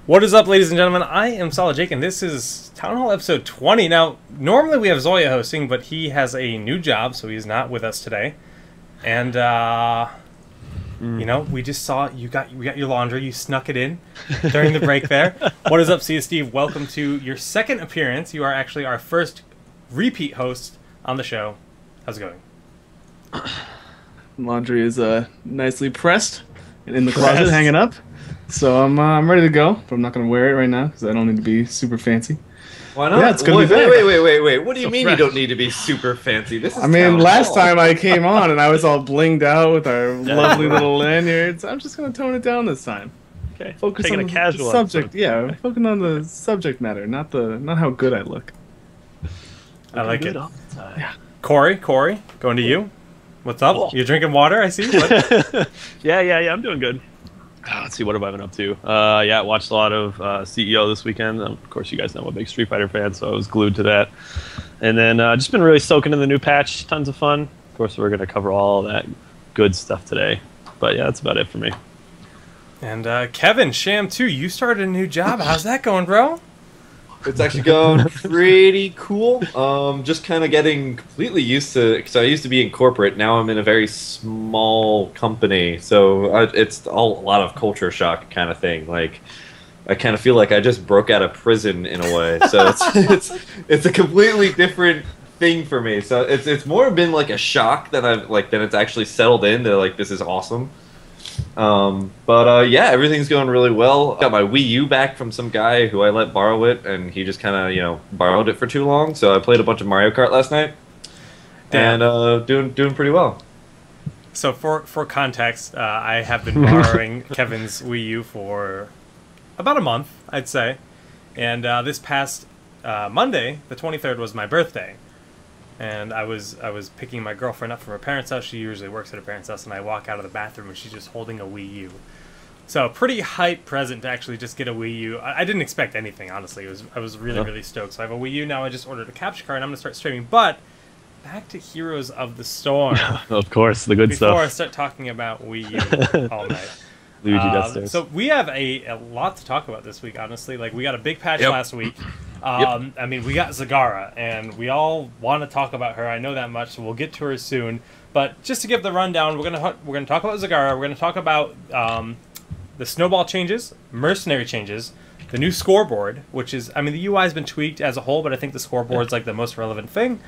What is up, ladies and gentlemen? I am Solid Jake, and this is Town Hall episode 20. Now, normally we have Zoya hosting, but he has a new job, so he's not with us today. And, you know, we just saw we got your laundry. You snuck it in during the break there. What is up, Steve? Welcome to your second appearance. You are actually our first repeat host on the show. How's it going? Laundry is nicely pressed and in the closet, hanging up. So I'm ready to go, but I'm not going to wear it right now because I don't need to be super fancy. Why not? Yeah, it's gonna be wait. What do you mean you don't need to be super fancy? This is last time I came on and I was all blinged out with our lovely little lanyards. I'm just going to tone it down this time. Okay. Focus Taking on a casual the subject. episode. Yeah, focusing on the subject matter, not how good I look. I like it. Yeah. Corey, going to you. What's up? Oh. You're drinking water, I see. What? Yeah, I'm doing good. Let's see, what have I been up to? Yeah, watched a lot of CEO this weekend. Of course, you guys know I'm a big Street Fighter fan, so I was glued to that. And then just been really soaking in the new patch. Tons of fun. Of course, we're going to cover all that good stuff today. But yeah, that's about it for me. And Kevin, Sham 2, you started a new job. How's that going, bro? It's actually going pretty cool. Just kind of getting completely used to, because I used to be in corporate. Now I'm in a very small company, so it's all a lot of culture shock kind of thing. Like, I kind of feel like I just broke out of prison in a way. So it's a completely different thing for me. So it's more been like a shock than it's actually settled in. They're like, this is awesome. Yeah, everything's going really well. Got my Wii U back from some guy who I let borrow it, and he just kind of, borrowed it for too long. So I played a bunch of Mario Kart last night, and doing pretty well. So for context, I have been borrowing Kevin's Wii U for about a month, I'd say. And this past Monday, the 23rd, was my birthday. And I was picking my girlfriend up from her parents' house. She usually works at her parents' house, and I walk out of the bathroom, and she's just holding a Wii U. So pretty hype present to actually just get a Wii U. I didn't expect anything, honestly. I was really stoked. So I have a Wii U now. I just ordered a capture card, and I'm going to start streaming. But back to Heroes of the Storm. Of course, the good stuff. Before I start talking about Wii U all night. Luigi downstairs. So we have a lot to talk about this week, honestly. Like, we got a big patch last week. I mean, we got Zagara, and we all want to talk about her. I know that much, so we'll get to her soon. But just to give the rundown, we're gonna talk about Zagara. We're gonna talk about the snowball changes, mercenary changes, the new scoreboard, which is, I mean, the UI has been tweaked as a whole, but I think the scoreboard's like the most relevant thing.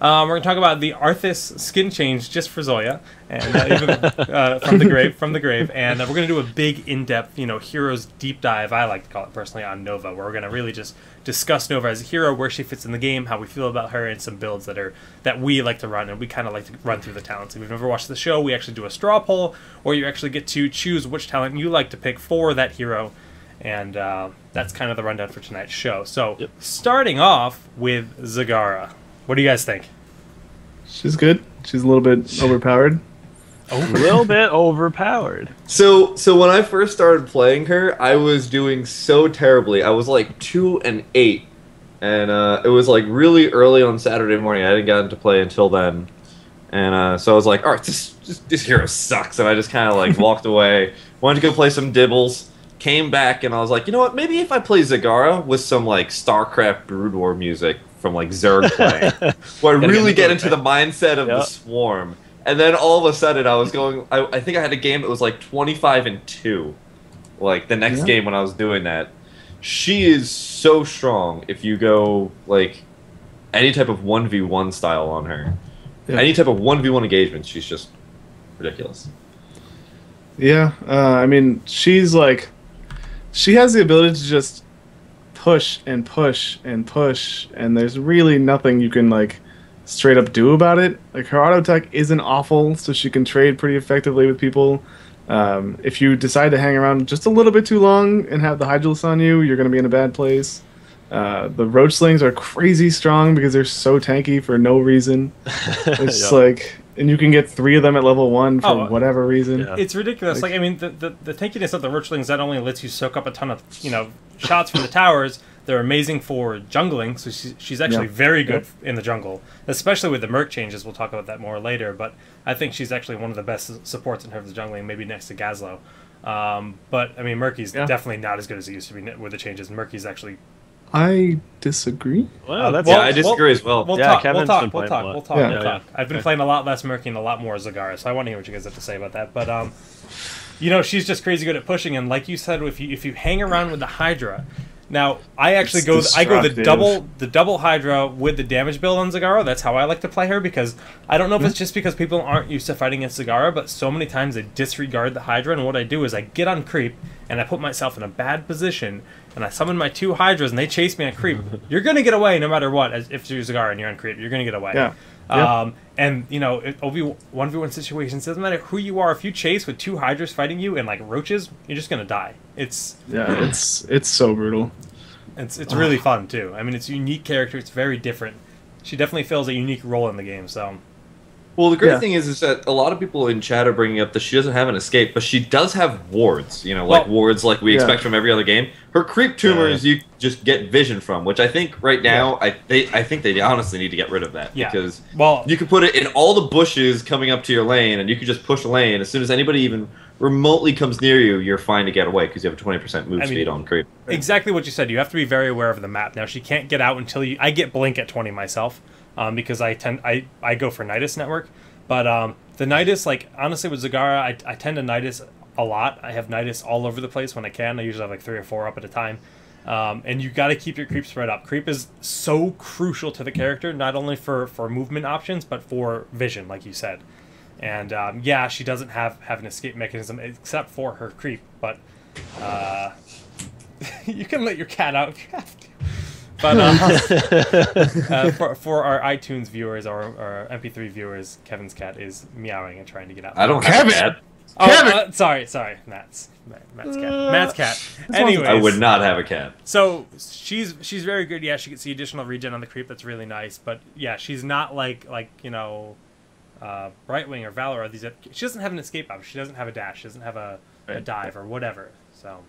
We're going to talk about the Arthas skin change just for Zoya, and from the grave, and we're going to do a big, in-depth, heroes deep dive, I like to call it personally, on Nova, where we're going to really just discuss Nova as a hero, where she fits in the game, how we feel about her, and some builds that we like to run, and we kind of like to run through the talents. If you've never watched the show, we actually do a straw poll, where you actually get to choose which talent you like to pick for that hero, and that's kind of the rundown for tonight's show. So, starting off with Zagara. What do you guys think? She's good. She's a little bit overpowered. A little bit overpowered. So when I first started playing her, I was doing so terribly. I was like 2-8, and it was like really early on Saturday morning. I didn't get into play until then, and so I was like, all right, this hero sucks, and I just kind of like walked away. Wanted to go play some Dibbles. Came back, and I was like, you know what? Maybe if I play Zagara with some like StarCraft Brood War music from like Zerg playing, where I really get into the mindset of the Swarm. And then all of a sudden I was going, I think I had a game that was like 25-2, like the next game when I was doing that. She is so strong if you go like any type of 1v1 style on her. Yeah. Any type of 1v1 engagement, she's just ridiculous. Yeah, I mean, she's like, she has the ability to just push and push and push, and there's really nothing you can like straight up do about it. Like, her auto attack isn't awful, so she can trade pretty effectively with people. If you decide to hang around just a little bit too long and have the Hydralis on you, you're going to be in a bad place. The Roach Slings are crazy strong because they're so tanky for no reason. It's like, and you can get 3 of them at level 1 for whatever reason. Yeah. It's ridiculous. Like, I mean, the tankiness of the Roach Slings not only lets you soak up a ton of, shots from the towers, they're amazing for jungling, so she's actually very good in the jungle, especially with the Merc changes. We'll talk about that more later, but I think she's actually one of the best supports in terms of jungling, maybe next to Gazlo. But I mean, Murky's definitely not as good as it used to be with the changes. Murky's actually. I disagree. Well, I disagree as well. We'll talk. I've been playing a lot less Murky and a lot more Zagara, so I want to hear what you guys have to say about that. But you know, she's just crazy good at pushing, and like you said, if you hang around with the Hydra. Now, I actually go the double Hydra with the damage build on Zagara. That's how I like to play her, because I don't know if it's just because people aren't used to fighting against Zagara, but so many times they disregard the Hydra, and what I do is I get on creep, and I put myself in a bad position, and I summon my 2 Hydras, and they chase me on creep. You're going to get away no matter what. If you're Zagara and you're on creep, you're going to get away. Yeah. And, you know, 1v1 situations, doesn't matter who you are, if you chase with 2 Hydras fighting you and, like, roaches, you're just going to die. It's so brutal. It's really fun, too. I mean, it's a unique character. It's very different. She definitely fills a unique role in the game, so... Well, the great thing is that a lot of people in chat are bringing up that she doesn't have an escape, but she does have wards. You know, like wards like we expect from every other game. Her creep tumors you just get vision from, which I think right now I think they honestly need to get rid of that because you can put it in all the bushes coming up to your lane, and you can just push a lane. As soon as anybody even remotely comes near you, you're fine to get away because you have a 20% move speed on creep. Exactly what you said. You have to be very aware of the map. Now she can't get out until you. I get blink at 20 myself. Because I go for Nidus network, but the Nidus, like, honestly with Zagara, I tend to Nidus a lot. I have Nidus all over the place when I can. I usually have like 3 or 4 up at a time, and you got to keep your creep spread up. Creep is so crucial to the character, not only for movement options but for vision, like you said. And yeah, she doesn't have an escape mechanism except for her creep, but you can let your cat out if you have to. But for our iTunes viewers or our MP3 viewers, Kevin's cat is meowing and trying to get out. I don't have a cat. Oh, sorry, Matt's cat. Matt's cat. Anyways, I would not have a cat. So she's very good. Yeah, she gets the additional regen on the creep. That's really nice. But yeah, she's not like you know, Brightwing or Valor. She doesn't have an escape option. She doesn't have a dash. She doesn't have a dive or whatever. So.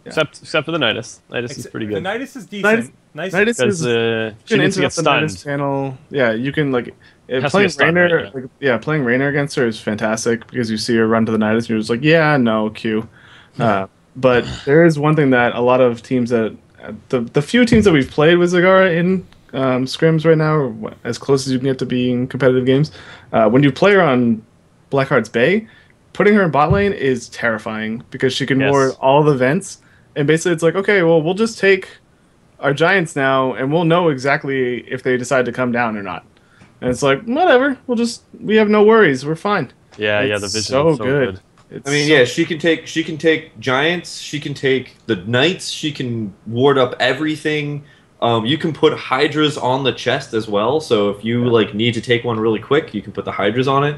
Yeah. Except for the Nidus. Nidus is pretty good. The Nidus is decent. Nidus is she needs to get stunned. Nidus panel. Yeah, you can like playing Rainer. Right, playing Rainer against her is fantastic because you see her run to the Nidus and you're just like, yeah, no, Q. But there is one thing that a lot of teams that the few teams that we've played with Zagara in scrims right now, or as close as you can get to being competitive games, when you play her on Blackheart's Bay, putting her in bot lane is terrifying because she can ward all the vents. And basically it's like, okay, well, we'll just take our giants now, and we'll know exactly if they decide to come down or not. And it's like, whatever, we have no worries, we're fine. Yeah, the vision is so good. She can take giants, she can take the knights, she can ward up everything. You can put hydras on the chest as well, so if you need to take one really quick, you can put the hydras on it.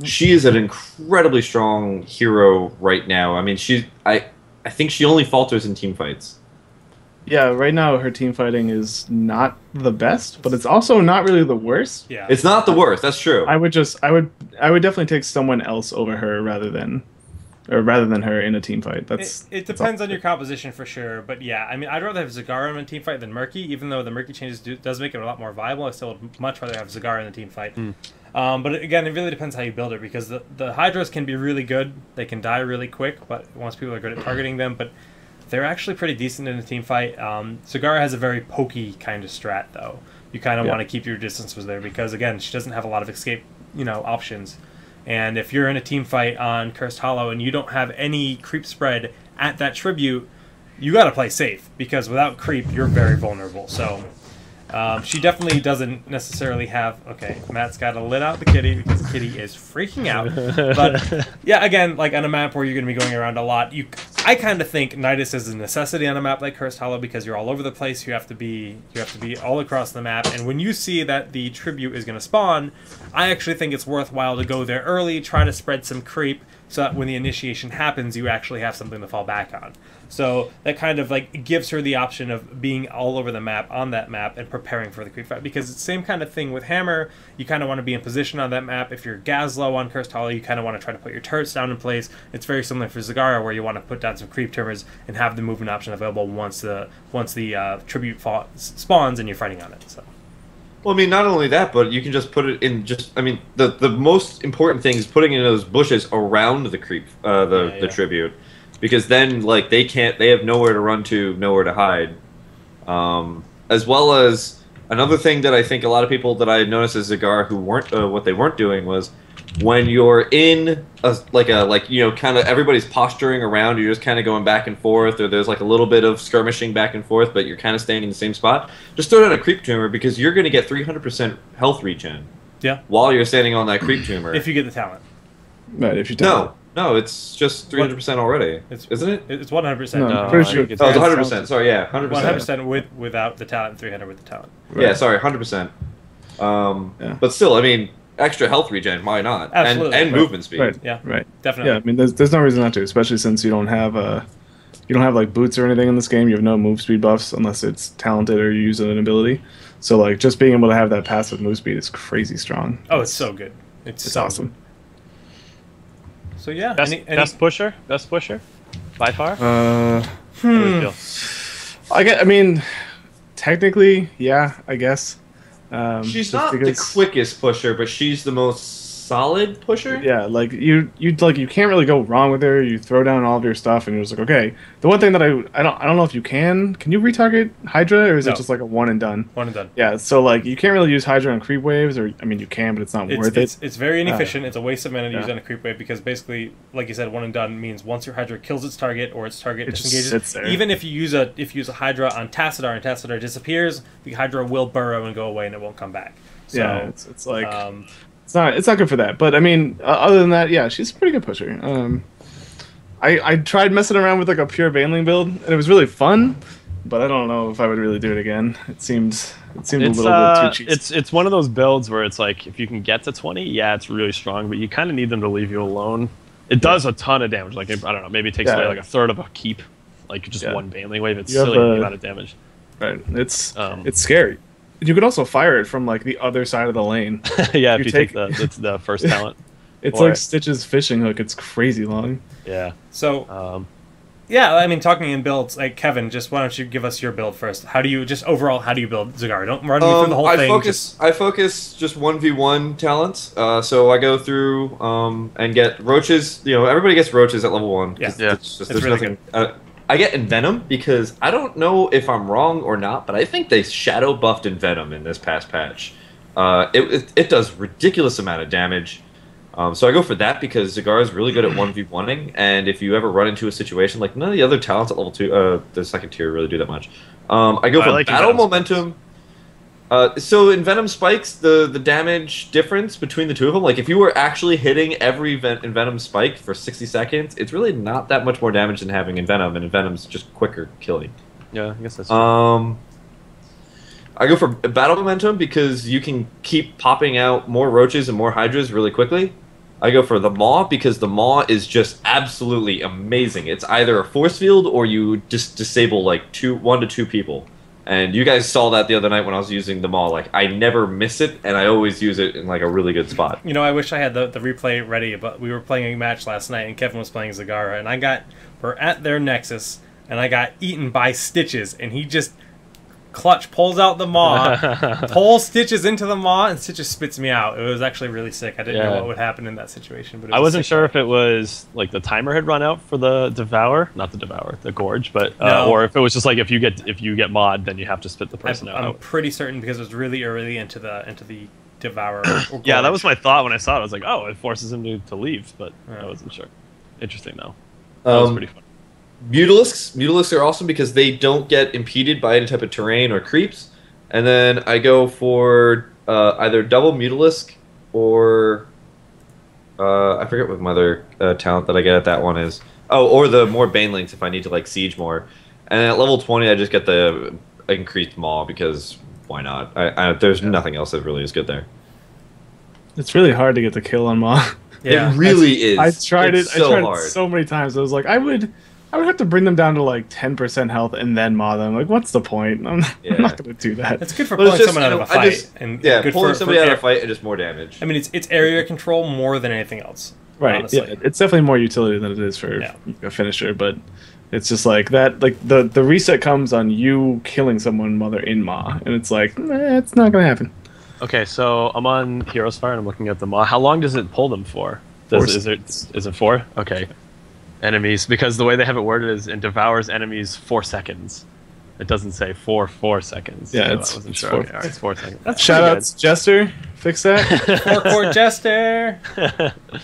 She is an incredibly strong hero right now. I mean, I think she only falters in team fights. Yeah, right now her team fighting is not the best, but it's also not really the worst. Yeah, it's not the worst. That's true. I would definitely take someone else over her rather than her in a team fight. It depends on your composition for sure, but yeah, I mean, I'd rather have Zagara in a team fight than Murky, even though the Murky changes does make it a lot more viable. I still would much rather have Zagara in the team fight. But again, it really depends how you build it, because the Hydras can be really good. They can die really quick, but once people are good at targeting them, but they're actually pretty decent in a team fight. Zagara has a very pokey kind of strat, though. You kind of want to keep your distance with her, because again, she doesn't have a lot of escape, options. And if you're in a team fight on Cursed Hollow and you don't have any creep spread at that tribute, you got to play safe, because without creep, you're very vulnerable. So she definitely doesn't necessarily have... Okay, Matt's got to let out the kitty because the kitty is freaking out. But yeah, again, like on a map where you're going to be going around a lot, I kind of think Nidus is a necessity on a map like Cursed Hollow, because you're all over the place. You have to be all across the map. And when you see that the tribute is going to spawn, I actually think it's worthwhile to go there early, try to spread some creep, so that when the initiation happens, you actually have something to fall back on. So that kind of gives her the option of being all over the map, on that map, and preparing for the creep fight. Because it's the same kind of thing with Hammer. You kind of want to be in position on that map. If you're Gazlow on Cursed Hollow, you kind of want to try to put your turrets down in place. It's very similar for Zagara, where you want to put down some creep tumors and have the movement option available once the tribute spawns and you're fighting on it. So. Well, I mean, not only that, but you can just put it in the most important thing is putting it in those bushes around the creep, the tribute. because then like they have nowhere to run to, nowhere to hide. As well as another thing that I think a lot of people that I noticed as Zagara who weren't what they weren't doing was when you're in kind of everybody's posturing around, you're just kind of going back and forth, or there's like a little bit of skirmishing back and forth, but you're kind of staying in the same spot. Just throw down a creep tumor because you're going to get 300% health regen. Yeah. While you're standing on that creep tumor. If you get the talent. Right. If you don't. No, it's just 300% already. Isn't it? It's 100%. No, pretty sure. It's 100%. Sorry, yeah, 100%. 100% without the talent, 300 with the talent. Right. Yeah, sorry, 100%. But still, I mean, extra health regen, why not? Absolutely. And movement speed. Right. Yeah. Right. Definitely. Yeah. I mean, there's no reason not to, especially since you don't have like boots or anything in this game. You have no move speed buffs unless it's talented or you use an ability. So like just being able to have that passive move speed is crazy strong. Oh, it's so good. It's so awesome. Good. So yeah, best pusher by far. I mean, technically, yeah, I guess. She's not the quickest pusher, but she's the most solid pusher. Yeah, like you can't really go wrong with her. You throw down all of your stuff, and you're just like, okay. The one thing that I don't know if you can you retarget Hydra, or is it just like a one and done? One and done. Yeah, so like you can't really use Hydra on creep waves, or I mean you can, but it's not worth it. It's very inefficient. It's a waste of mana to use on a creep wave because basically, like you said, one and done means once your Hydra kills its target or its target disengages. Sits there. Even if you use a Hydra on Tassadar and Tassadar disappears, the Hydra will burrow and go away and it won't come back. So, yeah, it's like. It's not good for that, but I mean, other than that, yeah, she's a pretty good pusher. I tried messing around with like a pure Baneling build, and it was really fun, but I don't know if I would really do it again. It seemed a little bit too cheap. It's one of those builds where it's like if you can get to 20, yeah, it's really strong, but you kind of need them to leave you alone. It does a ton of damage. Like I don't know, maybe it takes away like a third of a keep, like just one Baneling wave. It's silly the amount of damage. Right, it's scary. You could also fire it from like the other side of the lane. Yeah, if you take the first talent. It's like Stitch's fishing hook. It's crazy long. Yeah. So, yeah, I mean, talking in builds, like Kevin, just why don't you give us your build first? How do you build Zagara? Don't run me through the whole thing. I focus just 1v1 talents. So I go through and get roaches. You know, everybody gets roaches at level 1. Yeah, it's really nothing. Good. I get Envenom because I don't know if I'm wrong or not, but I think they shadow buffed Envenom in this past patch. It does ridiculous amount of damage. So I go for that because Zagara is really good at 1v1ing, and if you ever run into a situation like none of the other talents at level 2, the second tier really do that much. I go for battle momentum. So Envenom spikes the damage difference between the two of them. Like if you were actually hitting every Envenom spike for 60 seconds, it's really not that much more damage than having Envenom, and Envenom's just quicker killing. Yeah, I guess that's true. I go for battle momentum because you can keep popping out more roaches and more hydras really quickly. I go for the Maw because the Maw is just absolutely amazing. It's either a force field or you just disable like 1 to 2 people. And you guys saw that the other night when I was using the Maw. Like, I never miss it, and I always use it in, like, a really good spot. You know, I wish I had the replay ready, but we were playing a match last night, and Kevin was playing Zagara, and we're at their Nexus, and I got eaten by Stitches, and he just pulls out the Maw, pulls Stitches into the Maw, and Stitches spits me out. It was actually really sick. I didn't know what would happen in that situation. But I wasn't sure if it was like the timer had run out for the the Gorge, but no. Or if it was just like if you get mod, then you have to spit the person out. I'm pretty certain because it was really early into the Devourer. Yeah, that was my thought when I saw it. I was like, oh, it forces him to leave, but I wasn't sure. Interesting though. That was pretty fun. Mutalisks are awesome because they don't get impeded by any type of terrain or creeps. And then I go for either double Mutalisk or I forget what my other talent that I get at that one is. Oh, or the more Banelings if I need to like siege more. And at level 20 I just get the increased Maw because why not? There's nothing else that really is good there. It's really hard to get the kill on Maw. Yeah, it really is. I tried it hard. So many times. I was like, I would have to bring them down to like 10% health and then Maw them. Like, what's the point? I'm not going to do that. It's good for pulling someone out of a fight. Pulling somebody out of a fight and just more damage. I mean, it's area control more than anything else. Right. Honestly. Yeah, it's definitely more utility than it is for a finisher, but it's just like that. Like the reset comes on you killing someone while they're in Maw, and it's like, it's not going to happen. Okay, so I'm on Heroes Fire and I'm looking at the Maw. How long does it pull them for? Is it 4? Okay. enemies, because the way they have it worded is it devours enemies 4 seconds. It doesn't say 4 seconds. Yeah, so it's, I wasn't it's sure. 4. Okay, all right, it's 4 seconds. That's Shoutouts, Jester. Fix that. Four-court Jester.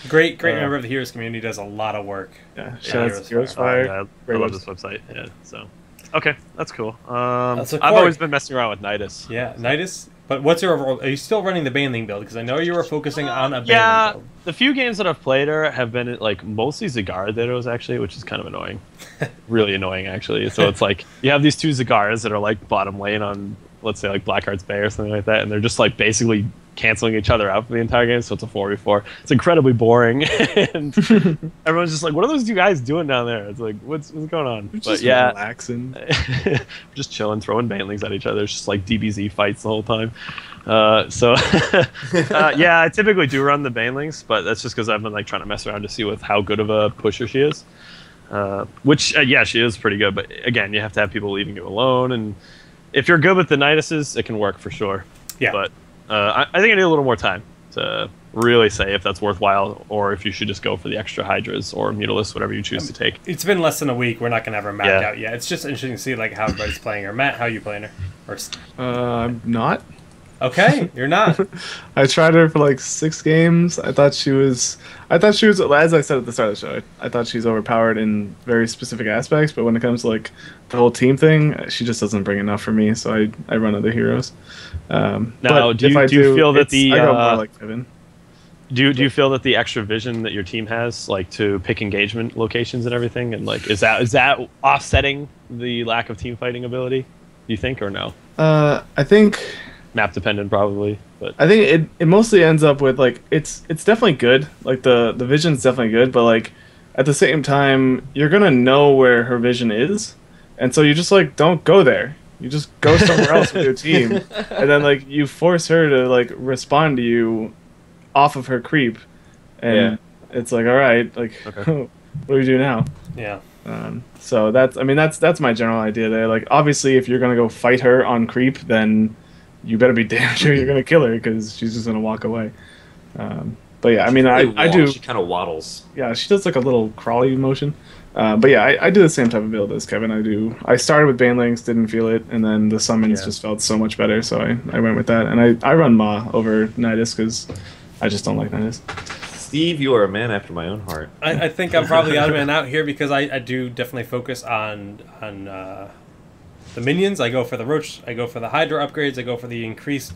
Great member of the Heroes community. Does a lot of work. Yeah, shoutouts, Heroes Fire. I love this website. Yeah, so okay, that's cool. So I've always been messing around with Nidus. Yeah, Nidus. But what's your overall? Are you still running the Baneling build? Because I know you were focusing on a Baneling build. The few games that I've played her have been like mostly Zagara dittos actually, which is kind of annoying. Really annoying actually. So it's like you have these 2 Zagaras that are like bottom lane on, let's say, like Blackheart's Bay or something like that, and they're just like basically canceling each other out for the entire game, so it's a 4v4. It's incredibly boring, and everyone's just like, what are those 2 guys doing down there? It's like, what's going on? We're But just yeah, relaxing. just chilling, throwing banelings at each other. It's just like DBZ fights the whole time. Yeah, I typically do run the banelings, but that's just because I've been like trying to mess around to see with how good of a pusher she is. Which yeah, she is pretty good, but again, you have to have people leaving you alone, and if you're good with the Niduses, it can work for sure. Yeah. But I think I need a little more time to really say if that's worthwhile, or if you should just go for the extra Hydras or Mutalisks, whatever you choose to take. It's been less than a week. We're not going to have her mapped out yet. It's just interesting to see like how everybody's playing her. Matt, how are you playing her? I'm not. Okay, you're not. I tried her for like 6 games. I thought she was, as I said at the start of the show, I thought she's overpowered in very specific aspects, but when it comes to like the whole team thing, she just doesn't bring enough for me, so I run other heroes. Now, do you feel that the... I go more like Piven. Do you feel that the extra vision that your team has, like to pick engagement locations and everything, and like is that offsetting the lack of team fighting ability? Do you think, or no? I think... Map dependent probably, but I think it mostly ends up with like it's definitely good. Like the vision's definitely good, but like at the same time you're gonna know where her vision is, and so you just like don't go there. You just go somewhere else with your team, and then like you force her to like respond to you off of her creep, and it's like, all right, like what do we do now? Yeah. So that's my general idea there. Like obviously if you're gonna go fight her on creep, then you better be damn sure you're gonna kill her, because she's just gonna walk away. But yeah, I mean, I do. She kind of waddles. Yeah, she does like a little crawly motion. But yeah, I do the same type of build as Kevin. I started with Banelings, didn't feel it, and then the summons just felt so much better, so I went with that. And I run Ma over Nidus because I just don't like Nidus. Steve, you are a man after my own heart. I think I'm probably odd man out here because I do definitely focus on the minions. I go for the Roach, I go for the Hydra upgrades, I go for the increased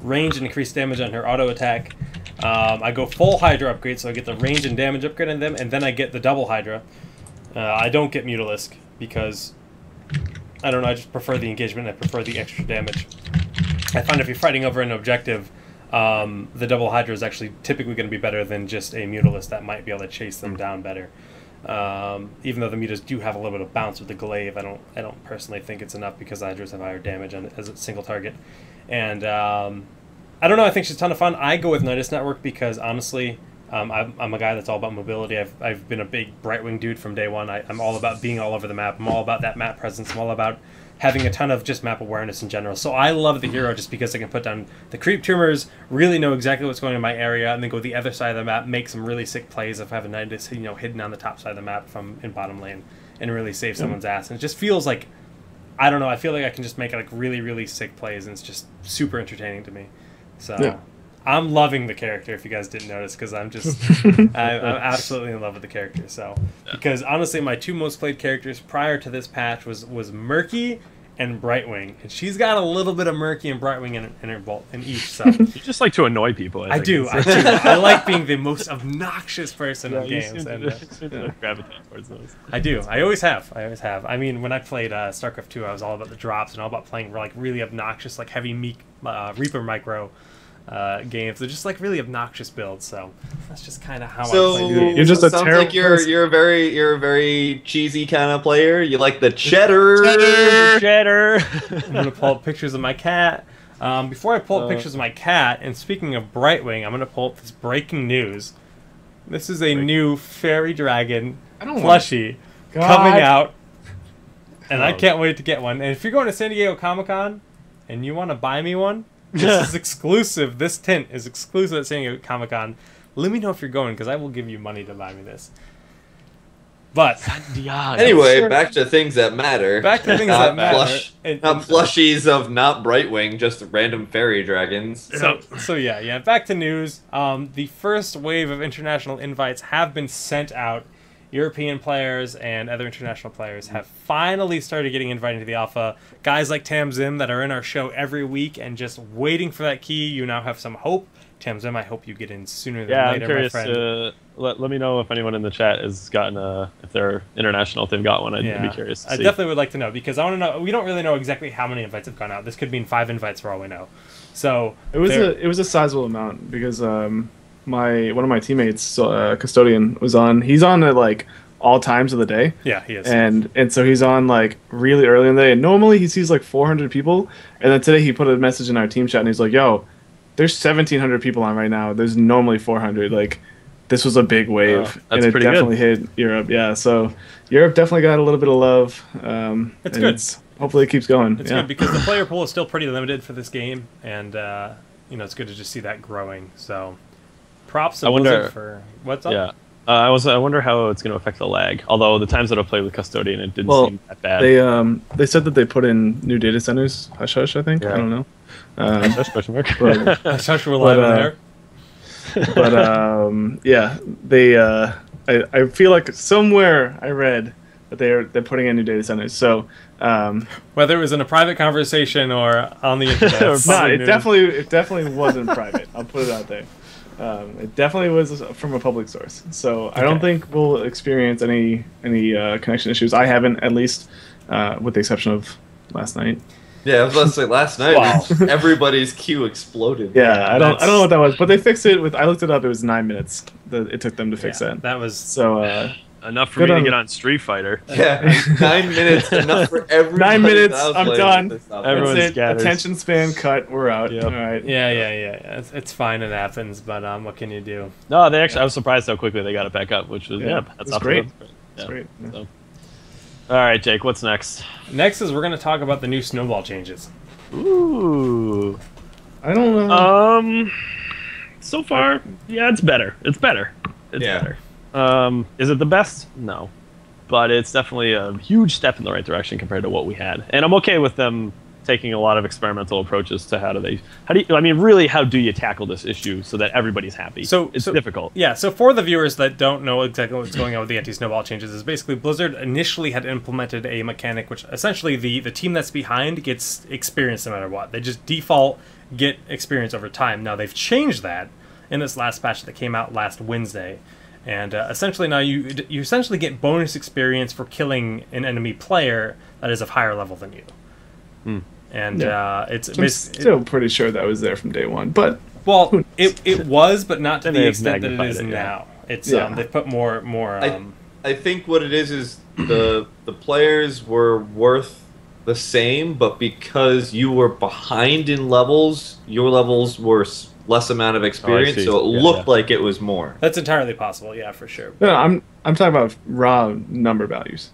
range and increased damage on her auto attack. I go full Hydra upgrade, so I get the range and damage upgrade on them, and then I get the double Hydra. I don't get Mutalisk because, I don't know, I just prefer the engagement, I prefer the extra damage. I find if you're fighting over an objective, the double Hydra is actually typically going to be better than just a Mutalisk that might be able to chase them down better. Even though the mutas do have a little bit of bounce with the glaive, I don't personally think it's enough because the Hydras have higher damage on it as a single target. And I don't know, I think she's a ton of fun. I go with Nidus Network because honestly, I'm a guy that's all about mobility. I've been a big Brightwing dude from day one. I'm all about being all over the map. I'm all about that map presence. I'm all about having a ton of just map awareness in general. So I love the hero just because I can put down the creep tumors, really know exactly what's going on in my area, and then go the other side of the map, make some really sick plays if I have a Nidus, hidden on the top side of the map from in bottom lane, and really save someone's ass. And it just feels like, I don't know, I feel like I can just make like really, really sick plays, and it's just super entertaining to me. So I'm loving the character, if you guys didn't notice, because I'm just, I'm absolutely in love with the character. So, because honestly, my 2 most played characters prior to this patch was Murky and Brightwing, and she's got a little bit of Murky and Brightwing in her bolt in each. So you just like to annoy people. I do. I like being the most obnoxious person in games, and gravitate towards those. I do. I always have. I mean, when I played StarCraft 2, I was all about the drops and all about playing like really obnoxious, like heavy Reaper micro games. They're just like really obnoxious builds, so that's just kind of how I play. You're just a sounds terrible like you're a very cheesy kind of player. You like the cheddar. I'm gonna pull up pictures of my cat. Before I pull up pictures of my cat, and speaking of Brightwing, I'm gonna pull up this breaking news. This is a new fairy dragon plushie coming out, and I can't wait to get one. And if you're going to San Diego Comic-Con and you want to buy me one, this is exclusive. This tint is exclusive at San Diego Comic-Con. Let me know if you're going, because I will give you money to buy me this. But anyway, back to things that matter. Back to things that matter. Not plushies of not Brightwing, just random fairy dragons. So yeah. Back to news. The first wave of international invites have been sent out. European players and other international players have finally started getting invited to the alpha. Guys like Tam Zim that are in our show every week and just waiting for that key. You now have some hope. Tam Zim, I hope you get in sooner than later, I'm curious, my friend. Let me know if anyone in the chat has gotten if they're international, if they've got one. I'd be curious to see. I definitely would like to know, because I want to know. We don't really know exactly how many invites have gone out. This could mean 5 invites for all we know. So it was a sizable amount, because one of my teammates, Custodian, was on. He's on at like all times of the day. Yeah, he is. And so he's on like really early in the day. And normally he sees like 400 people. And then today he put a message in our team chat and he's like, "Yo, there's 1,700 people on right now. There's normally 400. Like, this was a big wave, and it definitely hit Europe. Yeah, so Europe definitely got a little bit of love. It's good. Hopefully it keeps going. It's good because the player pool is still pretty limited for this game, and it's good to just see that growing. So, props to Blizzard for what's up. Yeah. I wonder how it's going to affect the lag. Although the times that I've played with Custodian, it didn't seem that bad. They said that they put in new data centers. Hush hush, I think. Yeah. I don't know. Hush question mark. Hush hush, we're live in there. But yeah, they. I feel like somewhere I read that they're putting in new data centers. So whether it was in a private conversation or on the internet, it definitely wasn't private. I'll put it out there. It definitely was from a public source, so I don't think we'll experience any connection issues. I haven't, at least, with the exception of last night. Yeah, I was about to say last night. Everybody's queue exploded. Yeah, I don't know what that was, but they fixed it with. I looked it up. It was 9 minutes that it took them to fix that. That was so. Enough for me to get on Street Fighter. Yeah, 9 minutes, enough for everybody. 9 minutes, I'm done. Everyone's scatters. Attention span cut, we're out. Yep. All right. Yeah. It's fine, it happens, but what can you do? No, they actually. I was surprised how quickly they got it back up, which was that's great. That's great. Yeah. So. All right, Jake, what's next? Next is we're going to talk about the new snowball changes. Ooh. I don't know. So far, it's better. It's better. It's better. Is it the best? No. But it's definitely a huge step in the right direction compared to what we had. And I'm okay with them taking a lot of experimental approaches to how do you tackle this issue so that everybody's happy? So it's difficult. Yeah, so for the viewers that don't know exactly what's going on with the anti-snowball changes, is basically Blizzard initially had implemented a mechanic which essentially the team that's behind gets experience no matter what. They just default get experience over time. Now they've changed that in this last patch that came out last Wednesday. And essentially now you essentially get bonus experience for killing an enemy player that is of higher level than you. And I'm still pretty sure that was there from day one, but it was, but not to the extent that it is now. It's they put more. I think what it is the players were worth the same, but because you were behind in levels, your levels were less amount of experience, so it looked like it was more. That's entirely possible, yeah, for sure. No, I'm talking about raw number values.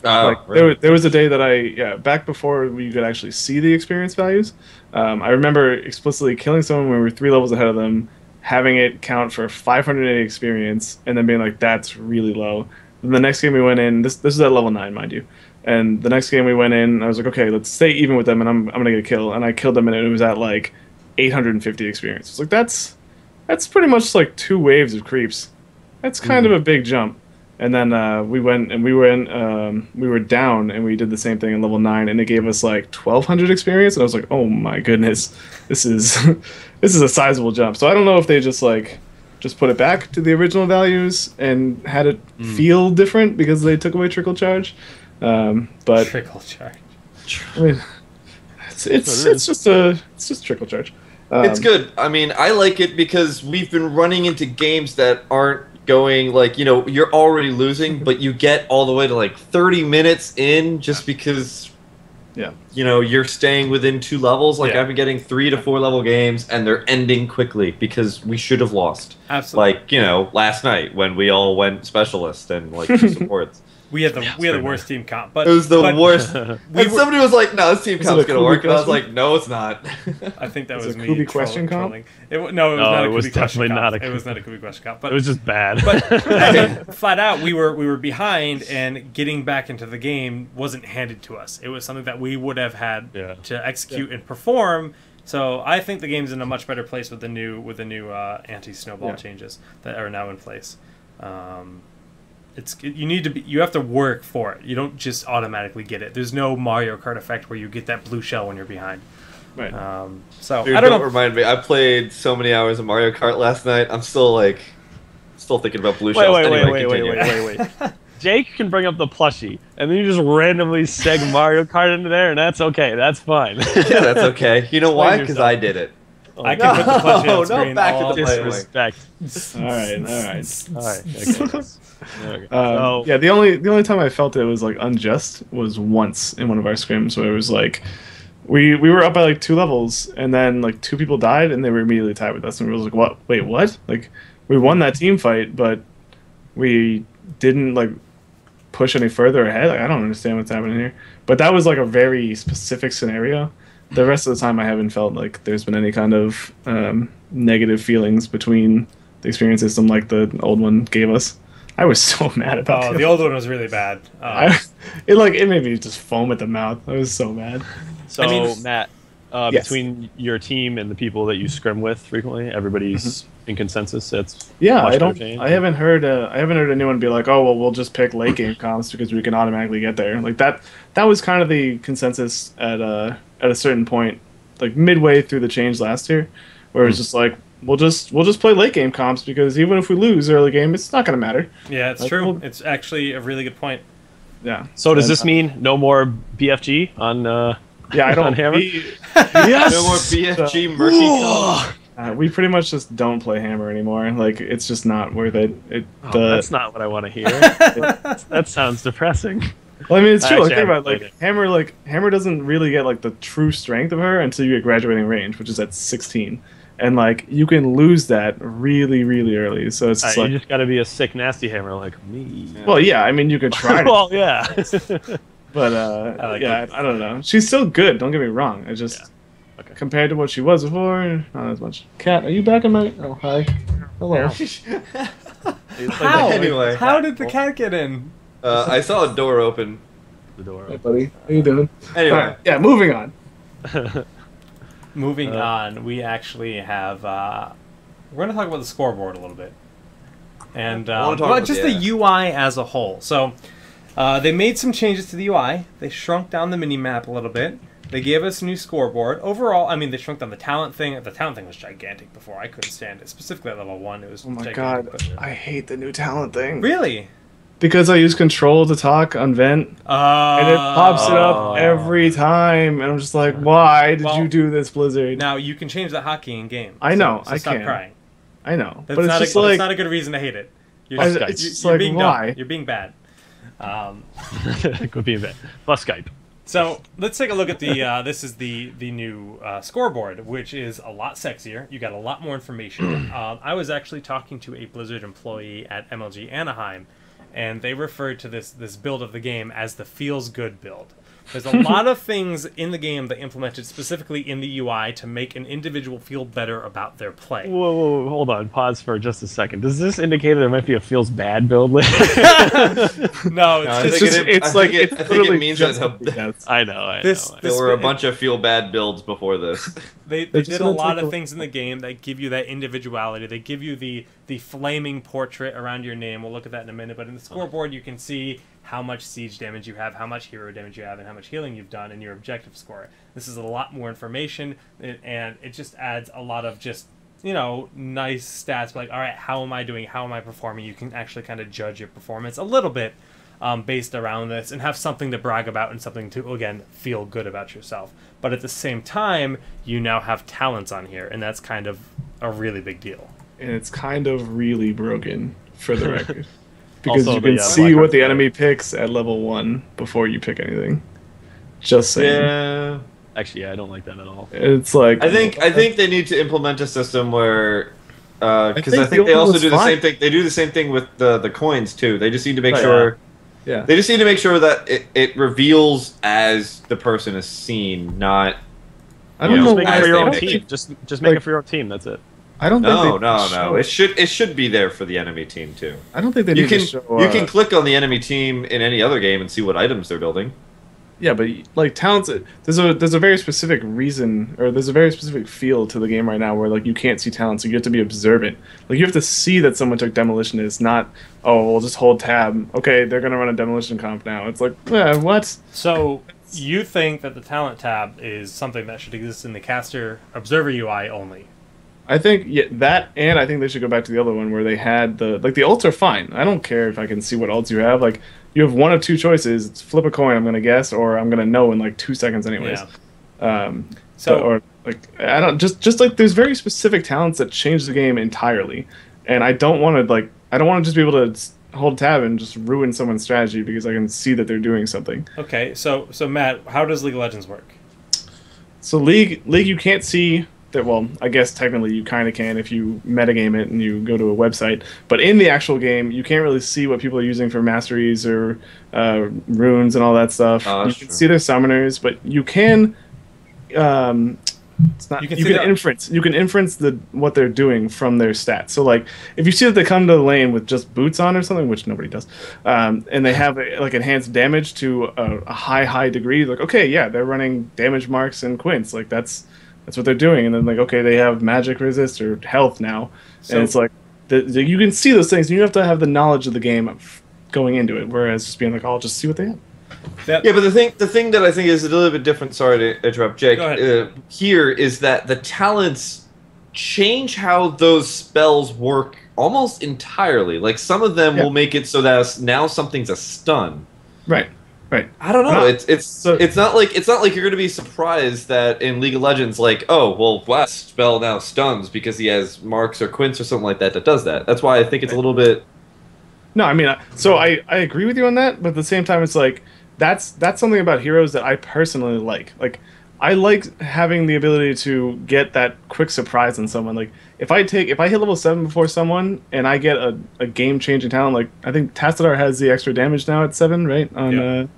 Really? There was a day that back before you could actually see the experience values. I remember explicitly killing someone when we were 3 levels ahead of them, having it count for 580 experience, and then being like, "That's really low." And the next game we went in, this is at level 9, mind you. And the next game we went in, I was like, "Okay, let's stay even with them, and I'm gonna get a kill." And I killed them, and it was at like 850 experience. It's like that's pretty much like 2 waves of creeps. That's kind of a big jump. And then we were down and we did the same thing in level 9, and it gave us like 1,200 experience, and I was like, oh my goodness, this is a sizable jump. So I don't know if they just put it back to the original values and had it feel different because they took away trickle charge. But trickle charge. I mean, it's just trickle charge. It's good. I mean, I like it because we've been running into games that aren't going you're already losing, but you get all the way to like 30 minutes in just because you're staying within 2 levels. I've been getting 3 to 4 level games and they're ending quickly because we should have lost. Absolutely. Last night when we all went specialist and 2 supports. We had the worst team comp, but it was the worst. And somebody was like, "No, this team comp's gonna work," and I was like, "No, it's not." I think that was me. Kubi question comp? Trolling. It was not a Kubi question comp. It was not a Kubi question comp. But it was just bad. But flat out, we were behind, and getting back into the game wasn't handed to us. It was something that we would have had to execute and perform. So I think the game's in a much better place with the new anti-snowball changes that are now in place. You have to work for it. You don't just automatically get it. There's no Mario Kart effect where you get that blue shell when you're behind. Right. Dude, I don't know. Remind me. I played so many hours of Mario Kart last night. I'm still thinking about blue shells. Wait. Jake can bring up the plushie, and then you just randomly seg Mario Kart into there, and that's okay. That's fine. Yeah, that's okay. You know why? Because I did it. I can put the plushie on screen. Back to the disrespect. All right. Okay. Yeah, the only time I felt it was like unjust was once in one of our scrims where it was like we were up by like 2 levels, and then like 2 people died, and they were immediately tied with us, and we was like, what? Wait, what? Like we won that team fight, but we didn't like push any further ahead. Like, I don't understand what's happening here. But that was like a very specific scenario. The rest of the time, I haven't felt like there's been any kind of negative feelings between the experience system like the old one gave us. I was so mad about it. The old one was really bad. It made me just foam at the mouth. I was so mad. So, Matt, yes. between your team and the people that you scrim with frequently, everybody's in consensus. It's I haven't heard anyone be like, oh well, we'll just pick late game comps because we can automatically get there. Like that was kind of the consensus at a certain point, like midway through the change last year, where it was just like we'll just play late game comps because even if we lose early game, it's not going to matter. Yeah, it's true. It's actually a really good point. Yeah. So does this mean no more BFG on? I don't. On Hammer? Yes. No more BFG Mercy. We pretty much just don't play Hammer anymore. Like it's just not worth it. That's not what I want to hear. That sounds depressing. Well, I mean, it's true. Like, think about it. Hammer doesn't really get like the true strength of her until you get graduating range, which is at 16, and like you can lose that really, really early. So it's just you just got to be a sick, nasty Hammer like me. Yeah. Well, yeah, I mean, you could try. Well, yeah. But I don't know. She's still good. Don't get me wrong. I just compared to what she was before, not as much. Cat, are you back in my? Oh, hi. Hello. How? Anyway, how did the cat get in? I saw a door open. The door. Hey, buddy. How you doing? Anyway, right. Yeah. Moving on. Moving on, we actually have. We're going to talk about the scoreboard a little bit, and just the UI as a whole. So. They made some changes to the UI. They shrunk down the mini-map a little bit. They gave us a new scoreboard. Overall, I mean, they shrunk down the talent thing. The talent thing was gigantic before. I couldn't stand it. Specifically at level 1, it was gigantic. Oh my god, I hate the new talent thing. Really? Because I use control to talk on vent, and it pops it up every time, and I'm just like, why did you do this, Blizzard? Now, you can change the hotkey in-game. I know, so stop crying. I know. But it's just like... It's not a good reason to hate it. It's just like, why? You're being bad. Could be a bit. Plus Skype. So let's take a look at the. This is the new scoreboard, which is a lot sexier. You got a lot more information. I was actually talking to a Blizzard employee at MLG Anaheim, and they referred to this build of the game as the feels good build. There's a lot of things in the game that implemented specifically in the UI to make an individual feel better about their play. Whoa, hold on. Pause for just a second. Does this indicate that there might be a feels bad build? No, it's like it means that I know. There were a bunch of feel bad builds before this. They did a lot of things in the game that give you that individuality. They give you the flaming portrait around your name. We'll look at that in a minute. But in the scoreboard, you can see how much siege damage you have, how much hero damage you have, and how much healing you've done, and your objective score. This is a lot more information, and it just adds a lot of just, nice stats. Like, all right, how am I doing? How am I performing? You can actually kind of judge your performance a little bit based around this and have something to brag about and something to, again, feel good about yourself. But at the same time, you now have talents on here, and that's kind of a really big deal. And it's kind of really broken, for the record. Because also, you can see what the enemy picks at level 1 before you pick anything. Just saying. Yeah. Actually, I don't like that at all. It's like I think they need to implement a system where because I think they also do the same thing. They do the same thing with the coins too. They just need to make sure Yeah. They just need to make sure that it reveals as the person is seen, not. I don't know. Just make it as for your they own make team. it. Just make it for your own team. That's it. I don't think No. It should be there for the enemy team too. I don't think they You need can to show. you can click on the enemy team in any other game and see what items they're building. Yeah, but like talents, there's a very specific reason, or there's a very specific feel to the game right now where like you can't see talents, so you have to be observant. Like you have to see that someone took demolitionist, not we'll just hold tab. Okay, they're gonna run a demolition comp now. It's like what? So you think that the talent tab is something that should exist in the caster observer UI only? I think that, and I think they should go back to the other one where they had the ults are fine. I don't care if I can see what ults you have. Like you have one of two choices: it's flip a coin, I'm gonna guess, or I'm gonna know in like 2 seconds anyways. Yeah. Or like I don't just like there's very specific talents that change the game entirely, and I don't want to just be able to hold tab and just ruin someone's strategy because I can see that they're doing something. Okay, so Matt, how does League of Legends work? So League you can't see. Well, I guess technically you kind of can if you metagame it and you go to a website. But in the actual game, you can't really see what people are using for masteries or runes and all that stuff. You can see their summoners, but you can. It's not. You can inference. You can inference what they're doing from their stats. So like, if you see that they come to the lane with just boots on or something, which nobody does, and they have like enhanced damage to a high degree, like okay, yeah, they're running damage marks and quints. Like that's what they're doing, and then like okay, they have magic resist or health now, and it's like you can see those things. And you have to have the knowledge of the game going into it, whereas just being like, I'll just see what they have. Yeah, but the thing that I think is a little bit different. Sorry to interrupt, Jake. Here is that the talents change how those spells work almost entirely. Like some of them will make it so that now something's a stun. Right. I don't know. It's not like you're going to be surprised that in League of Legends, like, oh, well, West spell now stuns because he has marks or quints or something like that does that. That's why I think it's a little bit. No, I mean, so I agree with you on that, but at the same time, it's like that's something about heroes that I personally like. Like, I like having the ability to get that quick surprise on someone. Like, if I hit level 7 before someone and I get a game-changing talent, like I think Tassadar has the extra damage now at 7, right? On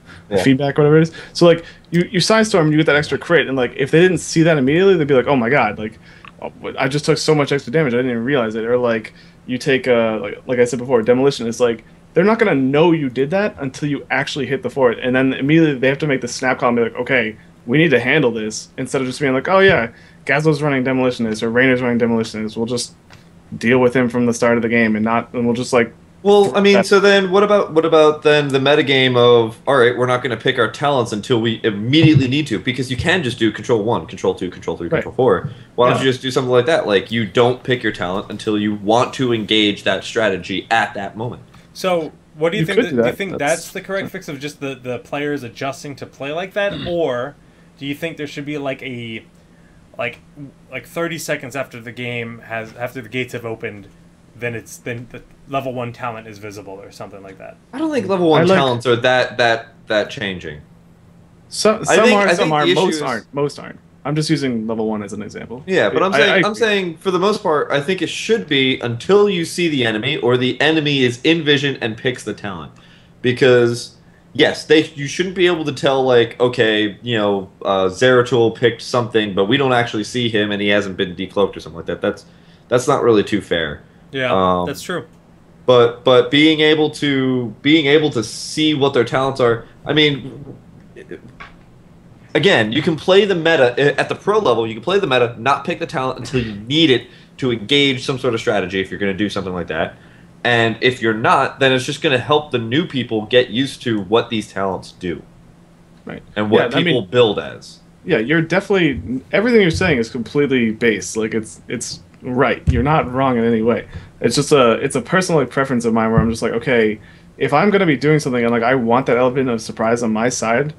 feedback, whatever it is. So like you Sidestorm, you get that extra crit, and like if they didn't see that immediately, they'd be like, oh my god, like I just took so much extra damage, I didn't even realize it. Or like you take like I said before, demolition. It's like they're not gonna know you did that until you actually hit the fort, and then immediately they have to make the snap call and be like, okay, we need to handle this, instead of just being like, oh yeah, Gazlo's running demolitionist or Rainer's running demolitionist. We'll just deal with him from the start of the game and we'll just like. Well, I mean, so then what about then the metagame of, all right, we're not going to pick our talents until we immediately need to, because you can just do control 1, control 2, control 3, control 4. Why don't you just do something like that? Like you don't pick your talent until you want to engage that strategy at that moment. So what do you think? Do you think that's the correct fix of just the players adjusting to play like that, or do you think there should be like a like 30 seconds after the gates have opened, then the level 1 talent is visible or something like that? I don't think level 1 talents are that changing. Some are, most aren't. I'm just using level 1 as an example. Yeah, but I'm saying for the most part, I think it should be until you see the enemy or the enemy is in vision and picks the talent, because. Yes, you shouldn't be able to tell, like, okay, Zeratul picked something, but we don't actually see him and he hasn't been decloaked or something like that. That's not really too fair. Yeah, that's true. But being able to see what their talents are, I mean, again, you can play the meta at the pro level. You can play the meta, not pick the talent until you need it to engage some sort of strategy if you're going to do something like that. And if you're not, then it's just going to help the new people get used to what these talents do. Right. And what people build as. Yeah, you're definitely... Everything you're saying is completely based. Like, it's right. You're not wrong in any way. It's just it's a personal preference of mine where I'm just like, okay, if I'm going to be doing something and, like, I want that element of surprise on my side,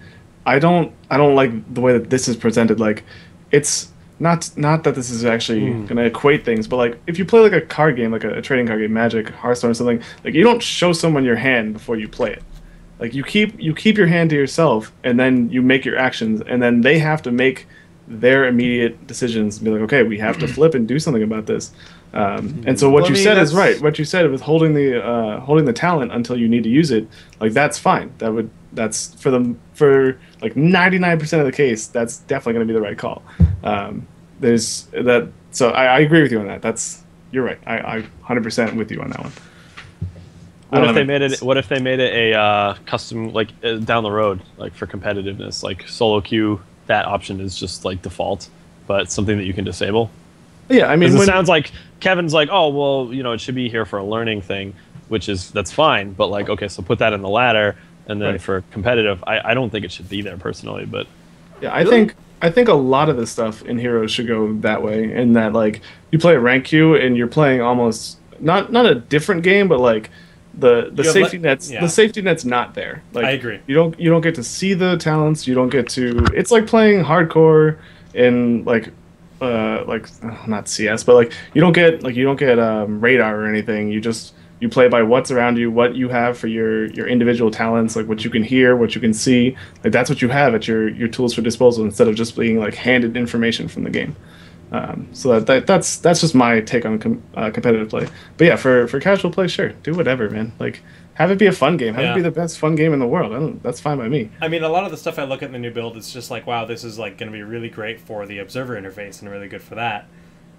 I don't like the way that this is presented. Like, it's... Not that this is actually going to equate things, but like if you play like a card game, like a trading card game, Magic, Hearthstone, or something, like you don't show someone your hand before you play it. Like you keep your hand to yourself, and then you make your actions, and then they have to make their immediate decisions and be like, okay, we have to flip and do something about this. And so what you said is right. What you said with holding the talent until you need to use it, like that's fine. That's for like 99% of the case, that's definitely going to be the right call. There's that. So I agree with you on that. You're right. I 100% with you on that one. What if they made it a custom, like down the road, like for competitiveness, like solo queue? That option is just like default, but something that you can disable. Yeah, I mean, it sounds like Kevin's like, oh well, it should be here for a learning thing, that's fine. But like, okay, so put that in the ladder, and then for competitive, I don't think it should be there personally. But yeah, I think a lot of the stuff in Heroes should go that way, in that like you play a rank queue and you're playing almost not a different game, but like the safety net's the safety net's not there. Like, I agree. You don't get to see the talents. You don't get to. It's like playing hardcore in like not CS, but like you don't get radar or anything. You play by what's around you, what you have for your individual talents, like what you can hear, what you can see. Like that's what you have at your tools for disposal, instead of just being like handed information from the game. So that's just my take on competitive play. But yeah, for casual play, sure, do whatever, man. Like have it be a fun game. Have it be the best fun game in the world. That's fine by me. I mean, a lot of the stuff I look at in the new build, it's just like, wow, this is like going to be really great for the observer interface and really good for that.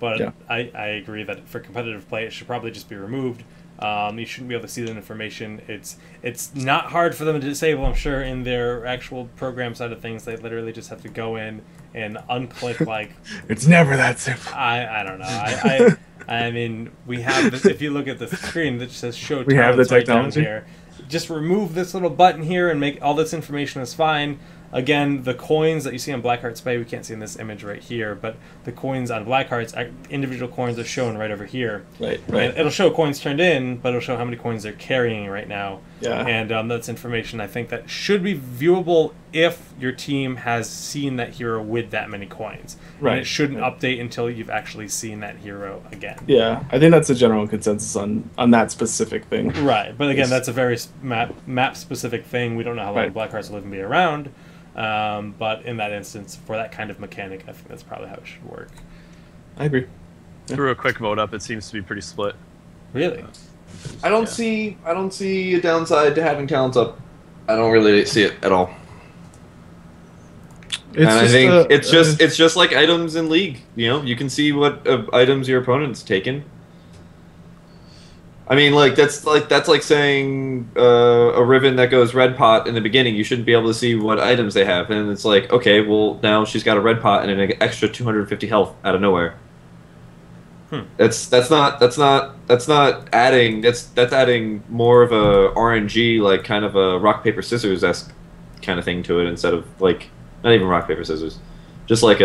But I agree that for competitive play, it should probably just be removed. You shouldn't be able to see that information. It's not hard for them to disable, I'm sure, in their actual program side of things. They literally just have to go in and unclick like... It's never that simple. I don't know. I mean, we have this, if you look at the screen that says show we have the technology. Right down here, just remove this little button here and make all this information is fine. Again, the coins that you see on Blackheart's Bay, we can't see in this image right here, but the coins on Blackheart's individual coins are shown right over here. Right. And it'll show coins turned in, but it'll show how many coins they're carrying right now. Yeah. And that's information I think that should be viewable if your team has seen that hero with that many coins. Right. And it shouldn't update until you've actually seen that hero again. Yeah, I think that's the general consensus on that specific thing. Right, but again, that's a very map-specific thing. We don't know how long Blackhearts will even be around. But in that instance, for that kind of mechanic, I think that's probably how it should work. I agree. Threw a quick vote up. It seems to be pretty split. Really? I don't see a downside to having talents up. I don't really see it at all. It's just like items in League. You can see what items your opponent's taken. I mean, that's like saying a Riven that goes red pot in the beginning. You shouldn't be able to see what items they have, and it's like, okay, well now she's got a red pot and an extra 250 health out of nowhere. That's not adding. That's adding more of a RNG, like kind of a rock paper scissors esque kind of thing to it, instead of like not even rock paper scissors, just like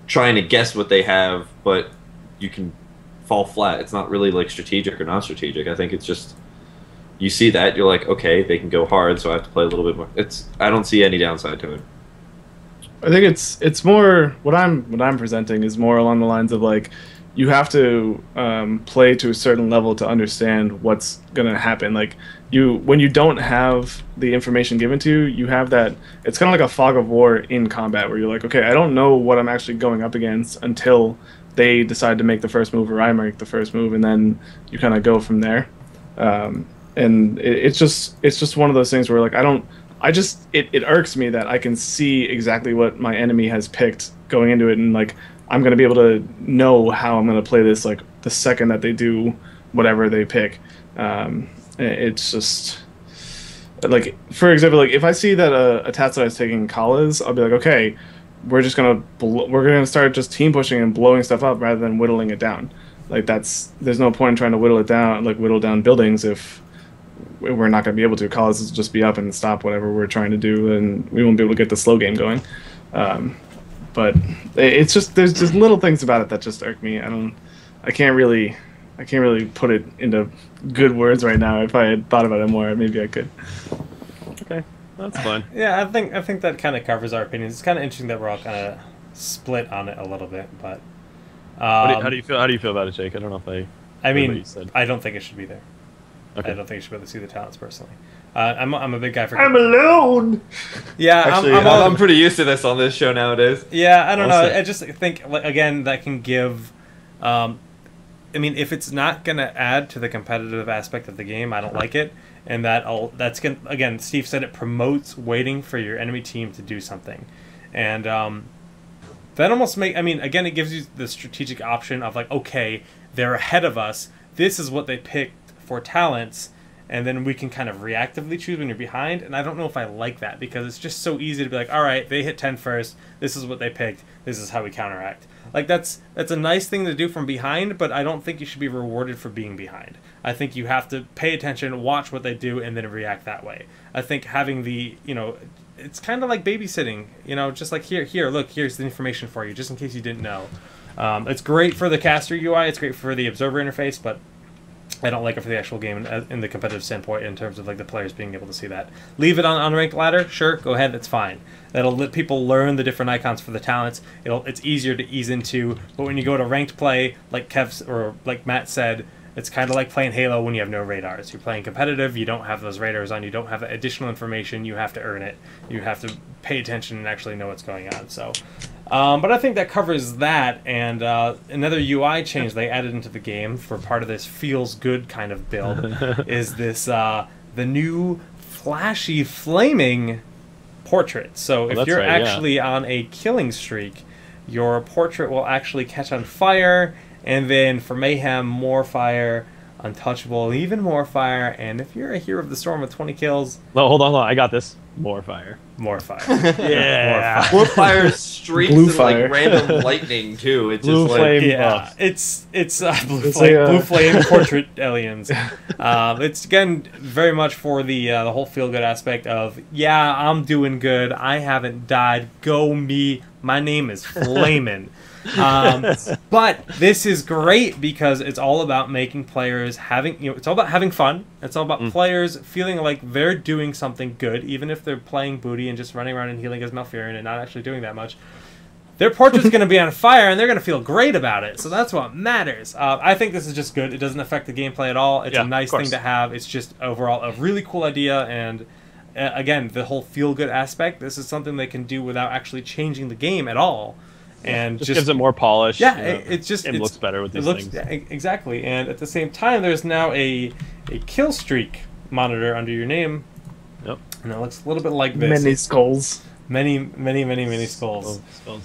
trying to guess what they have, but you can fall flat. It's not really like strategic or non-strategic. I think it's just you see that you're like, okay, they can go hard, so I have to play a little bit more. I don't see any downside to it. I think it's more what I'm presenting is more along the lines of like you have to play to a certain level to understand what's gonna happen. Like when you don't have the information given to you, you have that. It's kind of like a fog of war in combat where you're like, okay, I don't know what I'm actually going up against until they decide to make the first move or I make the first move, and then you kind of go from there. And it's just one of those things where like it irks me that I can see exactly what my enemy has picked going into it, and like I'm gonna be able to know how I'm gonna play this like the second that they do whatever they pick. It's just like, for example, like if I see that a Tassadar is taking Kalas, I'll be like, okay, we're gonna start just team pushing and blowing stuff up rather than whittling it down. Like there's no point in trying to whittle down buildings if we're not gonna be able to. Kalas will just be up and stop whatever we're trying to do, and we won't be able to get the slow game going. But it's just there's just little things about it that just irk me. I can't really put it into good words right now. If I had thought about it more, maybe I could. Okay, that's fine. Yeah, I think that kind of covers our opinions. It's kind of interesting that we're all kind of split on it a little bit, but how do you feel about it, Jake? I don't know if I mean, I don't think it should be there. Okay. I don't think you should be able to see the talents personally. I'm a big guy for. I'm alone. Yeah, Actually, I'm pretty used to this on this show nowadays. Yeah, I don't know. I just think again that can give. I mean, if it's not gonna add to the competitive aspect of the game, I don't like it. And that's gonna, again, Steve said it promotes waiting for your enemy team to do something, and that almost I mean, again, it gives you the strategic option of like, okay, they're ahead of us. This is what they picked for talents. And then we can kind of reactively choose when you're behind. And I don't know if I like that because it's just so easy to be like, all right, they hit 10 first. This is what they picked. This is how we counteract. Like, that's a nice thing to do from behind, but I don't think you should be rewarded for being behind. I think you have to pay attention, watch what they do, and then react that way. I think having it's kind of like babysitting, just like here, look, here's the information for you, just in case you didn't know. It's great for the caster UI. It's great for the observer interface, but I don't like it for the actual game in the competitive standpoint in terms of like the players being able to see that. Leave it on unranked ladder, sure, go ahead, that's fine. That'll let people learn the different icons for the talents. It's easier to ease into, but when you go to ranked play, like Kev or like Matt said, it's kind of like playing Halo when you have no radars. You're playing competitive, you don't have those radars on, you don't have additional information, you have to earn it. You have to pay attention and actually know what's going on. So, but I think that covers that, and another UI change they added into the game for part of this feels good kind of build is this the new flashy flaming portrait. So if you're actually on a killing streak, your portrait will actually catch on fire. And then for Mayhem, more fire, Untouchable, even more fire, and if you're a Hero of the Storm with 20 kills... No, hold on, I got this. More fire. More fire. Yeah. More fire streaks Blue and fire. like random lightning too. It's Blue just like flame. Yeah, it's blue flame portrait aliens. It's again very much for the whole feel good aspect of I'm doing good. I haven't died. Go me. My name is Flamin'. But this is great because it's all about making players it's all about having fun. It's all about players feeling like they're doing something good, even if they're playing booty and just running around and healing as Malfurion and not actually doing that much. Their portrait's going to be on fire and they're going to feel great about it. So that's what matters. I think this is just good. It doesn't affect the gameplay at all. It's a nice thing to have. It's just overall a really cool idea, and again, the whole feel good aspect. This is something they can do without actually changing the game at all. And just gives it more polish. Yeah, it looks better with these things. Exactly, and at the same time, there's now a kill streak monitor under your name. Yep. And it looks a little bit like this. Many skulls. Many skulls.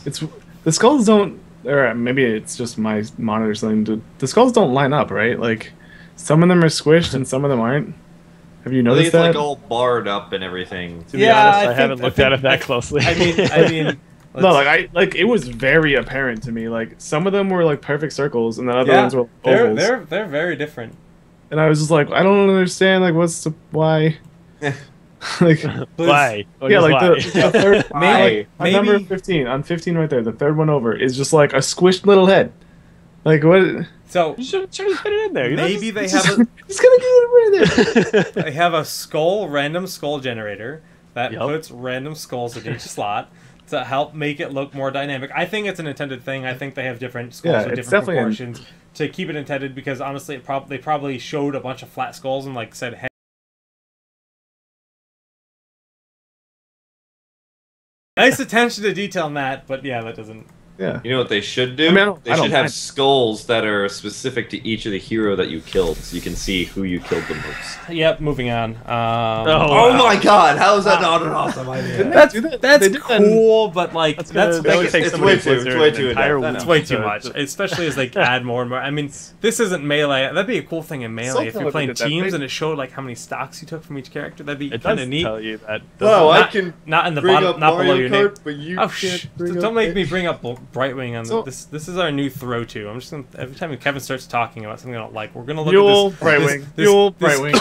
It's the skulls don't, or maybe it's just my monitor something. The skulls don't line up, right? Like some of them are squished and some of them aren't. Have you I noticed think it's that? like all barred up and everything. To be honest, I haven't looked at it that closely. I mean. No, it was very apparent to me. Like some of them were like perfect circles, and then other ones were ovals. They're very different. And I was just like, I don't understand. Like, what's the why? Like why? Yeah, like the third. Maybe. On number 15, on 15 right there, the third one over is just like a squished little head. Like what? So you should have put it in there. Maybe they have a. Just gonna get it right there. They have a random skull generator that puts random skulls in each slot to help make it look more dynamic. I think it's an intended thing. I think they have different skulls with different proportions to keep it intended, because honestly, they probably showed a bunch of flat skulls and like said, hey, nice attention to detail in that, but yeah, that doesn't. Yeah. You know what they should do? They should have skulls that are specific to each of the hero that you killed, so you can see who you killed the most. Yep, moving on. Oh my god, how is that not an awesome idea? That's cool, but like it's way too much, especially as they add more and more. I mean, this isn't melee. That'd be a cool thing in melee if you're playing teams and it showed like how many stocks you took from each character. That'd be kind of neat. Tell you that. I can not in the bottom, not below your name. But you don't make me bring up Brightwing on this. This is our new throw to. I'm just gonna, every time Kevin starts talking about something I don't like, we're gonna look at this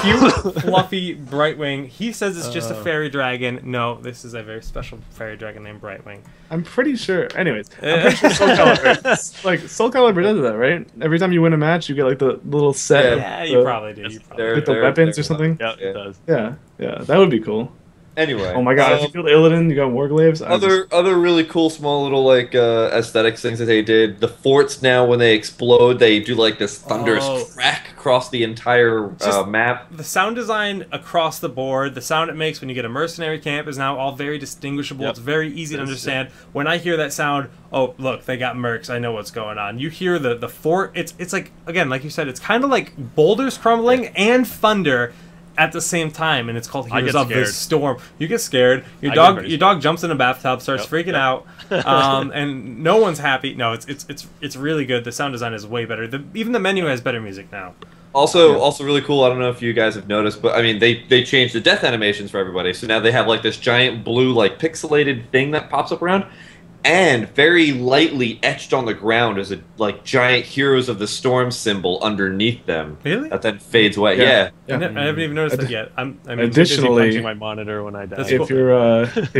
cute, fluffy Brightwing. He says it's just a fairy dragon. No, this is a very special fairy dragon named Brightwing. I'm pretty sure. Anyways, I'm pretty sure Soul Calibur. Like Soul Calibur does that, right? Every time you win a match, you get like the little set. Yeah, you probably do. Like the weapons or something. Yeah, it does. Yeah, that would be cool. Anyway. Oh my god, if you killed Illidan, you got Warglaives. Other really cool small little like aesthetics things that they did. The forts now when they explode, they do like this thunderous crack across the entire map. The sound design across the board, the sound it makes when you get a mercenary camp is now all very distinguishable. Yep. It's very easy to understand. When I hear that sound, oh look, they got mercs. I know what's going on. You hear the fort. It's like, again, like you said, it's kind of like boulders crumbling and thunder at the same time, and it's called Heroes of the Storm. You get scared. Your dog jumps in a bathtub, starts freaking out, and no one's happy. No, it's really good. The sound design is way better. Even the menu has better music now. Also really cool. I don't know if you guys have noticed, but I mean they changed the death animations for everybody. So now they have like this giant blue like pixelated thing that pops up around. And very lightly etched on the ground is a like giant Heroes of the Storm symbol underneath them. Really? That then fades away. Yeah. I haven't even noticed that yet. Additionally, punching my monitor when I die. If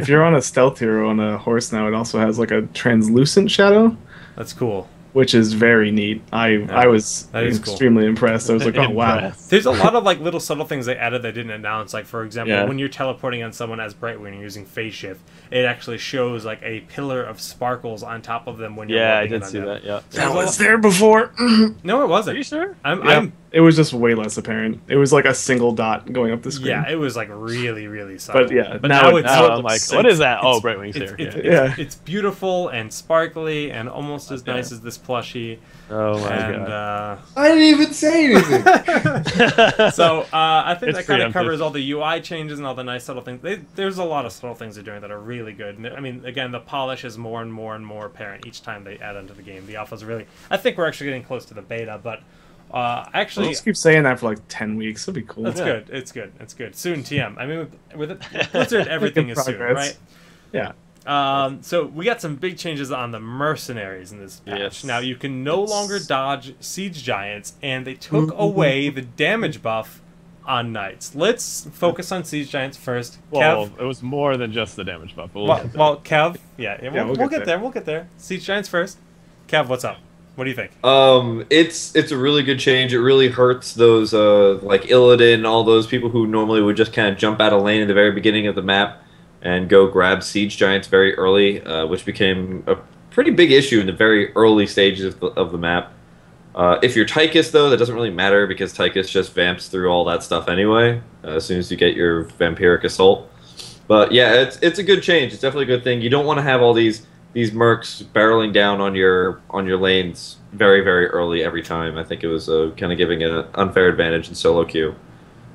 you're on a stealth hero on a horse now, it also has like a translucent shadow. That's cool. Which is very neat. I was extremely impressed. I was like, oh wow. There's a lot of like little subtle things they added they didn't announce. Like for example, when you're teleporting on someone as Bright when you're using phase shift, it actually shows like a pillar of sparkles on top of them when you're I did see that. Yeah, that was there before. No, it wasn't. Are you sure? It was just way less apparent. It was like a single dot going up the screen. Yeah, it was like really subtle. But now I'm like, what is that? Oh, Brightwing's here. It's beautiful and sparkly and almost as nice as this plushie. Oh my god! I didn't even say anything. So I think that kind of covers all the UI changes and all the nice subtle things. There's a lot of subtle things they're doing that are really good. And, I mean, again, the polish is more and more apparent each time they add onto the game. The alpha's really. I think we're actually getting close to the beta, but. Actually, let's keep saying that for like 10 weeks. It'll be cool. That's good. It's good. Soon, TM. I mean, with Blizzard, everything is soon, right? Yeah. So we got some big changes on the mercenaries in this patch. Yes. Now you can no longer dodge siege giants, and they took away the damage buff on knights. Let's focus on siege giants first. Well, it was more than just the damage buff. But well, Kev, we'll get there. We'll get there. Siege giants first. Kev, what's up? What do you think? It's a really good change. It really hurts those like Illidan, all those people who normally would just kind of jump out of lane at the very beginning of the map and go grab siege giants very early, which became a pretty big issue in the very early stages of the map. If you're Tychus, though, that doesn't really matter because Tychus just vamps through all that stuff anyway as soon as you get your Vampiric Assault. But yeah, it's a good change. It's definitely a good thing. You don't want to have all these mercs barreling down on your lanes very early every time. I think it was kind of giving an unfair advantage in solo queue,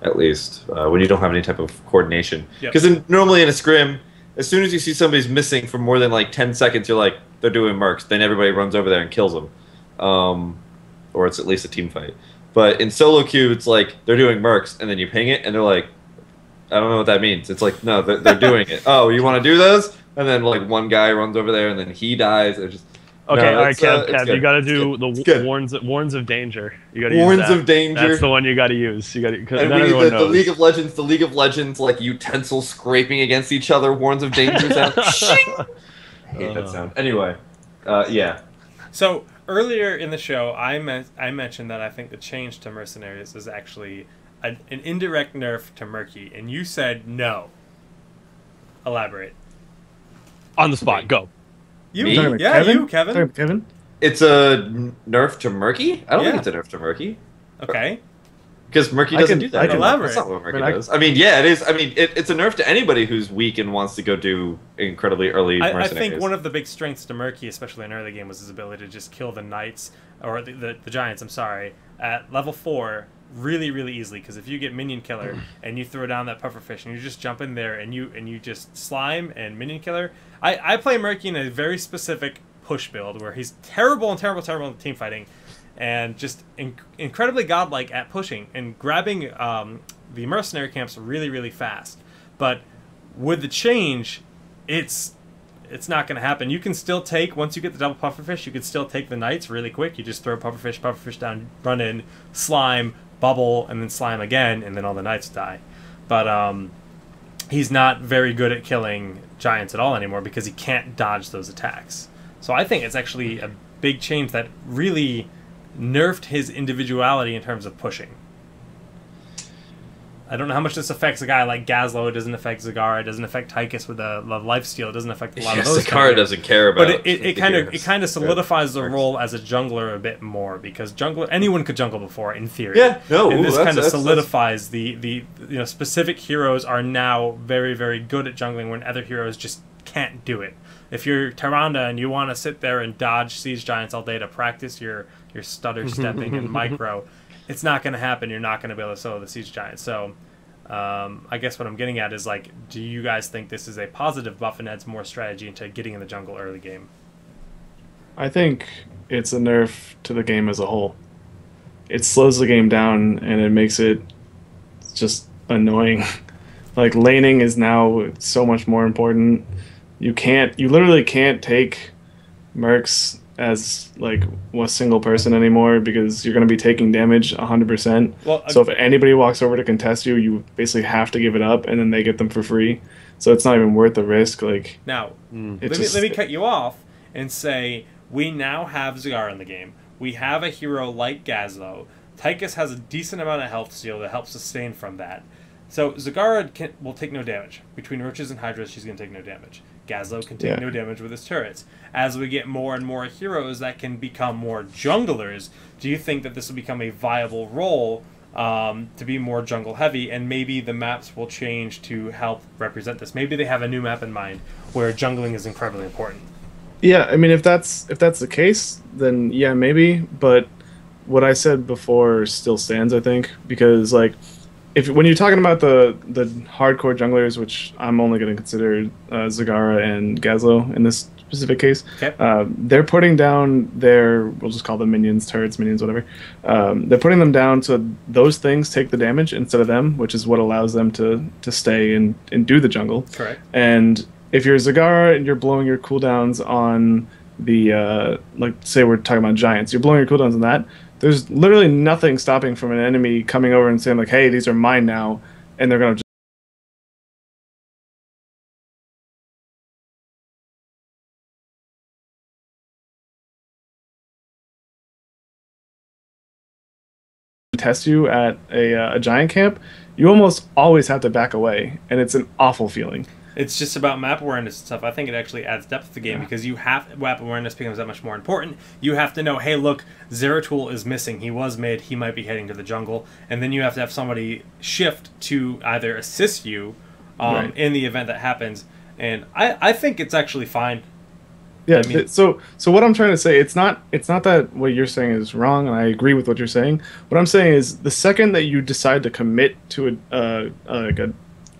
at least when you don't have any type of coordination. Because normally in a scrim, as soon as you see somebody's missing for more than like 10 seconds, you're like, they're doing mercs. Then everybody runs over there and kills them, or it's at least a team fight. But in solo queue, it's like they're doing mercs, and then you ping it, and they're like, I don't know what that means. It's like, no, they're doing it. Oh, you want to do those? And then like one guy runs over there, and then he dies. It's just okay. No, all right, Kev, you got to do the warns of danger. You got to use that. Of danger. That's the one you got to use. You got to because the League of Legends, like utensils scraping against each other. Warns of danger sound. I hate that sound. Anyway, yeah. So earlier in the show, I mentioned that I think the change to mercenaries is actually an indirect nerf to Murky, and you said no. Elaborate. On the spot, go. You, Kevin. Kevin. It's a nerf to Murky? I don't think it's a nerf to Murky. Okay. Because Murky doesn't do that. Elaborate. That's not what Murky does. I mean, yeah, it is. I mean, it's a nerf to anybody who's weak and wants to go do incredibly early mercenaries. I think one of the big strengths to Murky, especially in early game, was his ability to just kill the knights, or the giants, I'm sorry, at level 4 really easily. Because if you get minion killer and you throw down that pufferfish and you just jump in there and you just slime and minion killer. I play Murky in a very specific push build where he's terrible in team fighting, and just incredibly godlike at pushing and grabbing the mercenary camps really fast. But with the change, it's not going to happen. You can still take, once you get the double pufferfish, you can still take the knights really quick. You just throw pufferfish down, run in, slime, bubble, and then slime again, and then all the knights die. But he's not very good at killing giants at all anymore because he can't dodge those attacks. So I think it's actually a big change that really nerfed his individuality in terms of pushing. I don't know how much this affects a guy like Gazlo. It doesn't affect Zagara. It doesn't affect Tychus with the lifesteal. It doesn't affect a lot of those. Zagara doesn't care about. But it kind of solidifies the role as a jungler a bit more, because anyone could jungle before in theory. Yeah, no, and this kind of solidifies the specific heroes are now very, very good at jungling when other heroes just can't do it. If you're Tyrande and you want to sit there and dodge siege giants all day to practice your stutter stepping and micro, it's not going to happen. You're not going to be able to solo the siege giant. So I guess what I'm getting at is, like, do you guys think this is a positive buff and adds more strategy into getting in the jungle early game? I think it's a nerf to the game as a whole. It slows the game down and it makes it just annoying. Like, laning is now so much more important. You literally can't take Mercs as like a single person anymore, because you're going to be taking damage 100%. So if anybody walks over to contest you, you basically have to give it up, and then they get them for free. So it's not even worth the risk. Like, now, let me cut you off and say we now have Zagara in the game. We have a hero like Gazlo. Tychus has a decent amount of health steal that helps sustain from that. So Zagara will take no damage. Between Roaches and Hydras, she's going to take no damage. Gazlo can take no damage with his turrets. As we get more and more heroes that can become more junglers, do you think that this will become a viable role to be more jungle heavy, and maybe the maps will change to help represent this? Maybe they have a new map in mind where jungling is incredibly important. Yeah, I mean, if that's the case, then yeah, maybe. But what I said before still stands, I think, because like, when you're talking about the hardcore junglers, which I'm only going to consider Zagara and Gazlo in this specific case, they're putting down we'll just call them minions, turrets, minions, whatever. They're putting them down so those things take the damage instead of them, which is what allows them to stay and do the jungle. Correct. And if you're Zagara and you're blowing your cooldowns on the, like, say we're talking about giants, you're blowing your cooldowns on that, there's literally nothing stopping from an enemy coming over and saying, like, hey, these are mine now, and they're going to test you at a giant camp. You almost always have to back away, and it's an awful feeling. It's just about map awareness and stuff. I think it actually adds depth to the game, because map awareness becomes that much more important. You have to know, hey, look, Zeratul is missing. He was mid. He might be heading to the jungle. And then you have to have somebody shift to either assist you in the event that happens. And I think it's actually fine. Yeah, I mean, so what I'm trying to say, it's not that what you're saying is wrong, and I agree with what you're saying. What I'm saying is, the second that you decide to commit to a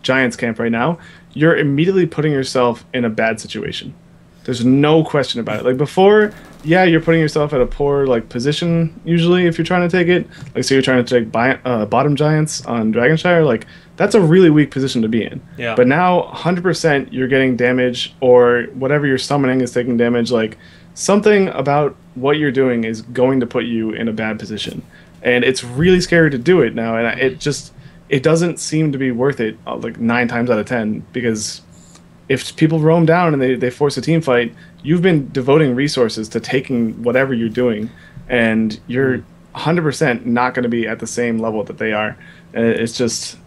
Giants camp right now, you're immediately putting yourself in a bad situation. There's no question about it. Like, before, yeah, you're putting yourself at a poor position usually if you're trying to take it. Like, so you're trying to take bottom giants on Dragonshire. Like, that's a really weak position to be in. Yeah. But now 100% you're getting damage, or whatever you're summoning is taking damage. Like, something about what you're doing is going to put you in a bad position, and it's really scary to do it now. And it doesn't seem to be worth it, like 9 times out of 10, because if people roam down and they force a team fight, you've been devoting resources to taking whatever you're doing, and you're 100% not going to be at the same level that they are. It's just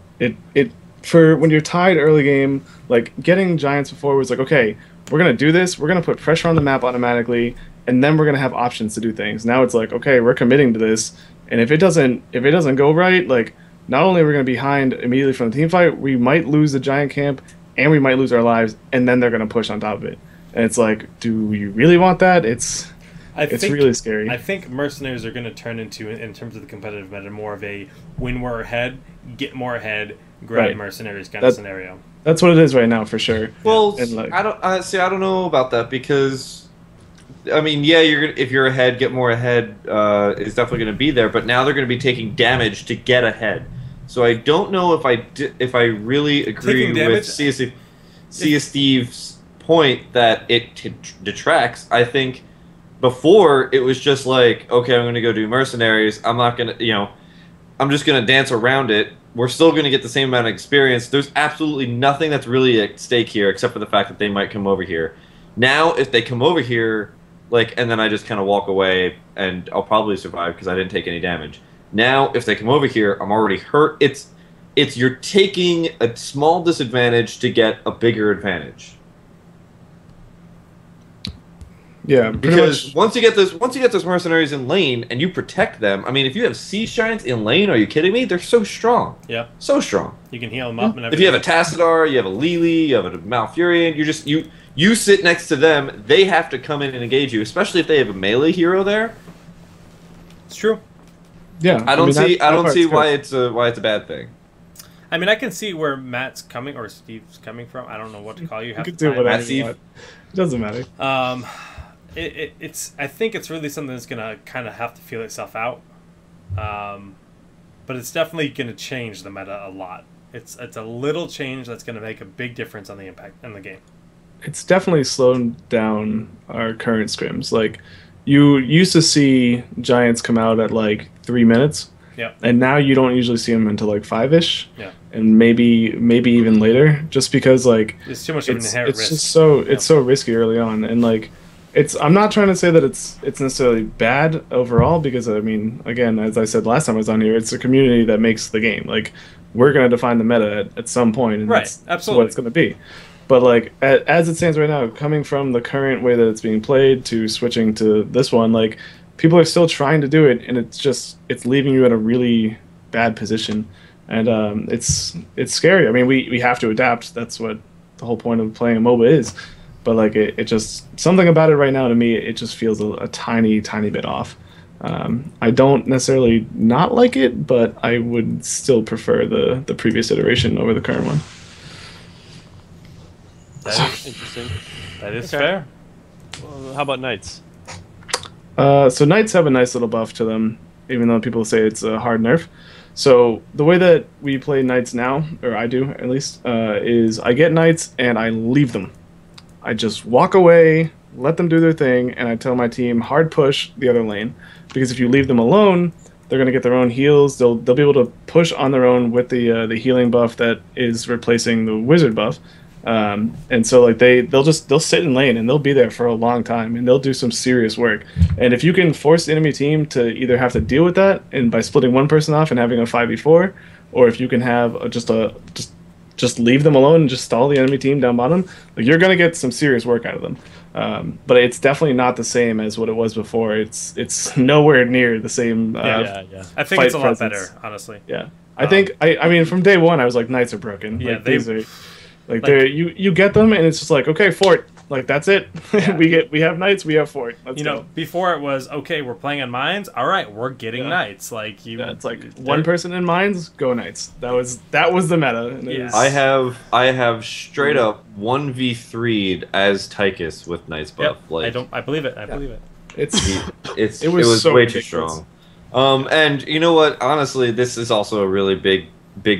for when you're tied early game, like, getting giants before was like, okay, we're going to do this, we're going to put pressure on the map automatically, and then we're going to have options to do things. Now it's like, okay, we're committing to this, and if it doesn't go right, like, not only are we going to be behind immediately from the team fight, we might lose the giant camp, and we might lose our lives, and then they're going to push on top of it. And it's like, do you really want that? It's really scary. I think mercenaries are going to turn into, in terms of the competitive meta, more of a win more ahead, get more ahead, grab mercenaries kind of scenario. That's what it is right now, for sure. Well, I don't know about that, because, I mean, yeah, if you're ahead, get more ahead is definitely going to be there, but now they're going to be taking damage to get ahead. So I don't know if I really agree with Steve's point that it detracts. I think before it was just like, okay, I'm going to go do mercenaries. I'm not going to, I'm just going to dance around it. We're still going to get the same amount of experience. There's absolutely nothing that's really at stake here, except for the fact that they might come over here. Now, if they come over here, and then I just kind of walk away, and I'll probably survive because I didn't take any damage. Now, if they come over here, I'm already hurt. it's you're taking a small disadvantage to get a bigger advantage. Yeah, because once you get those mercenaries in lane and you protect them, I mean, if you have siege giants in lane, are you kidding me? They're so strong. Yeah, so strong. You can heal them up and everything. If you have a Tassadar, you have a Lili, you have a Malfurion, you sit next to them. They have to come in and engage you, especially if they have a melee hero there. It's true. Yeah, I don't see why it's a bad thing. I mean, I can see where Matt's coming or Steve's coming from. I don't know what to call you. You can do whatever you want. It doesn't matter. I think it's really something that's gonna kind of have to feel itself out, but it's definitely gonna change the meta a lot. It's a little change that's gonna make a big difference on the impact in the game. It's definitely slowed down our current scrims. Like, you used to see giants come out at like 3 minutes, yeah, and now you don't usually see them until like 5-ish, yeah, and maybe even later, just because like it's too much of an inherent risk. It's just so risky early on, and like. I'm not trying to say that it's necessarily bad overall, because I mean, again, as I said last time I was on here, it's a community that makes the game. Like, we're going to define the meta at some point, and right, that's what it's going to be. But like, as it stands right now, coming from the current way that it's being played to switching to this one, like, people are still trying to do it, and it's leaving you in a really bad position, and it's scary. I mean, we have to adapt. That's what the whole point of playing a MOBA is. But like it just something about it right now to me, it just feels a tiny bit off. I don't necessarily not like it, but I would still prefer the previous iteration over the current one. That is interesting. That is fair. Well, how about knights? So knights have a nice little buff to them, even though people say it's a hard nerf. So the way that we play knights now, or I do at least, is I get knights and I leave them. I just walk away, let them do their thing, and I tell my team hard push the other lane, because if you leave them alone, they're gonna get their own heals. They'll be able to push on their own with the healing buff that is replacing the wizard buff, and so like they'll sit in lane and they'll be there for a long time and they'll do some serious work. And if you can force the enemy team to either have to deal with that and by splitting one person off and having a 5v4, or if you can have just leave them alone and just stall the enemy team down bottom, like, you're going to get some serious work out of them. But it's definitely not the same as what it was before. It's nowhere near the same I think it's a lot better, honestly. Yeah. I think, I mean, from day one, I was like, knights are broken. Yeah, like, these are, like they're, you get them, and it's just like, okay, fort. Like, that's it. Yeah. we have knights, we have fort. Let's go. Before it was, okay, we're playing on mines. All right, we're getting knights. Like, it's like one person in mines, go knights. That was the meta. And I have straight up 1v3'd as Tychus with knights buff. Yep. Like, I believe it. I believe it. It was so way ridiculous. too strong. And you know what? Honestly, this is also a really big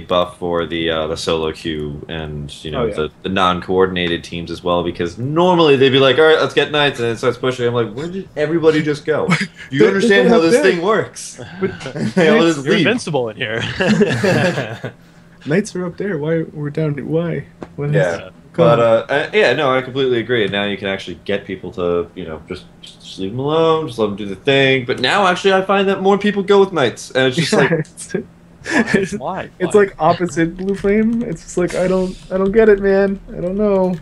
buff for the solo queue and the non-coordinated teams as well, because normally they'd be like, all right, let's get knights, and it starts pushing. I'm like, where did everybody just go? Do you understand how this thing works? You're invincible in here. Knights are up there. Why we're down here? Why? Yeah. But I completely agree. And now you can actually get people to just leave them alone, just let them do the thing. But now actually I find that more people go with knights, and it's just like. Why? It's like opposite Blue Flame. It's just like I don't get it, man. I don't know.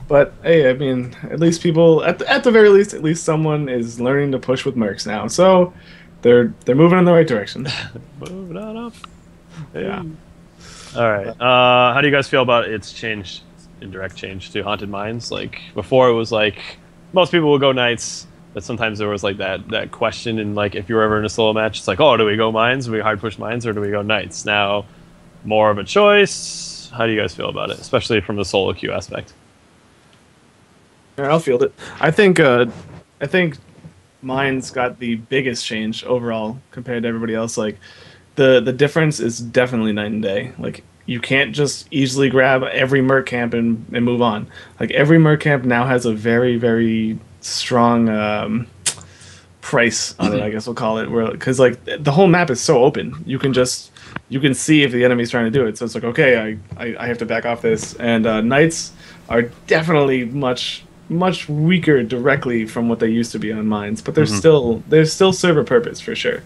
But hey, I mean, at least people at the very least, at least someone is learning to push with Mercs now. So they're moving in the right direction. Moving on up. Yeah. All right. How do you guys feel about its change, indirect change to Haunted Mines? Like, before it was like most people would go knights. But sometimes there was like that question, and like if you were ever in a solo match, it's like, oh, do we go mines? Do we hard push mines, or do we go knights? Now, more of a choice. How do you guys feel about it, especially from the solo queue aspect? Yeah, I'll field it. I think mines got the biggest change overall compared to everybody else. Like the difference is definitely night and day. Like, you can't just easily grab every Merc camp and move on. Like, every Merc camp now has a very, very strong price on it, I guess we'll call it, where, because like the whole map is so open, you can see if the enemy's trying to do it. So it's like, okay, I have to back off this. And knights are definitely much weaker directly from what they used to be on mines, but there's still serve a purpose for sure.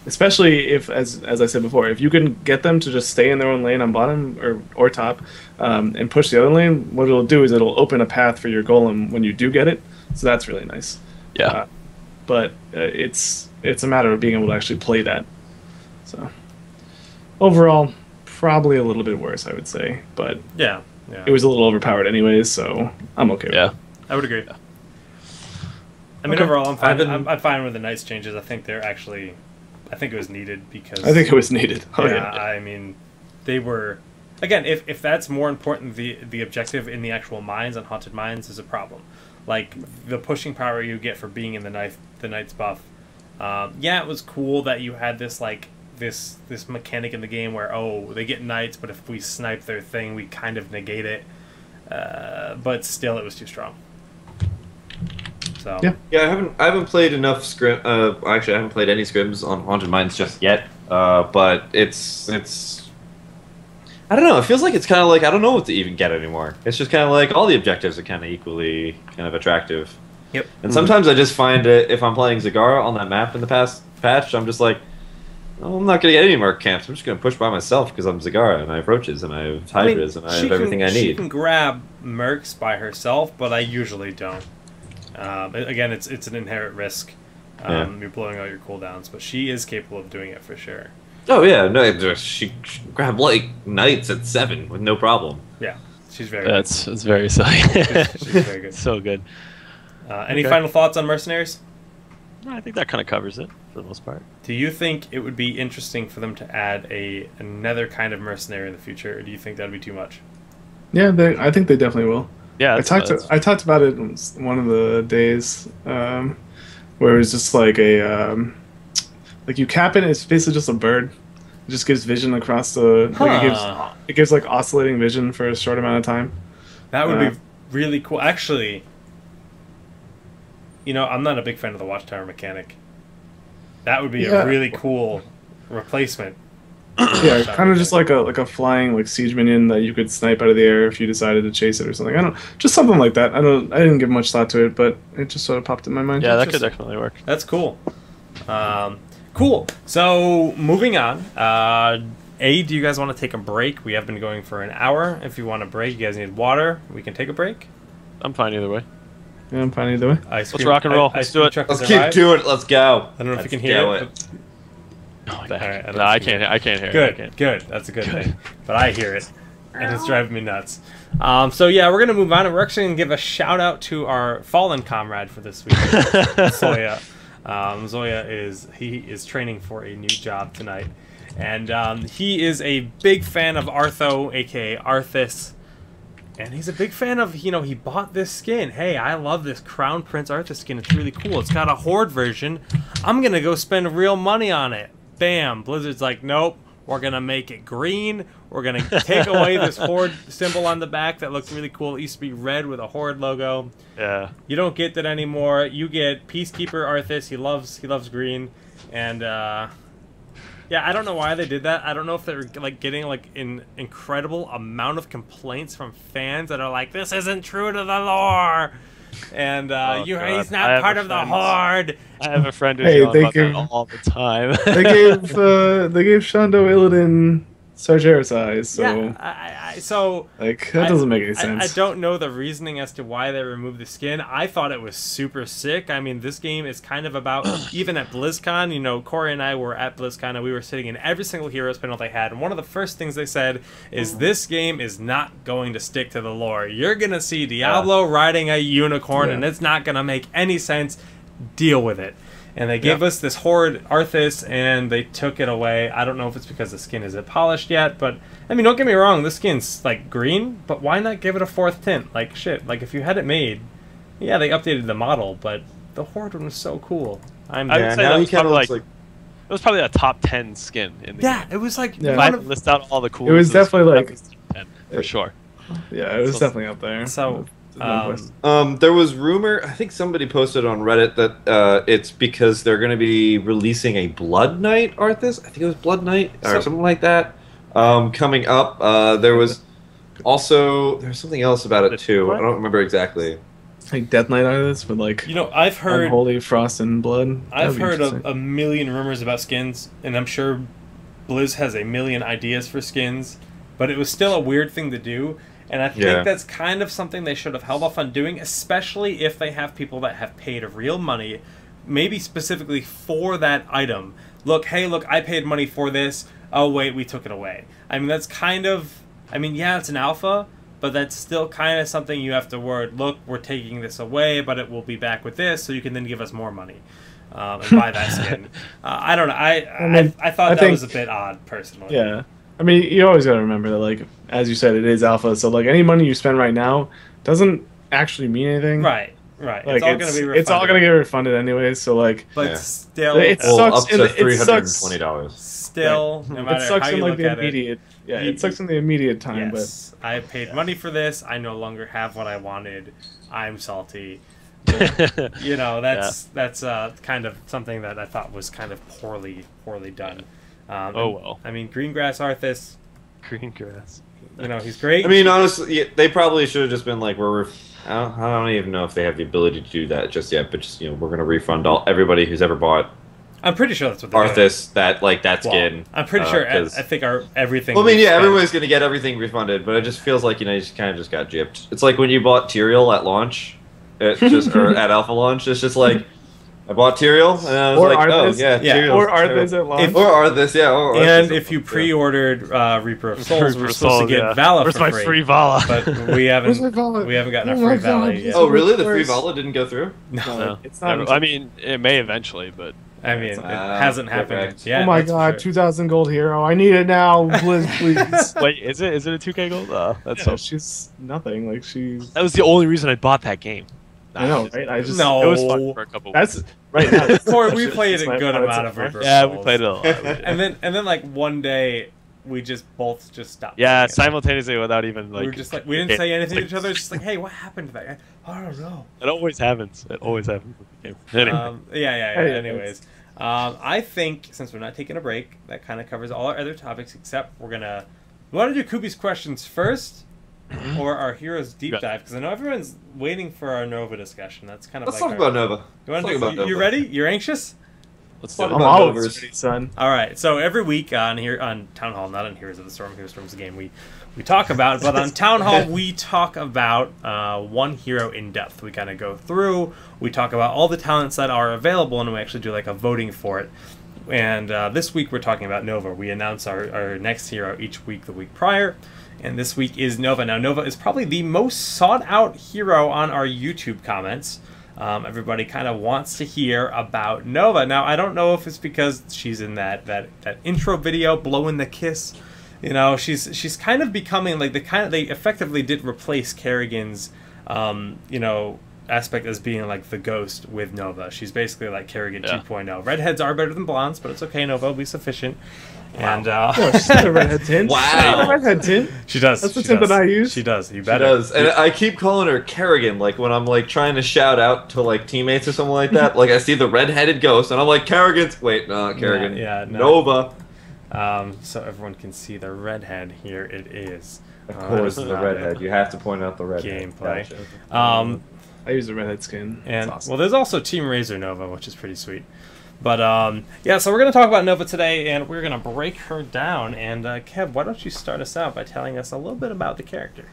Especially if, as I said before, if you can get them to just stay in their own lane on bottom or top, and push the other lane, what it'll do is it'll open a path for your golem when you do get it. So that's really nice. Yeah. But it's a matter of being able to actually play that. So overall, probably a little bit worse, I would say. But yeah. It was a little overpowered anyways, so I'm okay with it. I would agree. I mean, overall, I'm fine. I'm fine with the Knights changes. I think they're actually... I think it was needed because... I think it was needed. I mean, they were... Again, if that's more important, the objective in the actual mines, on Haunted Mines, is a problem. Like, the pushing power you get for being in the Knights buff. Yeah, it was cool that you had this, like, this mechanic in the game where, oh, they get Knights, but if we snipe their thing, we kind of negate it. But still, it was too strong. So. Yeah, I haven't played enough scrim. Actually, I haven't played any scrims on Haunted Mines just yet. But it's. I don't know. It feels like it's kind of like I don't know what to even get anymore. It's just kind of like all the objectives are kind of equally kind of attractive. Yep. And sometimes I just find it if I'm playing Zagara on that map in the past patch, I'm just like, oh, I'm not going to get any Merc camps. I'm just going to push by myself because I'm Zagara and I have roaches and I have hydras and I have everything I need. She can grab Mercs by herself, but I usually don't. Again, it's an inherent risk. You're blowing all your cooldowns, but she is capable of doing it for sure. Oh yeah, no, she grabbed like Knights at 7 with no problem. Yeah, she's very. That's very silly. she's very good. So good. Any final thoughts on Mercenaries? No, I think that kind of covers it for the most part. Do you think it would be interesting for them to add another kind of mercenary in the future, or do you think that would be too much? Yeah, I think they definitely will. Yeah, I talked about it one of the days, where it was just like like you cap it, it's basically just a bird. It just gives vision across the. Like it gives like oscillating vision for a short amount of time. That would be really cool. Actually, I'm not a big fan of the Watchtower mechanic. That would be a really cool replacement. Yeah, kind of just like a flying like siege minion that you could snipe out of the air if you decided to chase it or something. Just something like that. I didn't give much thought to it, but it just sort of popped in my mind. Yeah, that could definitely work. That's cool. Cool. So moving on. Do you guys want to take a break? We have been going for an hour. If you want a break, you guys need water, we can take a break. I'm fine either way. Yeah, I'm fine either way. Let's rock and roll. Let's do it. Let's keep doing it. Let's go. I don't know if you can hear it. I can't hear it. Good. That's a good thing. But I hear it, and it's driving me nuts. So yeah, we're gonna move on, and we're actually gonna give a shout out to our fallen comrade for this week, Zoya. Zoya is training for a new job tonight, and he is a big fan of Artho, aka Arthas. And he's a big fan of, he bought this skin. Hey, I love this Crown Prince Arthas skin. It's really cool. It's got a Horde version. I'm going to go spend real money on it. Bam. Blizzard's like, nope. We're going to make it green. We're going to take away this Horde symbol on the back that looked really cool. It used to be red with a Horde logo. Yeah. You don't get that anymore. You get Peacekeeper Arthas. He loves green. And, yeah, I don't know why they did that. I don't know if they're getting an incredible amount of complaints from fans that are like, "This isn't true to the lore," and he's not part of the Horde. I have a friend who's yelling about that all the time. they gave Shondo Illidan Sargeras eyes, so yeah, so that doesn't make any sense. I don't know the reasoning as to why they removed the skin. I thought it was super sick. I mean, this game is kind of about even at BlizzCon. Corey and I were at BlizzCon and we were sitting in every single Heroes panel they had, and one of the first things they said is this game is not going to stick to the lore. You're gonna see Diablo riding a unicorn, and it's not gonna make any sense. Deal with it. And they gave us this Horde Arthas, and they took it away. I don't know if it's because the skin isn't polished yet, but, I mean, don't get me wrong, the skin's, green, but why not give it a 4th tint? If you had it made, yeah, they updated the model, but the Horde one was so cool. I would say that was probably, it was probably a top 10 skin in the game. It was if I list out all the cool. It was definitely, 10, for sure. Yeah, it was definitely up there. So... there was rumor, I think somebody posted on Reddit that it's because they're going to be releasing a Blood Knight Arthas. I think it was Blood Knight or something like that coming up. There was something else about it too. I don't remember exactly. Like Death Knight Arthas with like I've heard unholy frost and blood. I've heard a million rumors about skins, and I'm sure Blizz has a million ideas for skins, but it was still a weird thing to do, and I think that's kind of something they should have held off on doing, especially if they have people that have paid real money, maybe specifically for that item. Look, I paid money for this. Oh wait, we took it away. I mean, that's kind of, yeah, it's an alpha, but that's still kind of something you have to word. Look, we're taking this away, but it will be back with this, so you can then give us more money and buy that skin. I don't know. I thought that was a bit odd, personally. Yeah. I mean, you always got to remember that, like, as you said, it is alpha, so, like, any money you spend right now doesn't actually mean anything. Right. Like, it's all going to be refunded. It's all going to get refunded anyways, so, like... But still... It sucks. Up to $320. Still, no matter how you look at it. Yeah, it sucks in the immediate time, yes, but... I paid money for this. I no longer have what I wanted. I'm salty. That's kind of something that I thought was kind of poorly done. Well. I mean, Greengrass Arthas. Greengrass. He's great. I mean, honestly, they probably should have just been like, I don't even know if they have the ability to do that just yet, but just, we're going to refund everybody who's ever bought. I'm pretty sure that's what they're Arthas, doing. that skin. I'm pretty sure. I think everything. Well, I mean, everyone's going to get everything refunded, but it just feels like you kind of just got gypped. It's like when you bought Tyrael at launch, or at Alpha launch. It's just like I bought Tyrael, and I was like, Arthas, Tyrael, or Arthas at launch, or Arthas, Arthas and if you pre-ordered Reaper of Souls, we're supposed to get Vala for free. Where's my free Vala? But we haven't gotten our free Vala yet. Oh, really? The free Vala didn't go through? No. It's not. I mean, it may eventually, but. I mean, it hasn't happened yet. Oh my god, 2,000 gold hero. I need it now. Blizz, please. Wait, is it a 2K gold? She's nothing. Like, that was the only reason I bought that game. I know, right? It was fun for a couple weeks. Right now. Corey, we played a good amount of Reaper. Yeah, we played it a lot. and then like one day we both stopped. Yeah, simultaneously without even like. We were just like, we didn't say anything to each other. It's just like, hey, what happened to that guy? I don't know. It always happens. With the game. Anyway. Anyways, I think since we're not taking a break, that kind of covers all our other topics. Except we want to do Kubi's questions first, or our heroes deep dive, because I know everyone's waiting for our Nova discussion. That's kind of. Let's talk about Nova. You ready? You're anxious? Let's do it. I'm always ready, son. All right. So every week on Town Hall, not on Heroes of the Storm. Heroes of the Storm is a game we talk about, but on Town Hall we talk about one hero in depth. We kind of go through. We talk about all the talents that are available, and we actually do like a voting for it. And this week we're talking about Nova. We announce our next hero each week the week prior, and this week is Nova. Now Nova is probably the most sought out hero on our YouTube comments. Everybody kind of wants to hear about Nova. Now, I don't know if it's because she's in that intro video, blowing the kiss. She's kind of becoming like they effectively did replace Kerrigan's, aspect as being like the ghost with Nova. She's basically like Kerrigan 2.0. Redheads are better than blondes, but it's okay. Nova will be sufficient. Wow. And she's got a redhead tint. Wow, she's got a redhead tint. She does. That's the tint that I use. She does. You She better. does, and I keep calling her Kerrigan. Like when I'm like trying to shout out to like teammates or something like that. Like I see the redheaded ghost, and I'm like Kerrigan's. Wait, no, Kerrigan. No. Nova. So everyone can see the redhead here. It is. Of course, the redhead. You have to point out the redhead. Gameplay. Gotcha. I use the redhead skin. And awesome. well, there's also Team Razor Nova, which is pretty sweet. But so we're going to talk about Nova today, and we're going to break her down. And Kev, why don't you start us out by telling us a little bit about the character?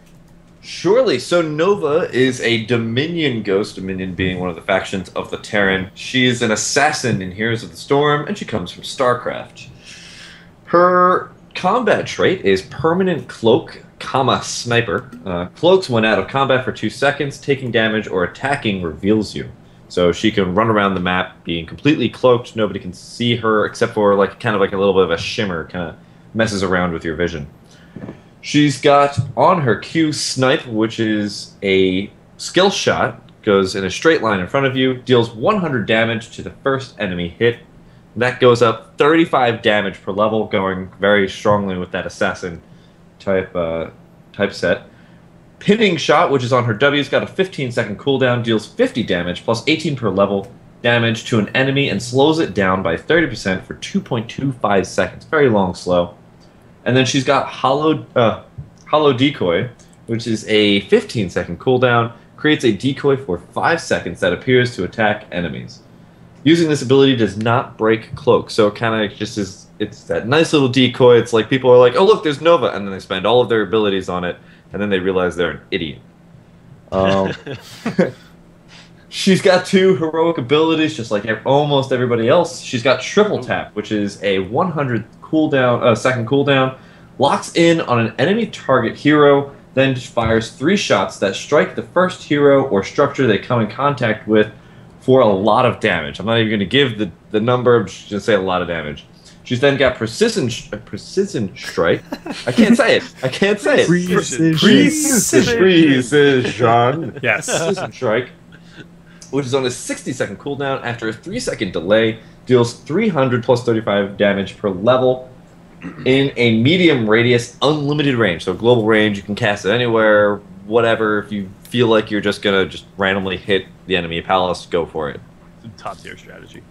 Surely. So Nova is a Dominion ghost, Dominion being one of the factions of the Terran. She is an assassin in Heroes of the Storm, and she comes from StarCraft. Her combat trait is permanent cloak, sniper. Cloaks when out of combat for 2 seconds, taking damage or attacking reveals you. So she can run around the map being completely cloaked. Nobody can see her except for like kind of like a little bit of a shimmer, kind of messes around with your vision. She's got on her Q Snipe, which is a skill shot, goes in a straight line in front of you, deals 100 damage to the first enemy hit. That goes up 35 damage per level, going very strongly with that assassin type set. Pinning shot, which is on her W's, got a 15-second cooldown, deals 50 damage plus 18 per level damage to an enemy and slows it down by 30% for 2.25 seconds. Very long slow. And then she's got Hollow Decoy, which is a 15-second cooldown, creates a decoy for 5 seconds that appears to attack enemies. Using this ability does not break cloak, so it kind of just is. It's that nice little decoy. It's like people are like, "Oh look, there's Nova," and then they spend all of their abilities on it, and then they realize they're an idiot. She's got 2 heroic abilities, just like almost everybody else. She's got Triple Tap, which is a 100 second cooldown, locks in on an enemy target hero, then fires 3 shots that strike the first hero or structure they come in contact with for a lot of damage. I'm not even going to give the number, I'm just going to say a lot of damage. She's then got Precision Strike. I can't say it. Precision. Yes. Precision Strike, which is on a 60-second cooldown after a 3-second delay, deals 300 plus 35 damage per level in a medium radius, unlimited range. So global range, you can cast it anywhere, whatever. If you feel like you're just going to just randomly hit the enemy palace, go for it. Top tier strategy.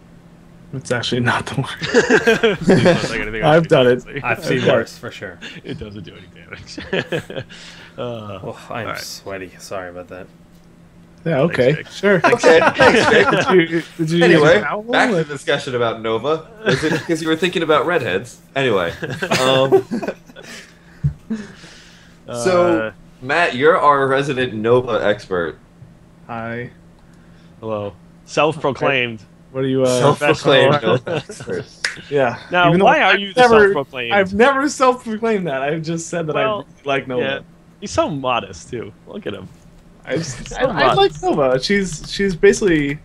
It's actually not the worst. I've done it. I've seen worse, for sure. It doesn't do any damage. I'm sweaty. Sorry about that. Yeah, okay. Thanks, sure. Okay, thanks, Jake. Did you Anyway, back to the discussion about Nova. Is it because you were thinking about redheads? Anyway. So, Matt, you're our resident Nova expert. Hi. Hello. Self-proclaimed. What are you, Self-proclaimed Nova expert. Yeah. Now, why are you the self-proclaimed? I've never self-proclaimed that. I've just said that I really like Nova. Yeah. He's so modest, too. Look at him. I like Nova. She's basically,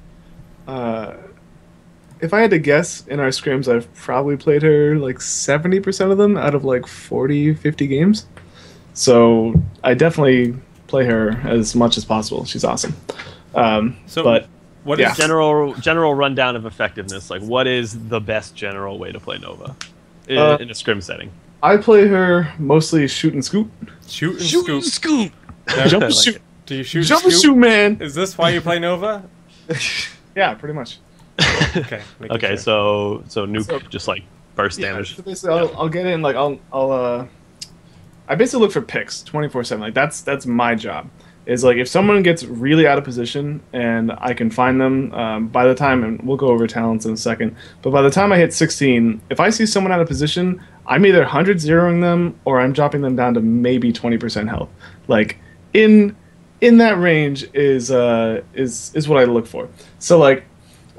if I had to guess in our scrims, I've probably played her like 70% of them out of like 40, 50 games. So I definitely play her as much as possible. She's awesome. What is general rundown of effectiveness? Like, what is the best general way to play Nova in a scrim setting? I play her mostly shoot and scoop. Shoot and scoop. Jump and shoot. Do you shoot? Jump and shoot, man. Is this why you play Nova? Yeah, pretty much. Okay. Okay, sure. so nuke just like burst damage. So basically, I'll get in like I basically look for picks 24/7. Like that's my job. Is like if someone gets really out of position and I can find them by the time, and we'll go over talents in a second, but by the time I hit 16, if I see someone out of position, I'm either 100-0ing them or I'm dropping them down to maybe 20% health. Like in that range is what I look for. So like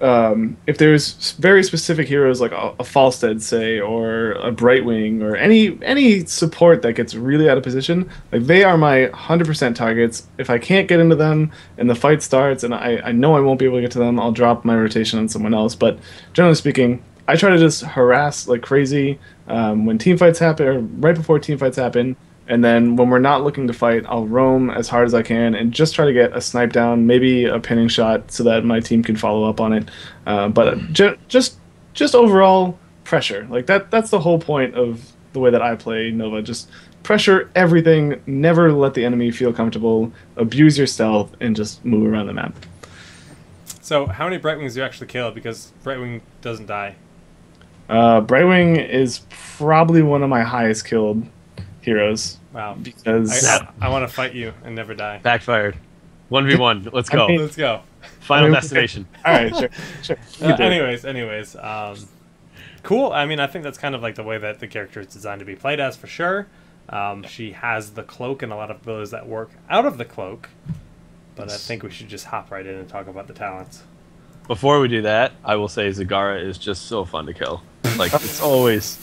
if there's very specific heroes like a Falstead, say, or a Brightwing, or any support that gets really out of position, like they are my 100% targets. If I can't get into them and the fight starts and I know I won't be able to get to them, I'll drop my rotation on someone else. But generally speaking, I try to just harass like crazy when team fights happen, or right before team fights happen. And then when we're not looking to fight, I'll roam as hard as I can and just try to get a snipe down, maybe a pinning shot, so that my team can follow up on it. But just overall pressure. Like that's the whole point of the way that I play Nova. Just pressure everything, never let the enemy feel comfortable, abuse your stealth, and just move around the map. So how many Brightwings do you actually kill? Because Brightwing doesn't die. Brightwing is probably one of my highest killed heroes. Wow. Because I want to fight you and never die. Backfired. 1v1. Let's go. Let's go. Final destination. All right, sure. Anyways. Cool. I mean, I think that's kind of like the way that the character is designed to be played as, for sure. She has the cloak and a lot of abilities that work out of the cloak. But I think we should just hop right in and talk about the talents. Before we do that, I will say Zagara is just so fun to kill. Like, it's always...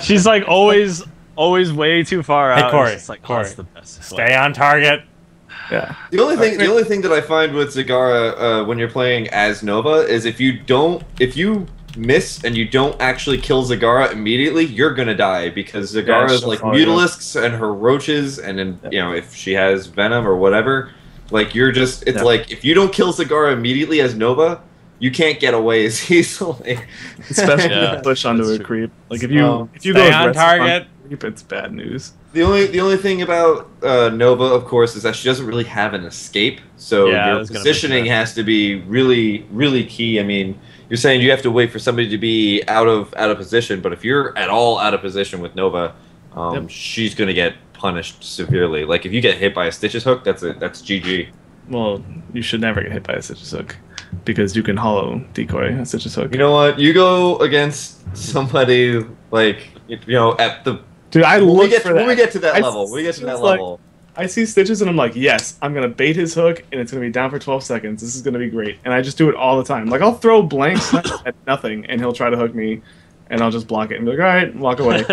She's like always way too far out. Hey, Corey, it's like, Corey, that's the best. Stay on target. Yeah. The only thing that I find with Zagara when you're playing as Nova is if you miss and you don't actually kill Zagara immediately, you're gonna die, because Zagara's like Mutalisks and her roaches, and then if she has venom or whatever, like it's like if you don't kill Zagara immediately as Nova, you can't get away as easily. Especially if you push onto a creep. Like if you go on target, creep, it's bad news. The only thing about Nova, of course, is that she doesn't really have an escape. So your positioning has to be really, really key. I mean, you're saying you have to wait for somebody to be out of position, but if you're at all out of position with Nova, she's gonna get punished severely. Like if you get hit by a Stitches hook, that's GG. well, you should never get hit by a citrus hook because you can hollow decoy a citrus hook. You know what? You go against somebody like at the Dude, when we get to that level. I see Stitches and I'm like, yes, I'm gonna bait his hook and it's gonna be down for 12 seconds. This is gonna be great, and I just do it all the time. Like I'll throw blanks at nothing, and he'll try to hook me, and I'll just block it and be like, all right, walk away.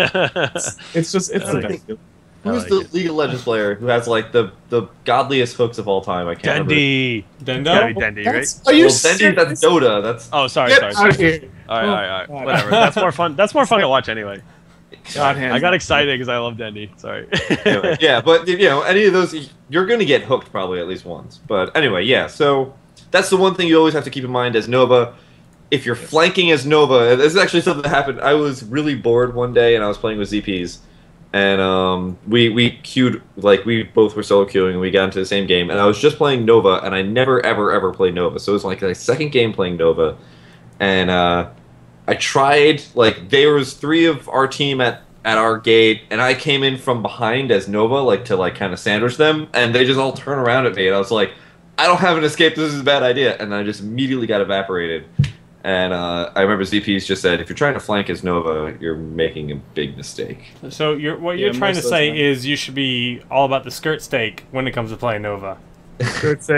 It's the best deal. Who's the League of Legends player who has like the godliest hooks of all time? I can't remember. Dendo? Gotta be Dendi, right? Are you Dendi, that's Dota. That's sorry. Out of here. All right. Whatever. That's more fun. That's more fun to watch anyway. I got excited because I love Dendi. Sorry. Anyway, yeah, but any of those, you're gonna get hooked probably at least once. But anyway, yeah. So that's the one thing you always have to keep in mind as Nova. If you're flanking as Nova, this is actually something that happened. I was really bored one day and I was playing with ZPs, and we queued, like we both were solo queuing, and we got into the same game. And I was just playing Nova, and I never ever played Nova, so it was like a second game playing Nova, and I tried, like, there was 3 of our team at our gate, and I came in from behind as Nova, like, to, like, kind of sandwich them, and they just all turn around at me, and I was like, I don't have an escape, this is a bad idea, and I just immediately got evaporated. And I remember ZP's just said, if you're trying to flank as Nova, you're making a big mistake. So what you're trying to say is you should be all about the skirt stake when it comes to playing Nova. Skirt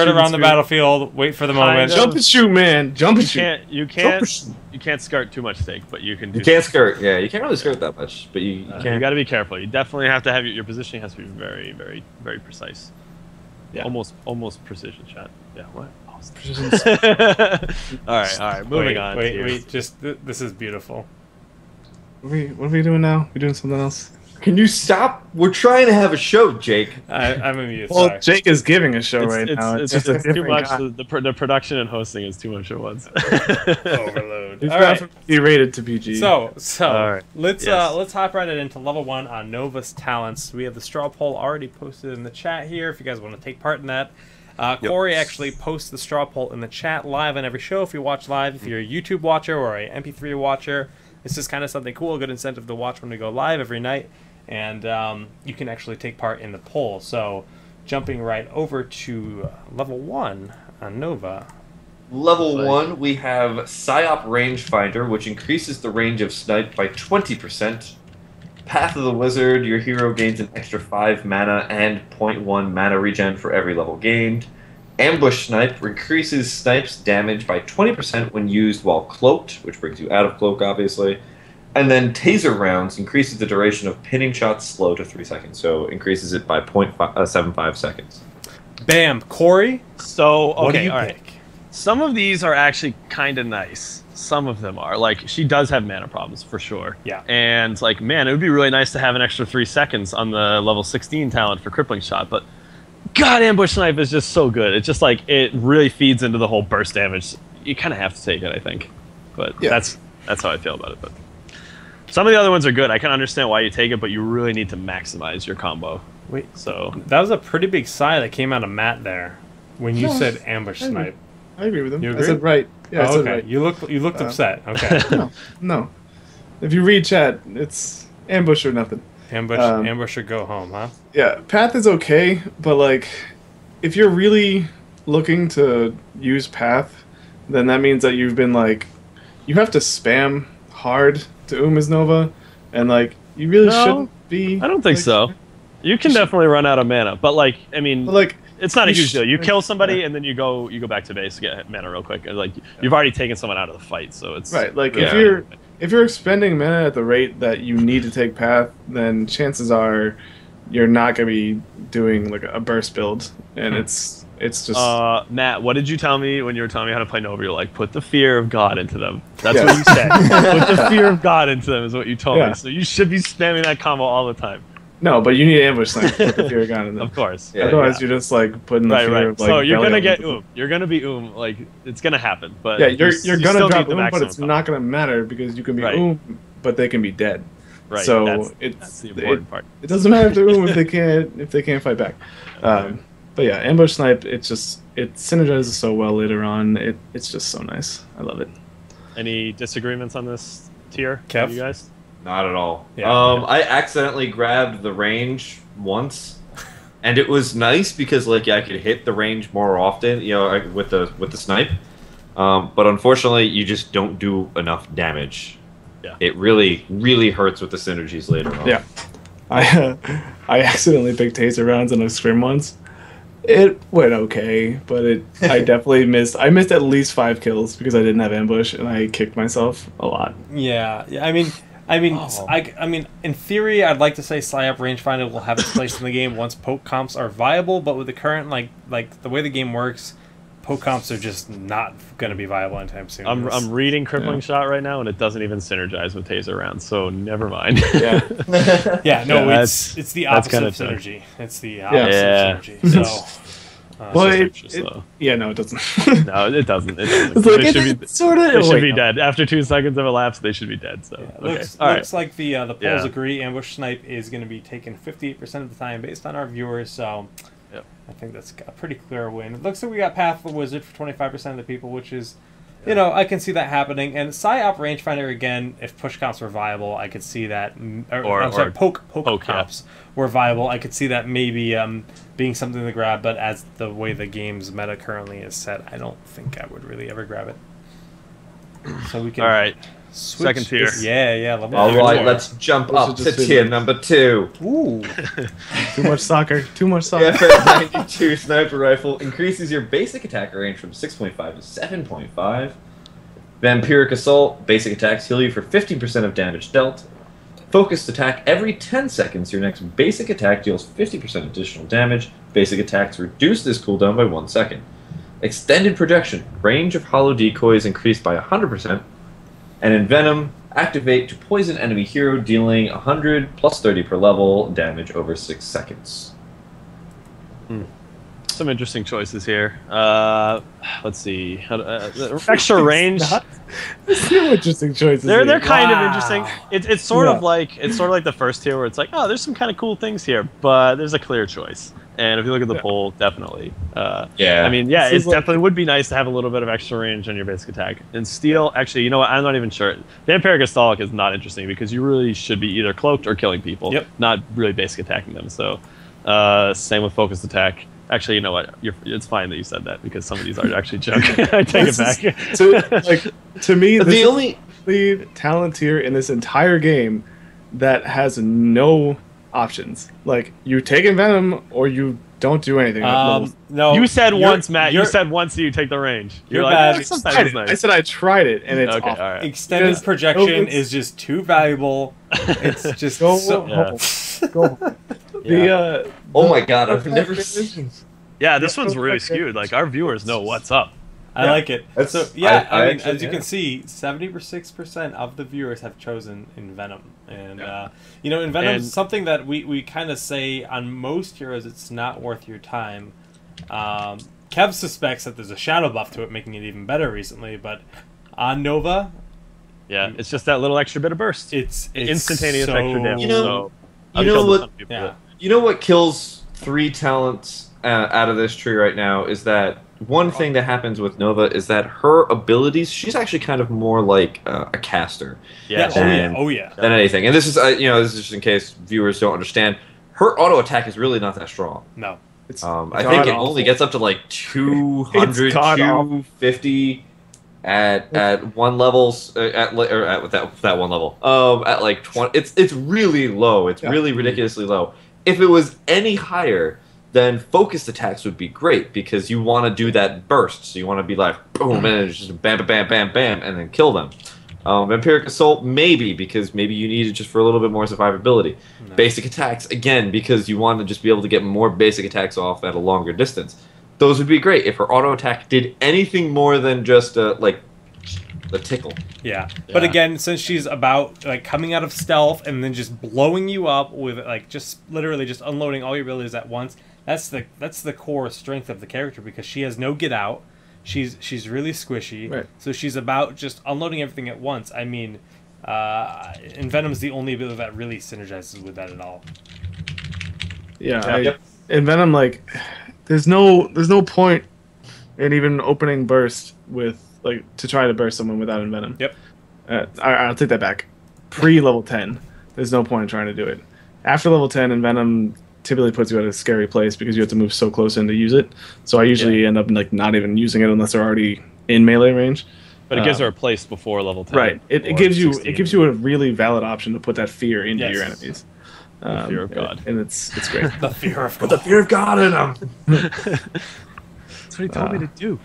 around the battlefield, wait for the moment. Jump and shoot, man. Jump and shoot. You can't skirt too much stake, but you can do. You can't skirt. Yeah, you can't really skirt that much, but you can. You got to be careful. You definitely have to have your positioning has to be very, very, very precise. Yeah. Almost precision shot. Yeah. What? Precision. all right. Moving on. Wait. This is beautiful. What are we doing now? We doing something else? Can you stop? We're trying to have a show, Jake. I'm amused. Well, sorry. Jake is giving a show now. It's just too much. The production and hosting is too much at once. Overload. All right. From P-rated to PG. So all right. let's hop right into level 1 on Nova's talents. We have the straw poll already posted in the chat here. If you guys want to take part in that, Corey actually posts the straw poll in the chat live on every show. If you watch live, if you're a YouTube watcher or a MP3 watcher, this is kind of something cool, a good incentive to watch when we go live every night. And you can actually take part in the poll. So jumping right over to level 1 on Nova. Level 1, we have Psyop Rangefinder, which increases the range of snipe by 20%. Path of the Wizard, your hero gains an extra 5 mana and 0.1 mana regen for every level gained. Ambush Snipe increases Snipe's damage by 20% when used while cloaked, which brings you out of cloak, obviously. And then Taser Rounds increases the duration of pinning shots slow to 3 seconds, so increases it by 0.75 seconds. Bam, Corey. So, okay, what do you all pick? right. Some of these are actually kind of nice. Some of them are. Like, she does have mana problems, for sure. Yeah. And, like, man, it would be really nice to have an extra 3 seconds on the level 16 talent for Crippling Shot, but God, Ambush Snipe is just so good. It's just, like, it really feeds into the whole burst damage. You kind of have to take it, I think. But yeah. That's how I feel about it. But some of the other ones are good. I can understand why you take it, but you really need to maximize your combo. Wait, so that was a pretty big sigh that came out of Matt there when you said Ambush Snipe. I agree with him. You agree? I said right. Yeah, I said right. You looked upset. Okay. No. If you read chat, it's ambush or nothing. Ambush or go home, huh? Yeah, Path is okay, but like, if you're really looking to use Path, then that means that you've been like, you have to spam hard to Uma's Nova, and like, you really shouldn't be. I don't think so. You can definitely run out of mana, but like, I mean, like, it's not a huge deal. You kill somebody and then you go back to base to get mana real quick. And like, you've already taken someone out of the fight, so it's right. Like, if you're expending mana at the rate that you need to take Path, then chances are you're not gonna be doing like a burst build, and it's just. Matt, what did you tell me when you were telling me how to play Nova? You're like, put the fear of God into them. That's what you said. Put the fear of God into them is what you told me. So you should be spamming that combo all the time. No, but you need Ambush Snipe to put the fear of God in them. Of course. Yeah, otherwise, you're just like putting the fear of like. So you're gonna get You're gonna be Like, it's gonna happen. But yeah, you're gonna drop but it's not gonna matter because you can be but they can be dead. Right. So that's the important part. It doesn't matter if they're if they can't fight back. But yeah, Ambush Snipe, it synergizes so well later on. It's just so nice. I love it. Any disagreements on this tier? Kev? You guys? Not at all. Yeah. I accidentally grabbed the range once, And it was nice because like I could hit the range more often, with the snipe. But unfortunately, you just don't do enough damage. Yeah. It really, really hurts with the synergies later on. Yeah. I accidentally picked taser rounds on a scrim once. It went okay, but I definitely missed. I missed at least 5 kills because I didn't have ambush, and I kicked myself a lot. Yeah. I mean, in theory, I'd like to say PsyOp rangefinder will have its place in the game once poke comps are viable, but with the current like the way the game works, poke comps are just not going to be viable anytime soon. I'm reading Crippling Shot right now, and it doesn't even synergize with taser rounds, so never mind. Yeah. Yeah, no, it's the opposite of synergy. It's the opposite of synergy. So, no, it doesn't. No, it doesn't. It's like they should be dead. After 2 seconds of elapsed, they should be dead. So looks like the polls agree. Ambush snipe is going to be taken 58% of the time based on our viewers. So. I think that's a pretty clear win. It looks like we got Path of the Wizard for 25% of the people, which is, I can see that happening. And PsyOp rangefinder, again, if push comps were viable, I could see that. Or poke comps were viable. I could see that maybe being something to grab, but as the way the game's meta currently is set, I don't think I would really ever grab it. So we can... All right. Switch Second tier. Level All right, 4. let's jump up to tier number 2. Ooh. Too much soccer. The FR92 sniper rifle increases your basic attack range from 6.5 to 7.5. Vampiric assault, basic attacks heal you for 15% of damage dealt. Focused attack, every 10 seconds your next basic attack deals 50% additional damage. Basic attacks reduce this cooldown by 1 second. Extended projection, range of hollow decoys increased by 100%. And in Venom, activate to poison enemy hero, dealing 100 plus 30 per level damage over 6 seconds. Some interesting choices here. Let's see. Extra range. There's some interesting choices. They're kind of interesting. It's sort of like the first tier where it's like, oh, there's some kind of cool things here, but there's a clear choice. And if you look at the poll, definitely. Yeah. I mean, it definitely would be nice to have a little bit of extra range on your basic attack. And steel, actually, you know what? I'm not even sure. Vampiric Assault is not interesting because you really should be either cloaked or killing people, not really basic attacking them. So, same with focused attack. Actually, you know what? It's fine that you said that because some of these are actually junk. I take it back. To me, the only talent tier in this entire game that has no options. Like, you take Venom or you don't do anything. No, you said once, Matt. You said once that you take the range. You're like, bad. Sometimes it's nice. I said I tried it, and it's okay. awful. All right. Extended projection is just too valuable. It's just go so... oh my god, I've never seen. Yeah, this one's really skewed. Like, our viewers know what's up. I like it. So I mean, as you can see, 76% of the viewers have chosen in Venom, and in Venom, something that we kind of say on most heroes, it's not worth your time. Kev suspects that there's a shadow buff to it, making it even better recently, but on Nova, it's just that little extra bit of burst. It's instantaneous extra damage. You know what kills 3 talents out of this tree right now is that one thing that happens with Nova is that her abilities, she's actually kind of more like a caster. Than anything. And this is this is just in case viewers don't understand. Her auto attack is really not that strong. No. I think it only gets up to like 200, 250 at one levels at that one level. At like 20, it's really low. It's really ridiculously low. If it was any higher, then focused attacks would be great because you want to do that burst. So you want to be like, boom, and it's just bam, bam, bam, bam, and then kill them. Vampiric Assault, maybe, because maybe you need it just for a little bit more survivability. No. Basic attacks, again, because you want to just be able to get more basic attacks off at a longer distance. Those would be great if her auto attack did anything more than just, like, the tickle. Yeah. But again, since she's about like coming out of stealth and then just blowing you up with like just literally just unloading all your abilities at once, that's the core strength of the character because she has no get out. She's really squishy. Right. So she's about just unloading everything at once. I mean, and Venom's the only ability that really synergizes with that at all. Yeah. In Venom, like, there's no point in even opening burst with like to try to burst someone without Envenom. Yep. I'll take that back. Pre-level 10, there's no point in trying to do it. After level 10, Envenom typically puts you at a scary place because you have to move so close in to use it. So I usually end up like not even using it unless they're already in melee range. But it gives her a place before level 10. Right. It gives you a really valid option to put that fear into your enemies. The fear of God. And it's great. The fear of God. The fear of God in them. That's what he told me to do.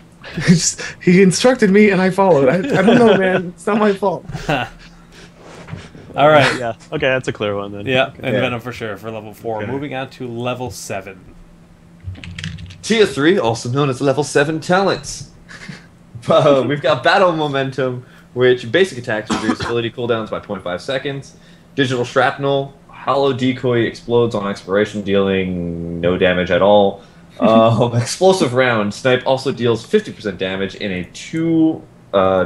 He instructed me and I followed. I don't know, man. It's not my fault. All right. Yeah. Okay, that's a clear one then. Yeah, Okay. and Venom for sure for level 4. Okay. Moving on to level 7. Tier 3, also known as level 7 talents. We've got Battle Momentum, which basic attacks reduce ability cooldowns by 0.5 seconds. Digital Shrapnel, Hollow Decoy explodes on expiration, dealing no damage at all. Explosive Round, Snipe also deals 50% damage in a 2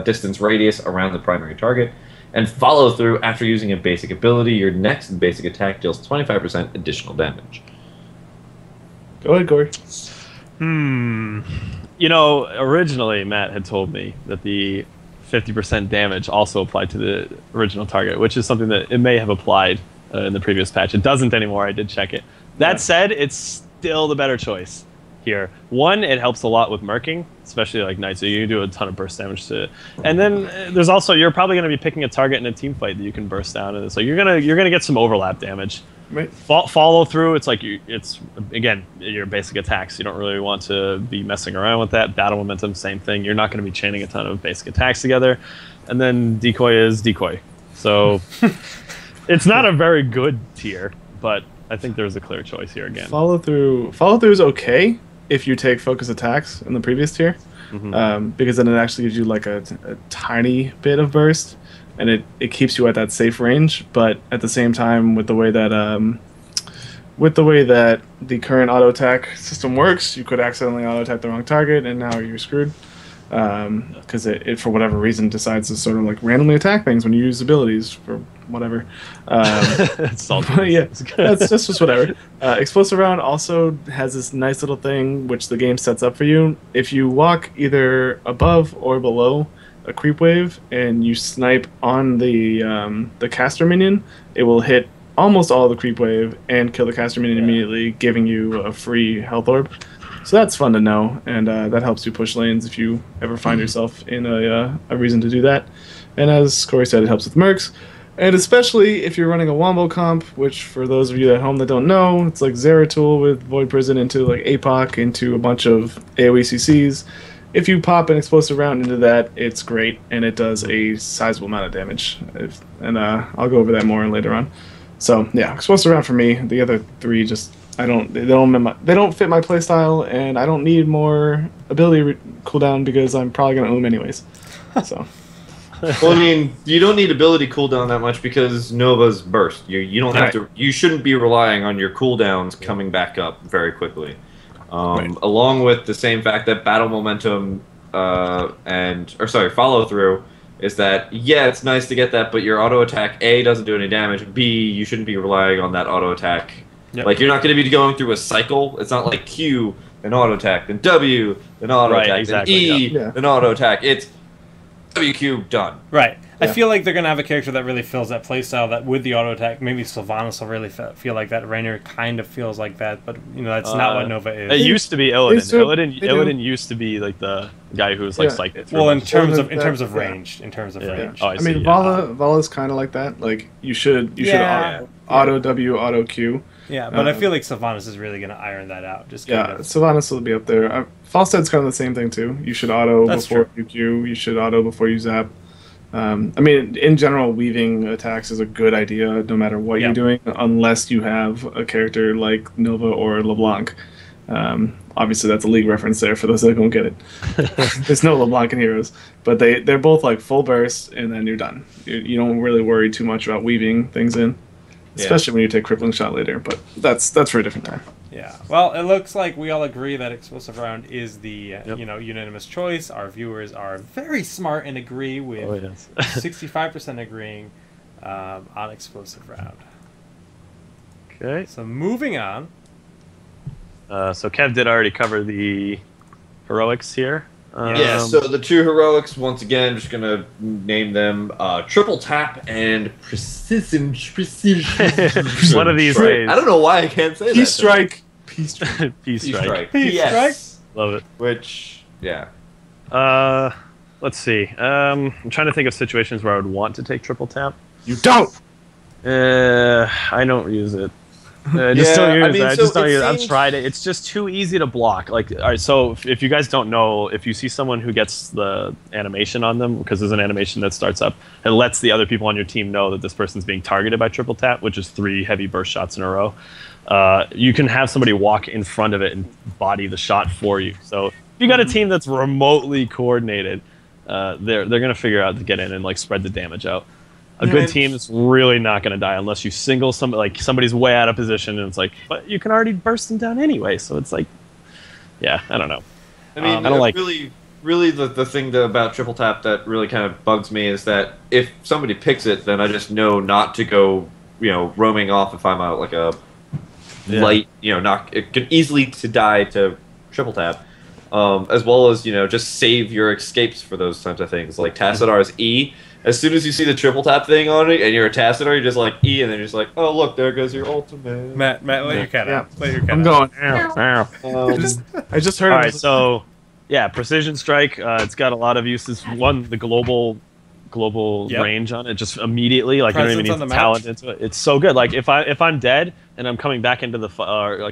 distance radius around the primary target. And Follow Through, after using a basic ability, your next basic attack deals 25% additional damage. Go ahead, Corey. You know, originally Matt had told me that the 50% damage also applied to the original target, which is something that it may have applied in the previous patch. It doesn't anymore. I did check it. That said, it's still the better choice here. One, it helps a lot with merking, especially like Knight, so you can do a ton of burst damage to it. And then there's also, you're probably going to be picking a target in a team fight that you can burst down, and so you're gonna get some overlap damage. Right. Follow through, it's like it's again your basic attacks. You don't really want to be messing around with that. Battle momentum, same thing. You're not going to be chaining a ton of basic attacks together. And then decoy is decoy. So it's not a very good tier, but I think there's a clear choice here again. Follow through is okay if you take focus attacks in the previous tier, because then it actually gives you like a tiny bit of burst. And it keeps you at that safe range, but at the same time, with the way that the current auto attack system works, you could accidentally auto attack the wrong target, and now you're screwed. Because it for whatever reason decides to sort of like randomly attack things when you use abilities for whatever. Yeah, that's just whatever. Explosive Round also has this nice little thing which the game sets up for you. If you walk either above or below a creep wave and you snipe on the caster minion, it will hit almost all of the creep wave and kill the caster minion immediately, giving you a free health orb. So that's fun to know, and that helps you push lanes if you ever find yourself in a reason to do that. And as Corey said, it helps with mercs, and especially if you're running a wombo comp, which for those of you at home that don't know, it's like Zeratul with Void Prison into like APOC into a bunch of AoE CCs. If you pop an explosive round into that, it's great, and it does a sizable amount of damage. I'll go over that more later on. So yeah, explosive round for me. The other three just they don't fit my playstyle, and I don't need more ability cooldown because I'm probably gonna anyways. So. Well, I mean, you don't need ability cooldown that much because Nova's burst. You don't have to. You shouldn't be relying on your cooldowns coming back up very quickly. Along with the same fact that battle momentum follow through is that it's nice to get that, but your auto attack A doesn't do any damage. B, you shouldn't be relying on that auto attack. Yep. Like you're not going to be going through a cycle. It's not like Q an auto attack, then W an auto attack, then E an auto attack. It's WQ done. Right. I feel like they're going to have a character that really fills that playstyle, that with the auto attack, maybe Sylvanas will really feel like that. Raynor kind of feels like that, but that's not what Nova is. It used to be Illidan. Illidan used to be like the guy who was like psychic. Well, in terms of range. Oh, I mean, Vala's kind of like that. Like you should auto W, auto Q. Yeah, but I feel like Sylvanas is really going to iron that out. Sylvanas will be up there. Falstead's kind of the same thing too. You should auto before you Q. You should auto before you zap. I mean, in general, weaving attacks is a good idea no matter what you're doing, unless you have a character like Nova or LeBlanc. Obviously, that's a League reference there for those that don't get it. There's no LeBlanc in Heroes, but they're both like full burst, and then you're done. You don't really worry too much about weaving things in, especially when you take Crippling Shot later, but that's for a different time. Yeah, well, it looks like we all agree that Explosive Round is the unanimous choice. Our viewers are very smart and agree with 65% agreeing on Explosive Round. Okay. So moving on. So Kev did already cover the heroics here. Yeah, so the two heroics, once again, just gonna name them Triple Tap and Precision. One of these days. I don't know why I can't say Peace that. Strike. Peace Strike. Peace Strike. Peace Strike. Love it. Which, yeah. Let's see. I'm trying to think of situations where I would want to take Triple Tap. You don't! I don't use it. Just don't use it. I just don't use it. I've tried it. It's just too easy to block. Like, all right, so if you guys don't know, if you see someone who gets the animation on them, because there's an animation that starts up, it lets the other people on your team know that this person's being targeted by Triple Tap, which is 3 heavy burst shots in a row. You can have somebody walk in front of it and body the shot for you. So if you got a team that's remotely coordinated, they're going to figure out to get in and like spread the damage out. A good team is really not going to die unless you single somebody, like somebody's way out of position, and it's like, but you can already burst them down anyway. So it's like, yeah, I don't know. I mean, I don't like. Really, the thing about Triple Tap that really kind of bugs me is that if somebody picks it, then I just know not to go, roaming off if I'm out like a light, it could easily to die to Triple Tap. As well as, just save your escapes for those types of things. Like Tassadar's E. As soon as you see the Triple Tap thing on it and you're a Tassadar, you're just like E, and then you're just like, oh, look, there goes your ultimate. Matt, let your cat out. Let your cat I'm out. going, I just heard All right, so, yeah, Precision Strike, it's got a lot of uses. One, the global range on it, just immediately, like Presence you don't even need the talent into it. It's so good. Like if I'm dead and I'm coming back into the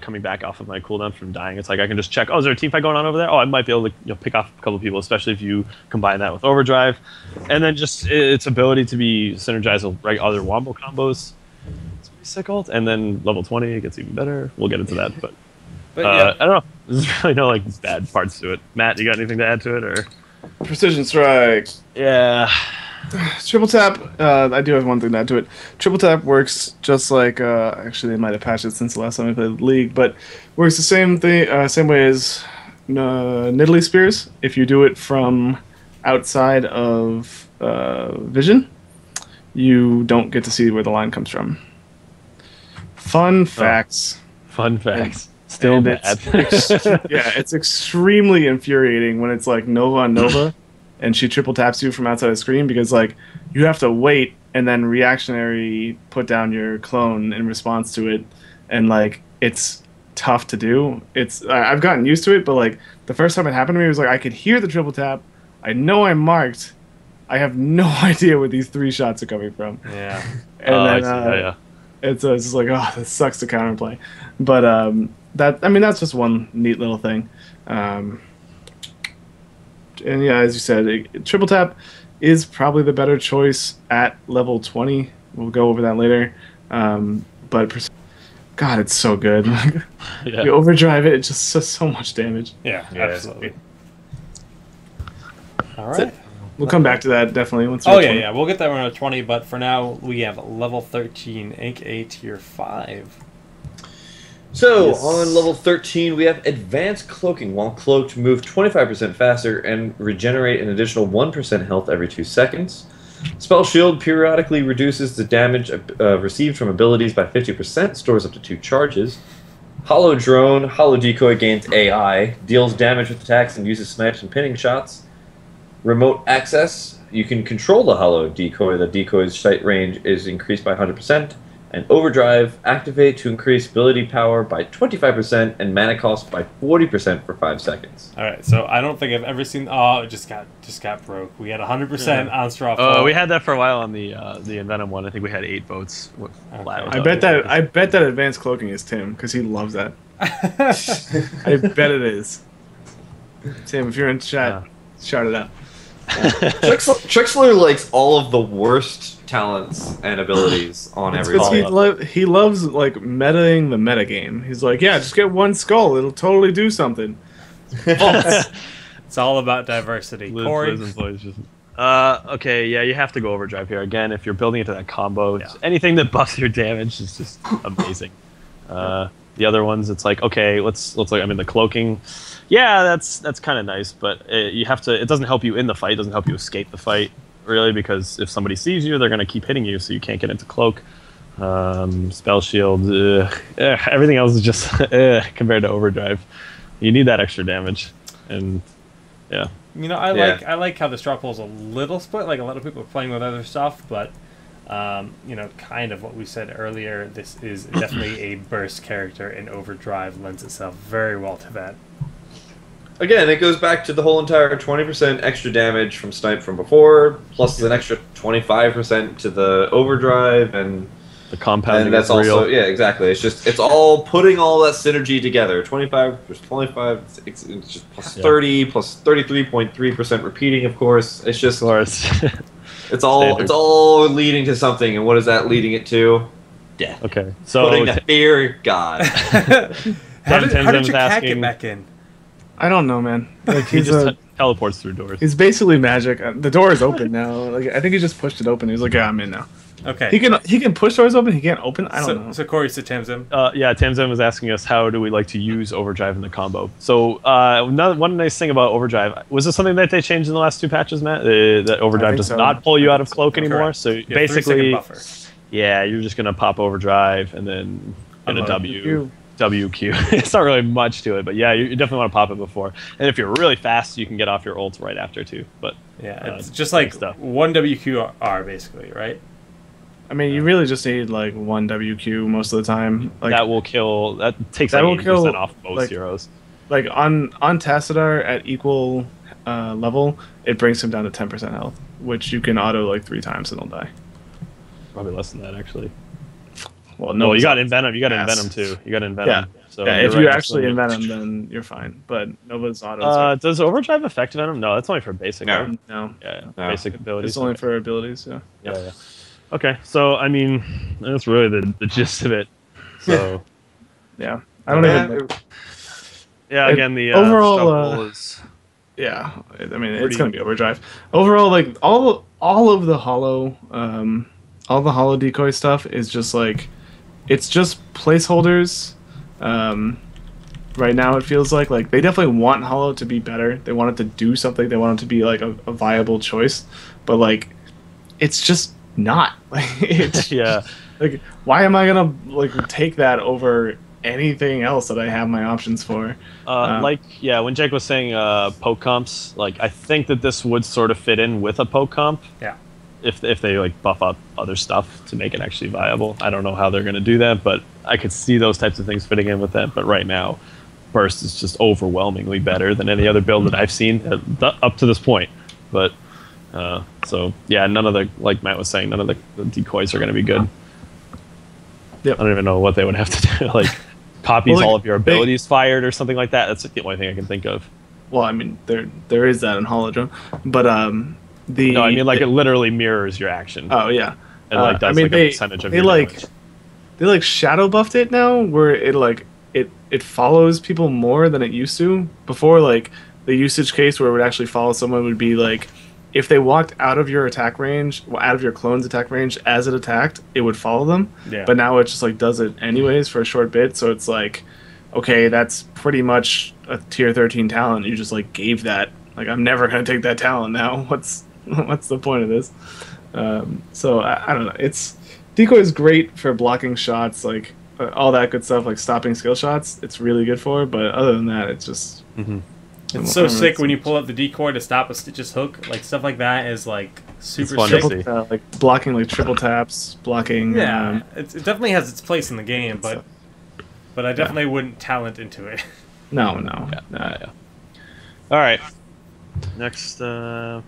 coming back off of my cooldown from dying, it's like I can just check. Oh, is there a team fight going on over there? Oh, I might be able to pick off a couple of people, especially if you combine that with overdrive, and then just its ability to be synergized with other wombo combos. It's pretty sick ult. And then level 20 it gets even better. We'll get into that, but yeah. I don't know. There's really no bad parts to it. Matt, you got anything to add to it or? Precision Strike. Yeah. Triple Tap, I do have one thing to add to it. Triple Tap works just like, actually they might have patched it since the last time we played the League, but works the same way as Nidalee Spears. If you do it from outside of vision, you don't get to see where the line comes from. Fun facts. Fun facts. Still bad. It's extremely infuriating when it's like Nova on Nova. And she triple taps you from outside the screen because, like, you have to wait and then reactionary put down your clone in response to it, and like it's tough to do. I've gotten used to it, but like the first time it happened to me, it was like I could hear the triple tap. I know I'm marked. I have no idea where these 3 shots are coming from. Yeah. And it's just like, oh, this sucks to counterplay. But that's just one neat little thing. And yeah, as you said, Triple Tap is probably the better choice at level 20. We'll go over that later. But God, it's so good. You overdrive it, it just does so much damage. Yeah, absolutely. All right. We'll come back to that definitely once. We'll get that one at 20. But for now, we have level 13, Ink A tier 5. So, on level 13, we have Advanced Cloaking. While cloaked, move 25% faster and regenerate an additional 1% health every 2 seconds. Spell Shield periodically reduces the damage received from abilities by 50%, stores up to 2 charges. Hollow Drone, Hollow Decoy gains AI, deals damage with attacks and uses snipes and pinning shots. Remote Access, you can control the Hollow Decoy. The decoy's sight range is increased by 100%. And Overdrive, activate to increase ability power by 25% and mana cost by 40% for 5 seconds. All right, so I don't think I've ever seen. Oh, it just got broke. We had 100% on straw. We had that for a while on the Envenom one. I think we had 8 votes. I bet that Advanced Cloaking is Tim because he loves that. I bet it is. Tim, if you're in chat, shout it out. Trixler likes all of the worst talents and abilities on every level. He loves like metaing the metagame. He's like, yeah, just get 1 skull, it'll totally do something. It's all about diversity. Okay, yeah, you have to go overdrive here again if you're building into that combo. Anything that buffs your damage is just amazing. The other ones, it's like, okay, let's like, I mean, the cloaking. Yeah, that's kind of nice, but you have to. It doesn't help you in the fight. It doesn't help you escape the fight, really, because if somebody sees you, they're going to keep hitting you, so you can't get into cloak. Spell shield, everything else is just compared to overdrive. You need that extra damage, and yeah. You know, I like how the straw pool is a little split. Like a lot of people are playing with other stuff, but you know, kind of what we said earlier. This is definitely a burst character, and Overdrive lends itself very well to that. Again, it goes back to the whole entire 20% extra damage from snipe from before, plus an extra 25% to the overdrive, and the compounding. And that's also exactly. It's all putting all that synergy together. 25 plus 25, it's just plus 30 plus 33.3% repeating. Of course, it's just it's all leading to something, and what is that leading it to? Death. Okay, so putting the fear God. How did your cat get back in? I don't know, man. Like he just teleports through doors. He's basically magic. The door is open now. Like I think he just pushed it open. He was like, "Yeah, I'm in now." Okay. He can push doors open. He can't open. I don't know. So Corey said Tamzim. Yeah, Tamzim was asking us how do we like to use Overdrive in the combo. So one nice thing about Overdrive, was this something that they changed in the last 2 patches, Matt? That Overdrive does not pull you out of cloak anymore. Correct. So basically, buffer. Yeah, you're just gonna pop Overdrive and then get a WQ. It's not really much to it, but yeah, you definitely want to pop it before. And if you're really fast, you can get off your ult right after too. But yeah, it's just like one WQR basically, right? I mean, you really just need like 1 WQ most of the time. Like that will kill. That takes like 80% off most heroes. Like on Tassadar at equal level, it brings him down to 10% health, which you can auto like 3 times and he'll die. Probably less than that actually. Well, no, you got Envenom. You got Envenom too. You got Envenom. Yeah. So yeah, if you actually Envenom, then you're fine. But Nova's auto. Does Overdrive affect Venom? No, that's only for basic. No. Yeah, basic abilities. It's only for abilities. Yeah. Okay, so I mean, that's really the gist of it. So. Yeah, I don't even. Yeah, again, the overall is. Yeah, I mean, it's gonna be Overdrive. Overall, like all of the hollow, all the hollow decoy stuff is just like. It's just placeholders. Right now, it feels like they definitely want Hollow to be better. They want it to do something. They want it to be like a viable choice, but like, it's just not. Yeah. Like, why am I gonna take that over anything else that I have my options for? When Jake was saying poke comps, I think that this would sort of fit in with a poke comp. Yeah. If they buff up other stuff to make it actually viable. I don't know how they're going to do that, but I could see those types of things fitting in with that. But right now, Burst is just overwhelmingly better than any other build that I've seen up to this point. But so yeah, none of the, like Matt was saying, none of the decoys are going to be good. Yep. I don't even know what they would have to do. Copies all of your abilities fired or something like that. That's the only thing I can think of. Well, I mean, there is that in Holodrome, but no, I mean it literally mirrors your action. Oh yeah, and does a percentage of your damage. They shadow buffed it now, where it follows people more than it used to. Before, the usage case where it would actually follow someone would be if they walked out of your attack range, out of your clone's attack range as it attacked, it would follow them. Yeah. But now it just does it anyways for a short bit. So it's okay, that's pretty much a tier 13 talent. You just gave that. I'm never gonna take that talent now. What's the point of this? So I don't know. Decoy is great for blocking shots, all that good stuff, stopping skill shots. It's really good for. But other than that, it's just. Mm-hmm. It's so sick when you pull up the decoy to stop a Stitch's hook. Stuff like that is super sick. Blocking triple taps, blocking. Yeah, it definitely has its place in the game, but I definitely wouldn't talent into it. No. Yeah. All right. Next tier,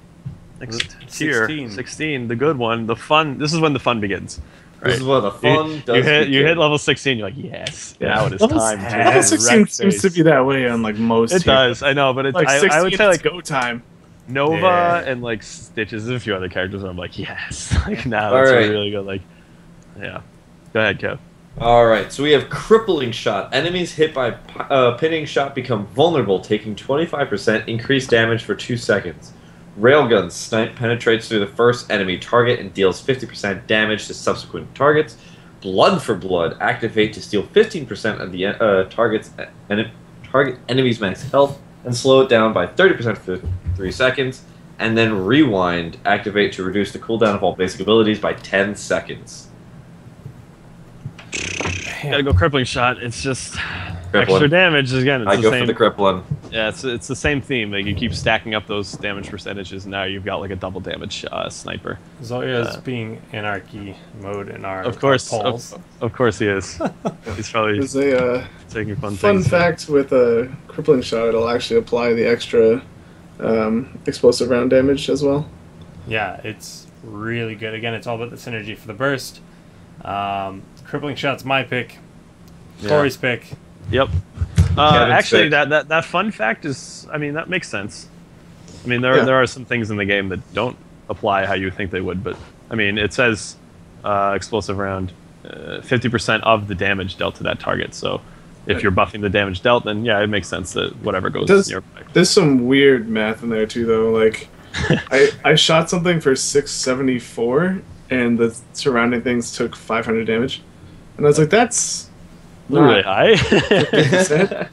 16, the good one, the fun. This is when the fun begins. Right? This is when the fun does begin. You hit level 16, you're like, yes, now it is time. Level 16 seems to be that way on most. It does, I know, but it's I would say go time. Nova and Stitches and a few other characters where I'm like, yes, now All it's right. really good. Yeah. Go ahead, Kev. Alright, so we have Crippling Shot. Enemies hit by pinning shot become vulnerable, taking 25% increased damage for 2 seconds. Railgun Snipe penetrates through the first enemy target and deals 50% damage to subsequent targets. Blood for Blood activate to steal 15% of the target enemy's max health and slow it down by 30% for 3 seconds. And then Rewind activate to reduce the cooldown of all basic abilities by 10 seconds. Gotta go Crippling Shot. It's just Extra damage again. It's I the go same, for the crippling. Yeah, it's the same theme. Like you keep stacking up those damage percentages, and now you've got like a double damage sniper. Zarya's being anarchy mode in our Of course, polls. of course he is. He's probably There's a taking fun fun things. fact with a crippling shot. It'll actually apply the extra explosive round damage as well. Yeah, it's really good. Again, it's all about the synergy for the burst. Crippling shot's my pick. Corey's pick. Yep. Actually, that fun fact is, I mean, that makes sense. I mean, there are some things in the game that don't apply how you think they would, but I mean, it says explosive round, 50% of the damage dealt to that target. So if you're buffing the damage dealt, then yeah, it makes sense that whatever goes nearby. There's some weird math in there too, though. Like, I shot something for 674, and the surrounding things took 500 damage, and I was like, that's really high.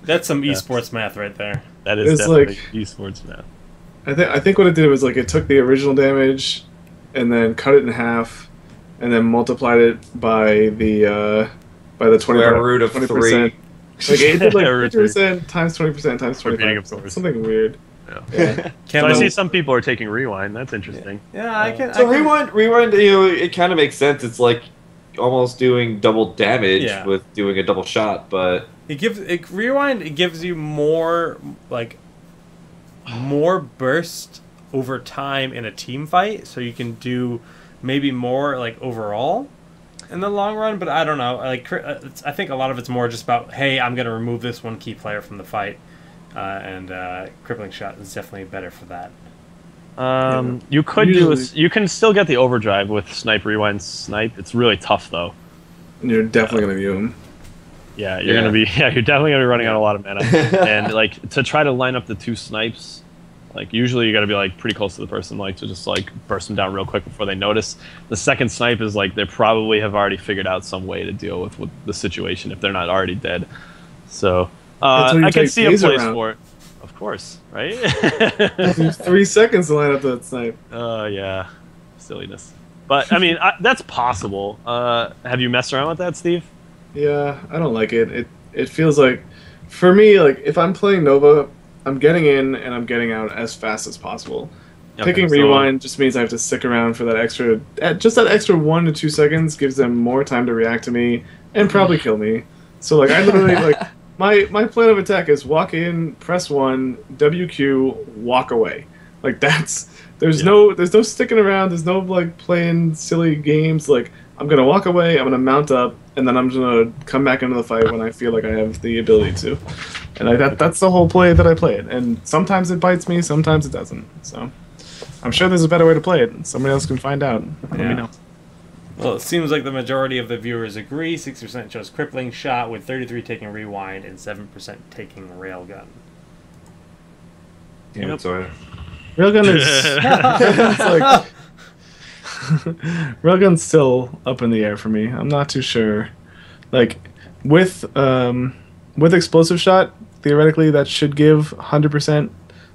That's some esports math right there. That is It's definitely like- esports math. I think what it did was like it took the original damage, and then cut it in half, and then multiplied it by the 20 Square root of 20%. 3. Like it did like Root 3. 50% times 20% times Repeating, of 25%. course. Something weird. Yeah. Can't So I let- see some people are taking rewind. That's interesting. Yeah, I can. So I can, rewind. You know, it kind of makes sense. It's like almost doing double damage Yeah. with doing a double shot, but rewind. It gives you more more burst over time in a team fight, so you can do maybe more like overall in the long run. But I don't know. Like I think a lot of it's more just about, hey, I'm going to remove this one key player from the fight, and crippling shot is definitely better for that. You could Usually- you can still get the overdrive with snipe rewind snipe. It's really tough though. And you're definitely gonna view him. Yeah, you're definitely gonna be running out a lot of mana. And like to try to line up the two snipes, like usually you gotta be like pretty close to the person, like to just like burst them down real quick before they notice. The second snipe is like they probably have already figured out some way to deal with the situation if they're not already dead. So That's when you I can take see a taser place round. for it. Of course, right? You have 3 seconds to line up that snipe. Yeah, silliness. But I mean, that's possible. Have you messed around with that, Steve? Yeah, I don't like it. It feels like, for me, like if I'm playing Nova, I'm getting in and I'm getting out as fast as possible. Okay, Picking so- rewind just means I have to stick around for that extra, just that extra 1 to 2 seconds gives them more time to react to me and probably kill me. So like I literally like my plan of attack is walk in, press 1, WQ, walk away. Like there's no sticking around. There's no like playing silly games. Like I'm gonna walk away. I'm gonna mount up, and then I'm gonna come back into the fight when I feel like I have the ability to. And that's the whole play that I play it. And sometimes it bites me, sometimes it doesn't. So I'm sure there's a better way to play it. Somebody else can find out. Let me know. Well, it seems like the majority of the viewers agree. 60% chose crippling shot, with 33 taking rewind and 7% taking railgun. damn it, so Railgun is it's like Railgun's still up in the air for me. I'm not too sure. Like with explosive shot, theoretically that should give 100%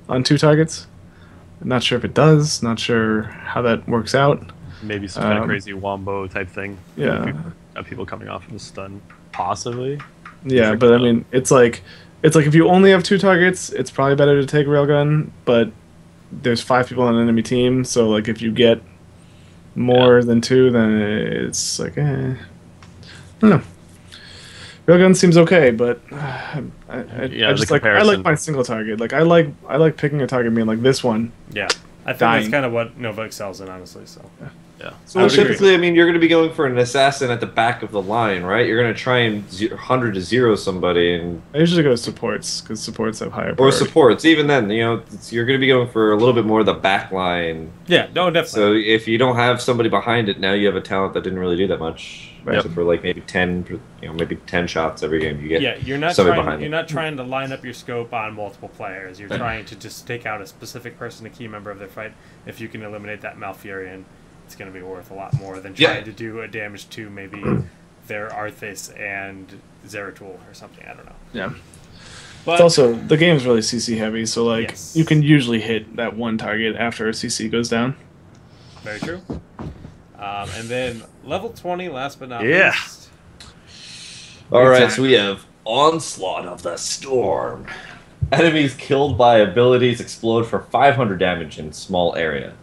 on 2 targets. I'm not sure if it does. Not sure how that works out. Maybe some kind of crazy wombo type thing. Yeah. People coming off of a stun, possibly. Yeah, but I mean, it's like if you only have 2 targets, it's probably better to take railgun. But there's 5 people on an enemy team, so like if you get more than 2, then it's like, I don't know. Railgun seems okay, but I just like I like my single target. Like I like picking a target being like this one. Yeah, I think Dying. that's kind of what Nova excels in, honestly. So Yeah. So typically, I mean, you're going to be going for an assassin at the back of the line, right? You're going to try and 100 to 0 somebody, and I usually go supports because supports have higher or priority. supports. Even then, you know, you're going to be going for a little bit more of the back line. yeah, no, definitely. So if you don't have somebody behind it, now you have a talent that didn't really do that much. Right. Except for like maybe 10, maybe 10 shots every game you get. Yeah, you're not somebody trying. behind You're it. not trying to line up your scope on multiple players. You're trying to just take out a specific person, a key member of their fight. If you can eliminate that Malfurion, it's going to be worth a lot more than trying to do a damage to maybe their Arthas and Zeratul or something. I don't know. Yeah. But It's also the game's really CC heavy, so like Yes. you can usually hit that one target after a CC goes down. very true. And then level 20, last but not Yeah. least. All right, Time. so we have Onslaught of the Storm. Enemies killed by abilities explode for 500 damage in small area.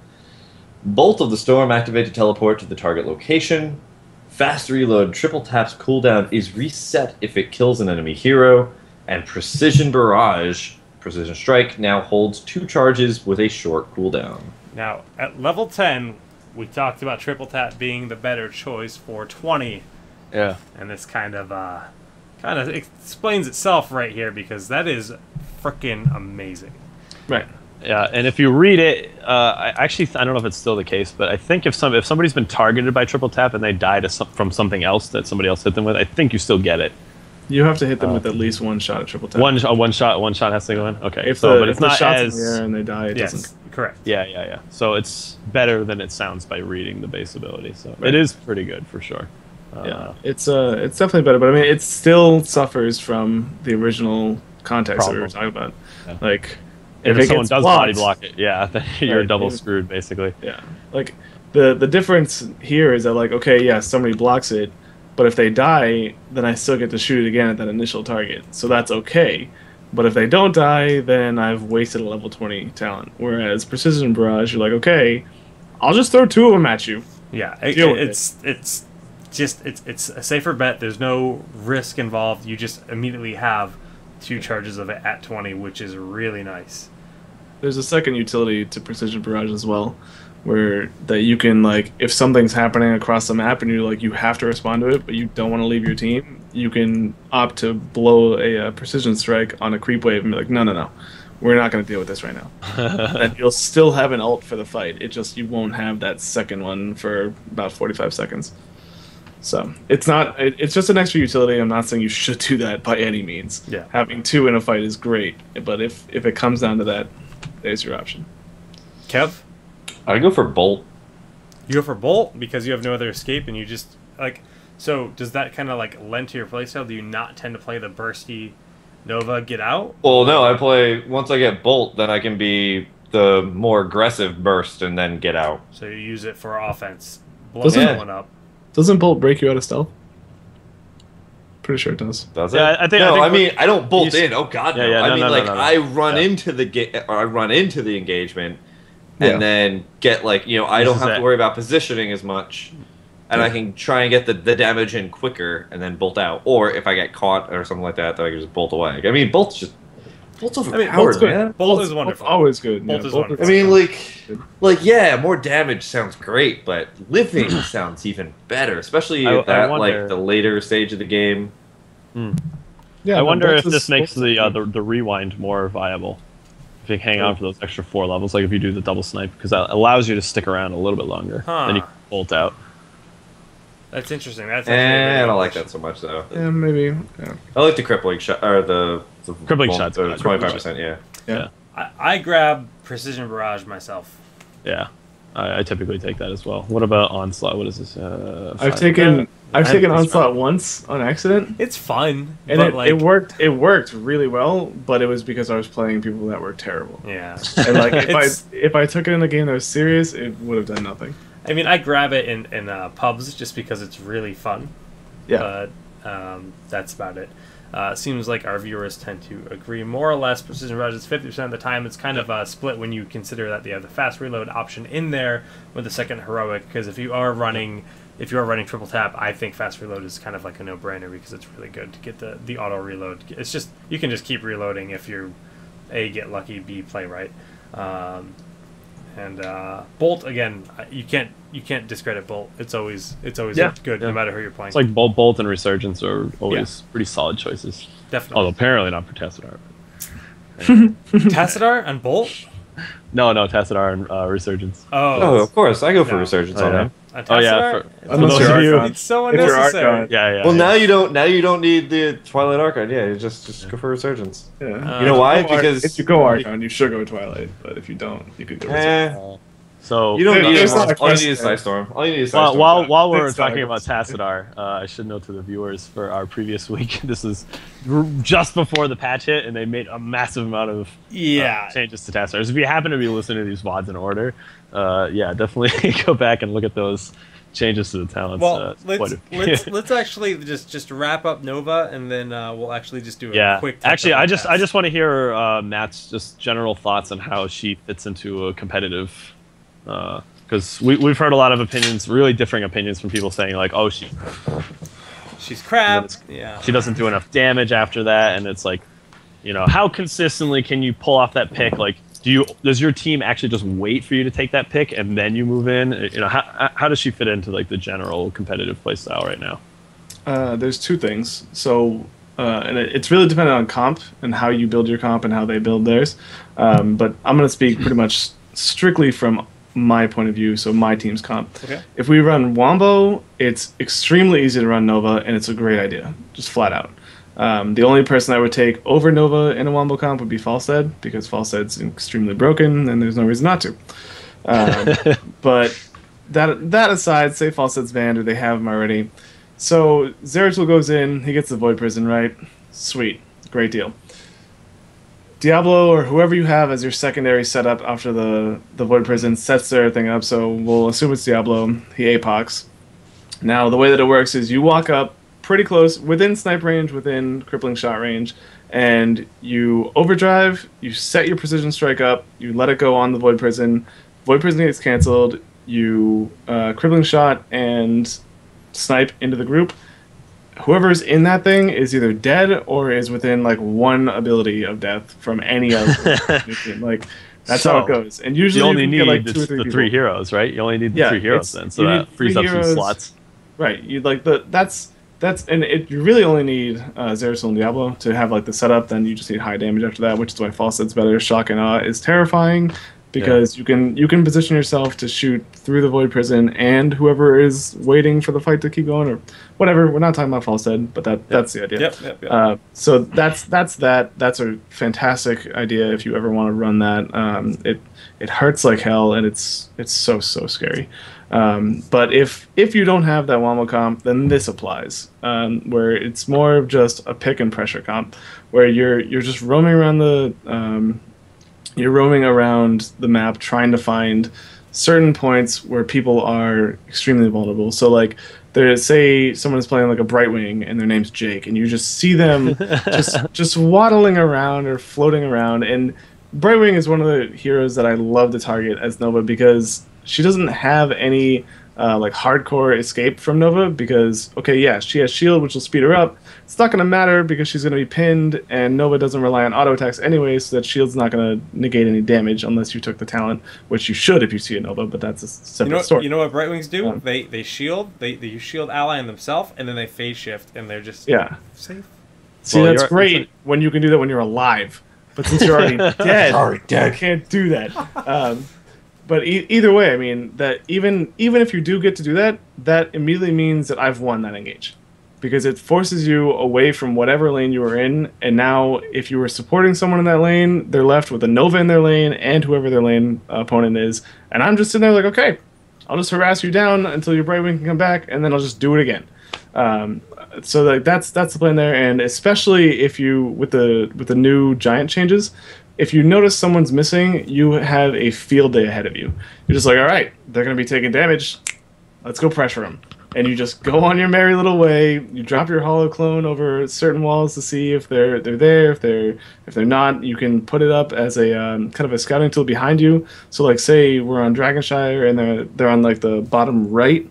Bolt of the Storm activate to teleport to the target location. Fast reload triple taps cooldown is reset if it kills an enemy hero. And Precision Barrage, Precision Strike, now holds 2 charges with a short cooldown. Now, at level 10, we talked about triple tap being the better choice for 20. Yeah. And this kind of explains itself right here, because that is freaking amazing. Right. Yeah, and if you read it, I don't know if it's still the case, but I think if somebody's been targeted by triple tap and they die from something else that somebody else hit them with, I think you still get it. You have to hit them with at least one shot at triple tap. One shot has to go in. Okay, But it's the not shot's as in the air and they die, it doesn't. Correct. Yeah. So it's better than it sounds by reading the base ability. So Right. it is pretty good for sure. Yeah, it's definitely better, but I mean, it still suffers from the original context that we were talking about. Yeah. Like, If it someone gets does blocked, body block it, then you're Right. double screwed basically. Yeah, like the difference here is that, like, okay, yeah, somebody blocks it, but if they die, then I still get to shoot it again at that initial target, so that's okay. But if they don't die, then I've wasted a level 20 talent. Whereas Precision Barrage, you're like, okay, I'll just throw 2 of them at you. Yeah, Deal with it's a safer bet. There's no risk involved. You just immediately have 2 charges of it at 20, which is really nice. There's a second utility to Precision Barrage as well, where that you can, like, if something's happening across the map and you have to respond to it, but you don't want to leave your team, you can opt to blow a precision strike on a creep wave and be like, no, we're not going to deal with this right now. And you'll still have an ult for the fight. It just, you won't have that second one for about 45 seconds. So it's just an extra utility. I'm not saying you should do that by any means. Yeah. Having 2 in a fight is great, but if it comes down to that, there's your option. Kev? I go for Bolt. You go for Bolt because you have no other escape, and you just, like, so does that kind of, like, lend to your playstyle? Do you not tend to play the bursty Nova get out? Well, no, I play, once I get Bolt, then I can be the more aggressive burst and then get out. So you use it for offense. Blow Doesn't- someone up. Doesn't Bolt break you out of stealth? Pretty sure it does. Does Yeah, it? I think- No, I think I mean, I don't bolt you- in. Oh God, no. Yeah, I no, mean, no, like, no. I run Yeah. into I run into the engagement, Yeah. and then get, like, I don't is have it. to worry about positioning as much, and I can try and get the damage in quicker, and then bolt out. Or if I get caught or something like that, then I can just bolt away. I mean, Bolt's overpowered, Bolt's good. man. Bolt is wonderful. Always good. Bolt is wonderful. I mean, yeah, more damage sounds great, but living sounds even better, especially I at that, wonder- like, the later stage of the game. Yeah, I wonder Bolt if is- this makes Bolt's the rewind more viable. If you hang on for those extra 4 levels, like if you do the double snipe, because that allows you to stick around a little bit longer. Huh. Then you can bolt out. That's interesting. That's actually a really I good don't like question. that so much, though. Yeah, maybe. Yeah. I like the crippling shot, or the Crippling shot's good. 25%, yeah. Yeah. I grab Precision Barrage myself. Yeah, I typically take that as well. What about Onslaught? What is this? I've taken I Onslaught haven't- once on accident, It's fun, and but it, like, it worked. It worked really well, but it was because I was playing people that were terrible. yeah. And like, It's- if I took it in a game that was serious, it would have done nothing. I mean, I grab it in pubs just because it's really fun. Yeah. But that's about it. Seems like our viewers tend to agree more or less. Precision Barrage is 50% of the time. It's kind of split when you consider that they have the fast reload option in there with the second heroic. Because if you are running triple tap, I think fast reload is kind of like a no-brainer because it's really good to get the auto reload. It's just, you can just keep reloading if you A, get lucky, B, play right. And Bolt, again, you can't discredit Bolt. It's always Yeah. good Yeah. no matter who you're playing. It's like Bolt and Resurgence are always pretty solid choices. Definitely. Although apparently not for Tassadar. Tassadar and Bolt? No, Tassadar and Resurgence. Oh, of course. I go for No. Resurgence Oh, on yeah. him. And Oh, yeah, Tassadar? for Unless those you're of you- Archon. It's so If you're unnecessary. Archon. Yeah. Well, now you don't need the Twilight Archon. Yeah, you just go for Resurgence. Yeah. You know why? If you go Because if you go Archon, you should go Twilight. But if you don't, you could go. Resurgence. So You don't need There's it. not a All you need question is there. Psystorm. All you need is Psystorm. while we're It's not talking a about question. Tassadar, I should note to the viewers for our previous week, this is just before the patch hit, and they made a massive amount of changes to Tassadar. So if you happen to be listening to these VODs in order, yeah, definitely go back and look at those changes to the talents. Well, let's actually just wrap up Nova, and then we'll actually just do a quick. Actually, I just want to hear Matt's just general thoughts on how she fits into a competitive. Because we've heard a lot of opinions, really differing opinions from people saying like, oh, she's crap. Yeah, she doesn't do enough damage after that, and it's like, you know, how consistently can you pull off that pick? Like, does your team actually just wait for you to take that pick and then you move in? You know, how does she fit into like the general competitive play style right now? There's two things. So, and it's really dependent on comp and how you build your comp and how they build theirs. But I'm going to speak pretty much strictly from my point of view, so my team's comp. Okay. If we run Wombo, it's extremely easy to run Nova, and it's a great idea, just flat out. The only person I would take over Nova in a Wombo comp would be Falstead, because Falstead's extremely broken, and there's no reason not to. But that aside, say Falstead's banned, or they have him already. So Zeratul goes in, he gets the Void Prison, right? Sweet. Great deal. Diablo or whoever you have as your secondary setup after the Void Prison sets their thing up, so we'll assume it's Diablo. He apocs. Now, the way that it works is you walk up pretty close, within snipe range, within crippling shot range, and you overdrive, you set your precision strike up, you let it go on the Void Prison gets cancelled, you crippling shot and snipe into the group. Whoever's in that thing is either dead or is within like one ability of death from any other team. Like that's how it goes. And usually you only need get, like, the 2 or 3 three heroes, right? You only need the 3 heroes then, so that frees up some slots. Right. You like that's and you really only need Zeratul and Diablo to have like the setup. Then you just need high damage after that, which is why Falstead's better. Shock and Awe is terrifying because you can position yourself to shoot through the Void Prison and whoever is waiting for the fight to keep going or whatever. We're not talking about Falstead, but that's the idea. Yep. So that's a fantastic idea if you ever want to run that. It hurts like hell and it's so scary. But if you don't have that Wombo comp, then this applies, where it's more of just a pick and pressure comp, where you're just roaming around you're roaming around the map trying to find certain points where people are extremely vulnerable. So like say someone is playing like a Brightwing and their name's Jake, and you just see them just waddling around or floating around. And Brightwing is one of the heroes that I love to target as Nova because she doesn't have any like hardcore escape from Nova because, okay, yeah, she has shield, which will speed her up. It's not going to matter because she's going to be pinned, and Nova doesn't rely on auto attacks anyway, so that shield's not going to negate any damage unless you took the talent, which you should if you see a Nova, but that's a separate story. You know what Brightwings do? They shield, they use shield ally and themselves, and then they phase shift, and they're just safe. See, that's great when you can do that when you're alive, but since you're already dead, you can't do that. But either way, I mean, that even if you do get to do that, that immediately means that I've won that engage. Because it forces you away from whatever lane you were in, and now if you were supporting someone in that lane, they're left with a Nova in their lane and whoever their lane opponent is. And I'm just sitting there like, okay, I'll just harass you down until your Brightwing can come back, and then I'll just do it again. So like that's the plan there, and especially if you with the new giant changes, if you notice someone's missing, you have a field day ahead of you. You're just like, all right, they're going to be taking damage. Let's go pressure them. And you just go on your merry little way. You drop your hollow clone over certain walls to see if they're there. If they're not, you can put it up as a kind of a scouting tool behind you. So like, say we're on Dragonshire and they're on like the bottom right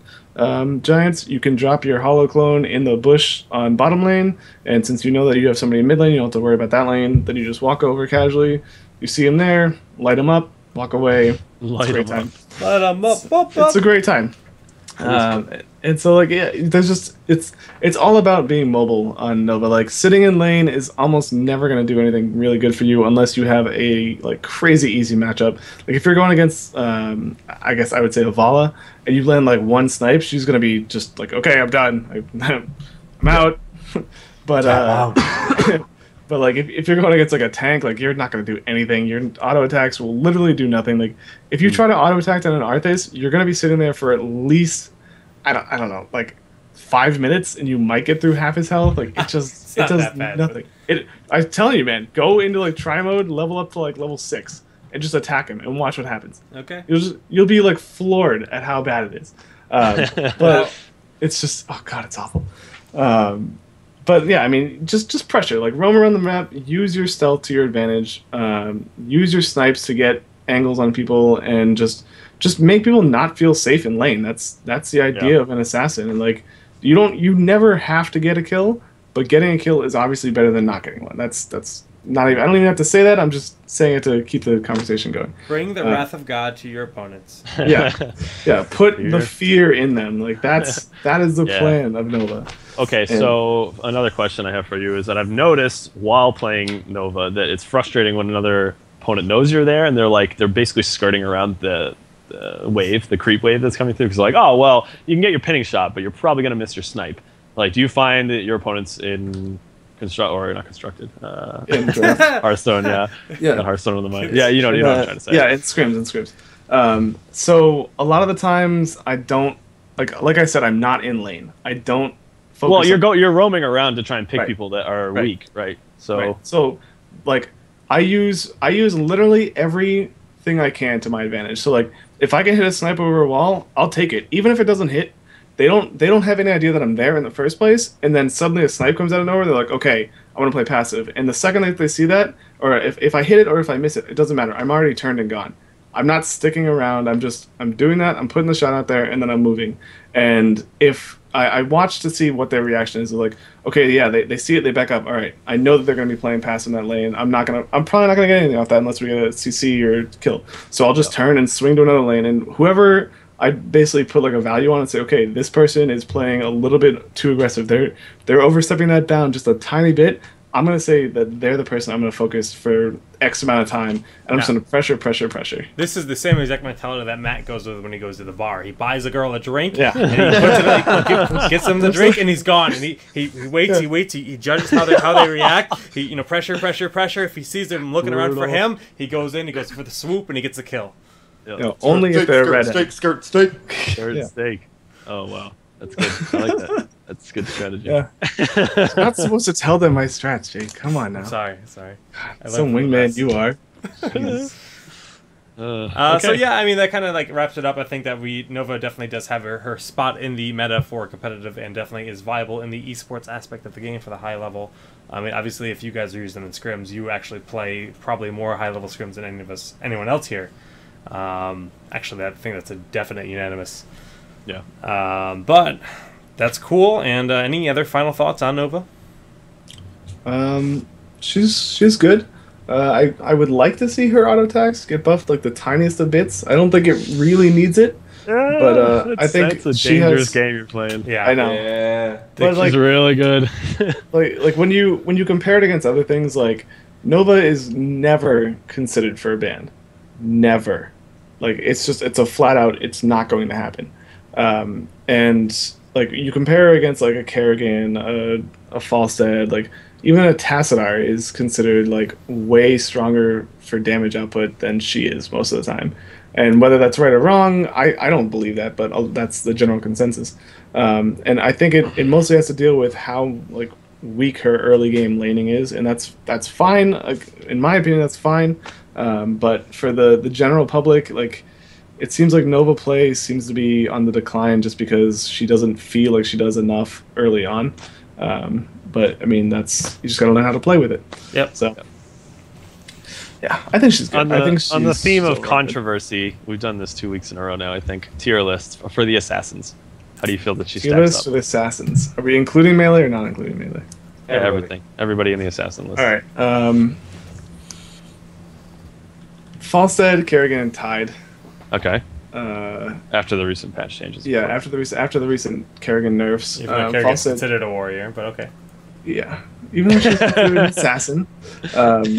giants. You can drop your hollow clone in the bush on bottom lane, and since you know that you have somebody in mid lane, you don't have to worry about that lane. Then you just walk over casually. You see him there, light him up, walk away. Light him up. Light him up. It's a great time. And so like there's just it's all about being mobile on Nova. Like sitting in lane is almost never going to do anything really good for you unless you have a like crazy easy matchup. Like if you're going against I guess I would say Avala and you land like one snipe, she's going to be just like, okay, I'm done. I'm out. But But like if you're going against like a tank, like you're not going to do anything. Your auto attacks will literally do nothing. Like if you try to auto attack on an Arthas, you're going to be sitting there for at least I don't know, like 5 minutes, and you might get through half his health. Like it just it does nothing. I'm telling you, man, go into like try mode, level up to like level 6, and just attack him and watch what happens. Okay. You'll be like floored at how bad it is. But it's just oh god, it's awful. But yeah, I mean, just pressure. Like roam around the map, use your stealth to your advantage, use your snipes to get angles on people, and just make people not feel safe in lane. That's the idea of an assassin. And like you never have to get a kill, but getting a kill is obviously better than not getting one. That's not even. I don't even have to say that. I'm just saying it to keep the conversation going. Bring the wrath of God to your opponents. Yeah. Put the fear in them. Like that is the plan of Nova. Okay, so another question I have for you is that I've noticed while playing Nova that it's frustrating when another opponent knows you're there, and they're basically skirting around the creep wave that's coming through. Because like, oh well, you can get your pinning shot, but you're probably gonna miss your snipe. Like, do you find that your opponents in Hearthstone, Not Hearthstone on the mic. Yeah, you know what I'm trying to say. Yeah, it's scrims. So a lot of the times I don't like I said, I'm not in lane. I don't focus. Well, you're roaming around to try and pick people that are weak, right? So like I use literally everything I can to my advantage. So like if I can hit a snipe over a wall, I'll take it. Even if it doesn't hit, they don't have any idea that I'm there in the first place, and then suddenly a snipe comes out of nowhere, they're like, okay, I want to play passive. And the second that they see that, or if I hit it or if I miss it, it doesn't matter. I'm already turned and gone. I'm not sticking around. I'm doing that. I'm putting the shot out there, and then I'm moving. And if I watch to see what their reaction is, they're like, okay, yeah, they see it, they back up. All right, I know that they're going to be playing passive in that lane. I'm probably not going to get anything off that unless we get a CC or kill. So I'll just turn and swing to another lane, and whoever I basically put like a value on and say, okay, this person is playing a little bit too aggressive. They're overstepping that down just a tiny bit. I'm going to say that they're the person I'm going to focus for X amount of time, and I'm just going to pressure. This is the same exact mentality that Matt goes with when he goes to the bar. He buys a girl a drink, and he gets them the drink, and he's gone. And he waits, he judges how they react. He pressure. If he sees them looking around for him, he goes for the swoop, and he gets a kill. Only if they're red. Steak. Oh wow, that's good. I like that. That's good strategy. Yeah. I'm not supposed to tell them my strats, Jake. Come on now. Sorry. Some wingman you are. Okay. So yeah, I mean that kind of like wraps it up. I think that Nova definitely does have her spot in the meta for competitive, and definitely is viable in the esports aspect of the game for the high level. I mean, obviously, if you guys are using them in scrims, you actually play probably more high level scrims than anyone else here. Actually, I think that's a definite unanimous. Yeah. But that's cool. And any other final thoughts on Nova? She's good. I would like to see her auto attacks get buffed like the tiniest of bits. I don't think it really needs it, but I think that's a dangerous game you're playing. Yeah, I know. Yeah, but she's really good. like when you compare it against other things, like Nova is never considered for a ban, never. Like it's a flat out, it's not going to happen. And like you compare her against like a Kerrigan, a Falstead, like even a Tassadar is considered like way stronger for damage output than she is most of the time. And whether that's right or wrong, I don't believe that, but that's the general consensus. And I think it mostly has to deal with how like weak her early game laning is, and that's fine. Like, in my opinion, that's fine. But for the general public, like it seems like Nova play seems to be on the decline just because she doesn't feel like she does enough early on. But I mean, you just gotta learn how to play with it. Yep. So yeah, I think she's good. On the theme of controversy, we've done this 2 weeks in a row now. I think tier list for the assassins. How do you feel that she stacks up? Tier list for the assassins. Are we including melee or not including melee? Yeah, everything. Everybody in the assassin list. All right. Falstead, Kerrigan, and Tide. Okay. After the recent patch changes. Yeah, after the recent Kerrigan nerfs. Even though Kerrigan's considered a warrior, but okay. Yeah, even though she's considered an assassin.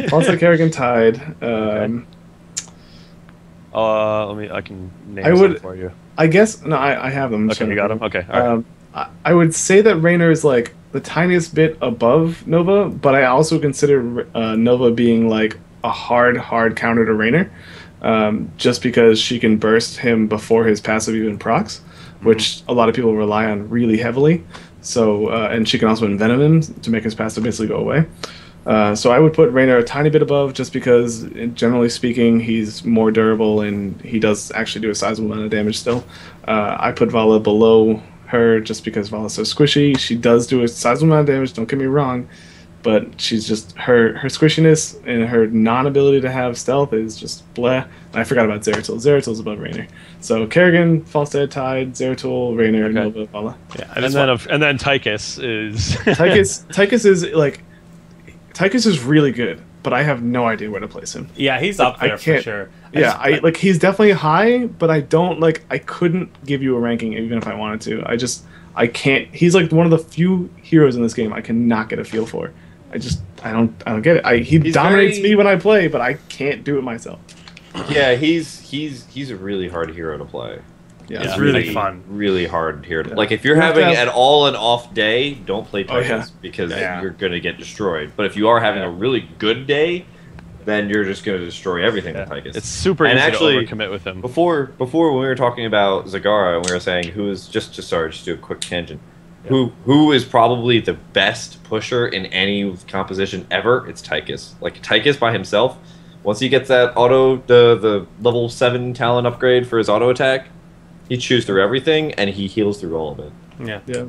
Falstead, Kerrigan, Tide. I can name some for you. I guess I have them. Okay, you got them. Okay, all right. I would say that Raynor is like the tiniest bit above Nova, but I also consider Nova being like a hard counter to Raynor, just because she can burst him before his passive even procs, which a lot of people rely on really heavily. So and she can also envenom him to make his passive basically go away. So I would put Raynor a tiny bit above, just because, generally speaking, he's more durable and he does actually do a sizable amount of damage still. I put Vala below her just because Vala's so squishy. She does do a sizable amount of damage, don't get me wrong, but she's just, her squishiness and her non-ability to have stealth is just bleh. And I forgot about Zeratul. Zeratul's above Raynor. So Kerrigan, False Dead Tide, Zeratul, Raynor, Nova, Vala. Yeah, and then Tychus is... Tychus is like... Tychus is really good, but I have no idea where to place him. Yeah, he's up there for sure. He's definitely high, but I don't I couldn't give you a ranking even if I wanted to. I can't. He's like one of the few heroes in this game I cannot get a feel for. I don't get it. He dominates me when I play, but I can't do it myself. Yeah, he's a really hard hero to play. Yeah, it's really fun. Really hard hero to like. If you're having an off day, don't play Tychus because you're gonna get destroyed. But if you are having a really good day, then you're just gonna destroy everything with Tychus. It's super easy to overcommit with him. Before when we were talking about Zagara, and we were saying who is just do a quick tangent. Yeah. Who is probably the best pusher in any composition ever? It's Tychus. Like Tychus by himself, once he gets that the level 7 talent upgrade for his auto attack, he chews through everything and he heals through all of it. Yeah.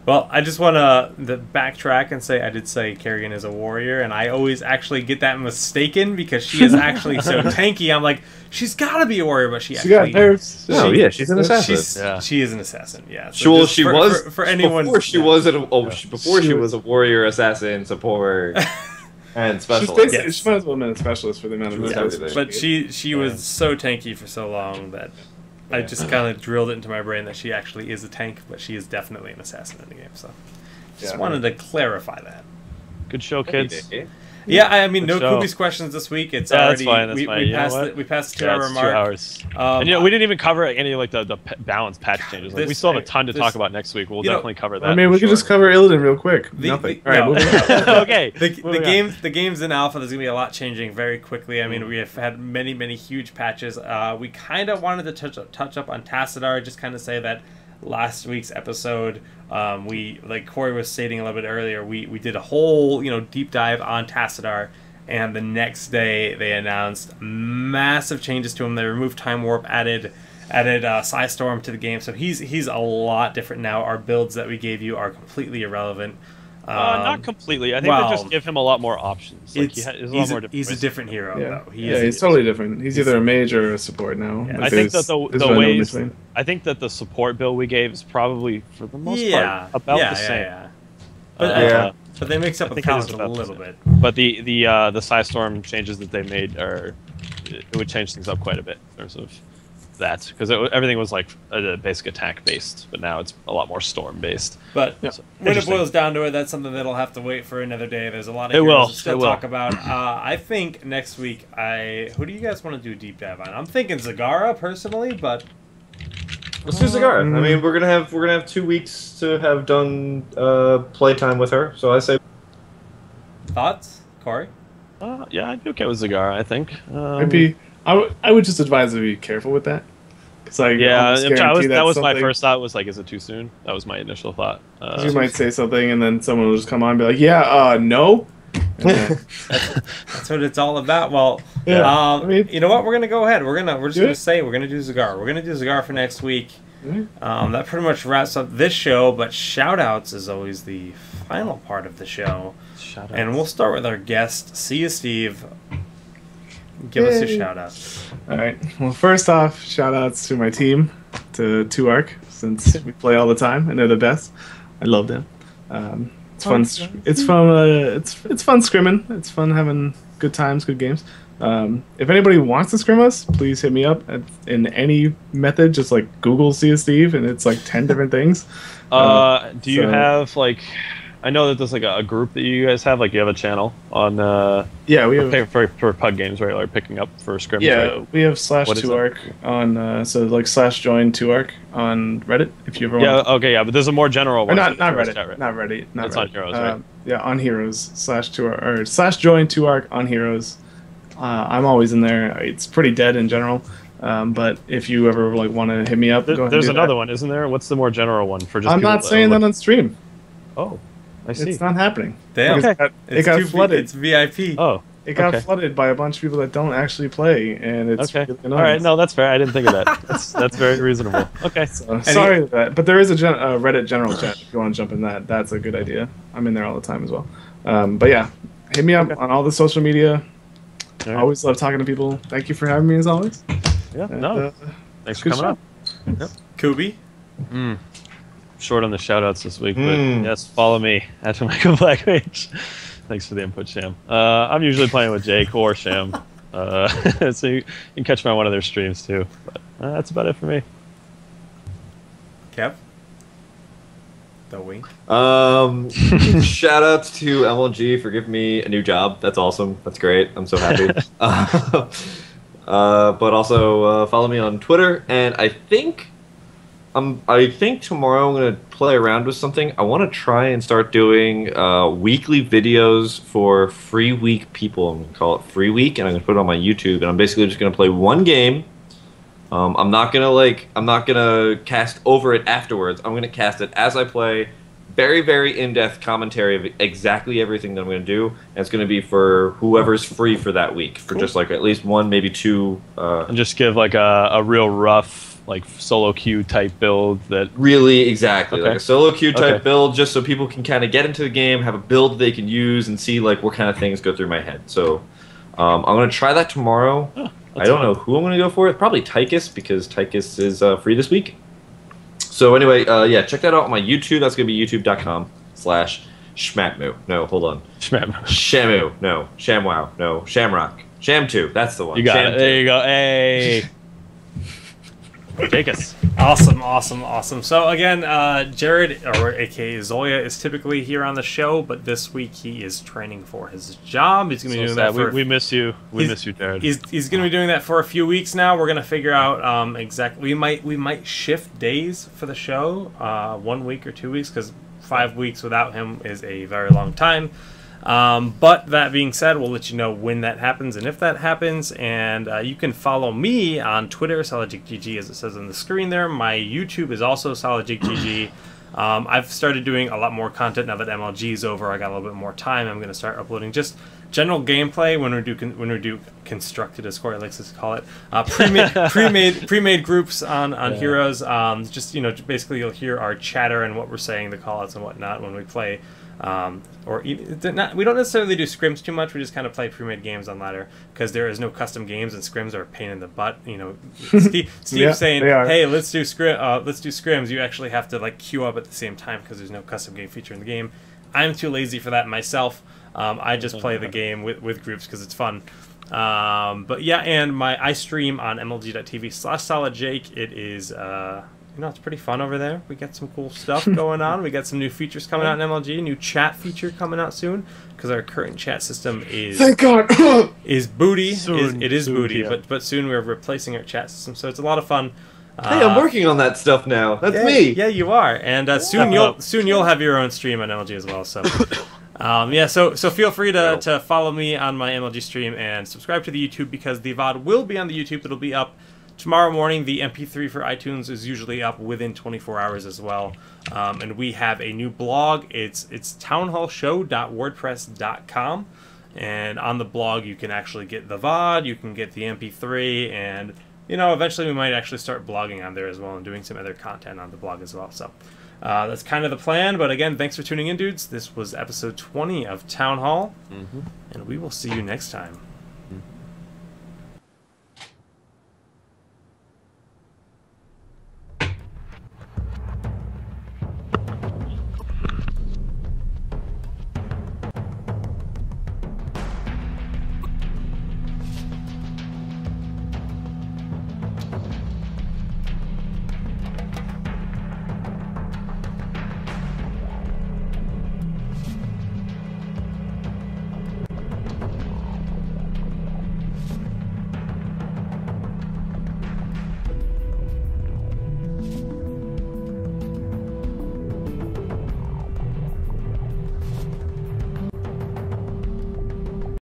Well, I just want to backtrack and say I did say Kerrigan is a warrior, and I always actually get that mistaken because she is actually so tanky. I'm like, she's got to be a warrior, but she got nerves. She's an assassin. She is an assassin. Yeah. So she was for anyone before she was she was a warrior, assassin, support, and specialist. She might as well have been a specialist for the amount of everything. But she was so tanky for so long that I just kind of drilled it into my brain that she actually is a tank, but she is definitely an assassin in the game. So just wanted to clarify that. Good show, kids. Yeah, I mean, no Kubi's questions this week. It's already that's fine. We passed the 2 hour mark. 2 hours. And we didn't even cover any the balance patch changes. Like, we still have a ton to talk about next week. We'll definitely cover that. I mean, we could just cover Illidan real quick. Nothing. All right, moving on. Okay. The game's in alpha. There's gonna be a lot changing very quickly. I mean, we have had many huge patches. We kind of wanted to touch up on Tassadar. Just kind of say that last week's episode, we, like Corey was stating a little bit earlier, we did a whole deep dive on Tassadar, and the next day they announced massive changes to him. They removed Time Warp, added Psy Storm to the game, so he's a lot different now. Our builds that we gave you are completely irrelevant. Not completely. I think they just give him a lot more options. Like he's a different hero, though. He's totally different. He's either a mage or a support now. Yeah. I think that the ways. I think that the support build we gave is probably for the most part about the same. But they mix up the balance a little bit. But the Psystorm changes that they made it would change things up quite a bit in terms of that, because everything was like a basic attack based, but now it's a lot more storm based. But when it boils down to it, that's something that'll have to wait for another day. There's a lot of heroes to still talk about. I think next week, who do you guys want to do a deep dive on? I'm thinking Zagara personally, but let's do Zagara. I mean, we're gonna have 2 weeks to have done playtime with her. So I say, thoughts, Corey? Yeah, I'd be okay with Zagara. I think. I would just advise to be careful with that. That was my first thought. Was like, is it too soon? That was my initial thought. You might say something, and then someone will just come on and be like, no. That's what it's all about. Well, you know what? We're gonna go ahead. We're gonna do Zagara. We're gonna do Zagara for next week. That pretty much wraps up this show. But shoutouts is always the final part of the show. And we'll start with our guest. See you, Steve. Give us your shout-outs. All right. Well, first off, shout-outs to my team, to 2ARC, since we play all the time, and they're the best. I love them. It's fun. It's fun. It's fun scrimming. It's fun having good times, good games. If anybody wants to scrim us, please hit me up in any method. Just like Google See a Steve, and it's like 10 different things. Do you have like? I know that there's like a group that you guys have. Like you have a channel on. Yeah, we have for pug games, right? Like picking up for scrims. Yeah, right? we have /2arc on so like /join 2arc on Reddit if you ever want. Yeah, okay, yeah, but there's a more general one. Not Reddit, not Reddit, not That's Reddit. on Heroes, right? Yeah, on Heroes /2arc or /join 2arc on Heroes. I'm always in there. It's pretty dead in general. But if you ever like want to hit me up, go ahead. There's and do another that. one, isn't there? What's the more general one for just? I'm not saying that on stream. Oh, I see. It's not happening. Damn. Okay. It got flooded. It's VIP. Oh, it got flooded by a bunch of people that don't actually play, and it's okay. really annoying. All right, no, that's fair. I didn't think of that. That's very reasonable. Okay. So, sorry for that, but there is a Reddit general chat if you want to jump in that. That's a good idea. I'm in there all the time as well. But yeah, hit me up on all the social media. I always love talking to people. Thank you for having me as always. Yeah. And, No. Thanks for coming up. Yep. Kubi? Short on the shoutouts this week, but yes, follow me at Michael Blackmage. Thanks for the input, Sham. I'm usually playing with Jake or Sham, so you can catch me on one of their streams too. But that's about it for me. Kev? The wing? Shout outs to MLG for giving me a new job. That's awesome. That's great. I'm so happy. But also follow me on Twitter, and I think tomorrow I'm gonna play around with something. I want to try and start doing weekly videos for Free Week people. I'm gonna call it Free Week, and I'm gonna put it on my YouTube. And I'm basically just gonna play one game. I'm not gonna cast over it afterwards. I'm gonna cast it as I play. Very, very in-depth commentary of exactly everything that I'm going to do, and it's going to be for whoever's free for that week, for just like at least one, maybe two. And just give like a real rough, like solo queue type build that. Really, exactly, Okay. like a solo queue type build, just so people can kind of get into the game, have a build they can use, and see like what kind of things go through my head. So I'm going to try that tomorrow. I don't know who I'm going to go for. Probably Tychus, because Tychus is free this week. So anyway, yeah, check that out on my YouTube. That's going to be youtube.com/Schmatmoo. No, hold on. Shamu. No. ShamWow. No. Shamrock. Sham2. That's the one. You got Sham it. There you go. Hey. Take us. Awesome. So again, Jared, or aka Zoya, is typically here on the show, but this week he is training for his job. He's going to be doing that for... We miss you. We miss you, Jared. He's going to be doing that for a few weeks now. We're going to figure out exactly... We might shift days for the show, 1 week or 2 weeks, because 5 weeks without him is a very long time. But that being said, we'll let you know when that happens and if that happens. And you can follow me on Twitter, SolidJakeGG, as it says on the screen there. My YouTube is also SolidJakeGG. I've started doing a lot more content now that MLG is over. I got a little bit more time. I'm going to start uploading just general gameplay when we do constructed, as Corey likes to call it, pre-made groups on Heroes. Just basically you'll hear our chatter and what we're saying, the callouts and whatnot when we play. We don't necessarily do scrims too much. We just kind of play pre-made games on ladder because there is no custom games and scrims are a pain in the butt. Steve's saying, "Hey, let's do scrims." You actually have to like queue up at the same time because there's no custom game feature in the game. I'm too lazy for that myself. I just play the game with groups because it's fun. But yeah, and I stream on mlg.tv/solidjake. It is it's pretty fun over there. We got some cool stuff going on. We got some new features coming out in MLG. New chat feature coming out soon because our current chat system is thank God is booty. It is soon, booty, yeah. but soon we're replacing our chat system, so it's a lot of fun. Hey, I'm working on that stuff now. That's me. Yeah, you are, and soon you'll have your own stream on MLG as well. So. So feel free to follow me on my MLG stream and subscribe to the YouTube because the VOD will be on the YouTube. It'll be up tomorrow morning. The MP3 for iTunes is usually up within 24 hours as well. And we have a new blog. It's townhallshow.wordpress.com. And on the blog, you can actually get the VOD, you can get the MP3, and eventually we might actually start blogging on there as well and doing some other content on the blog as well. So that's kind of the plan. But again, thanks for tuning in, dudes. This was episode 20 of Town Hall, and we will see you next time.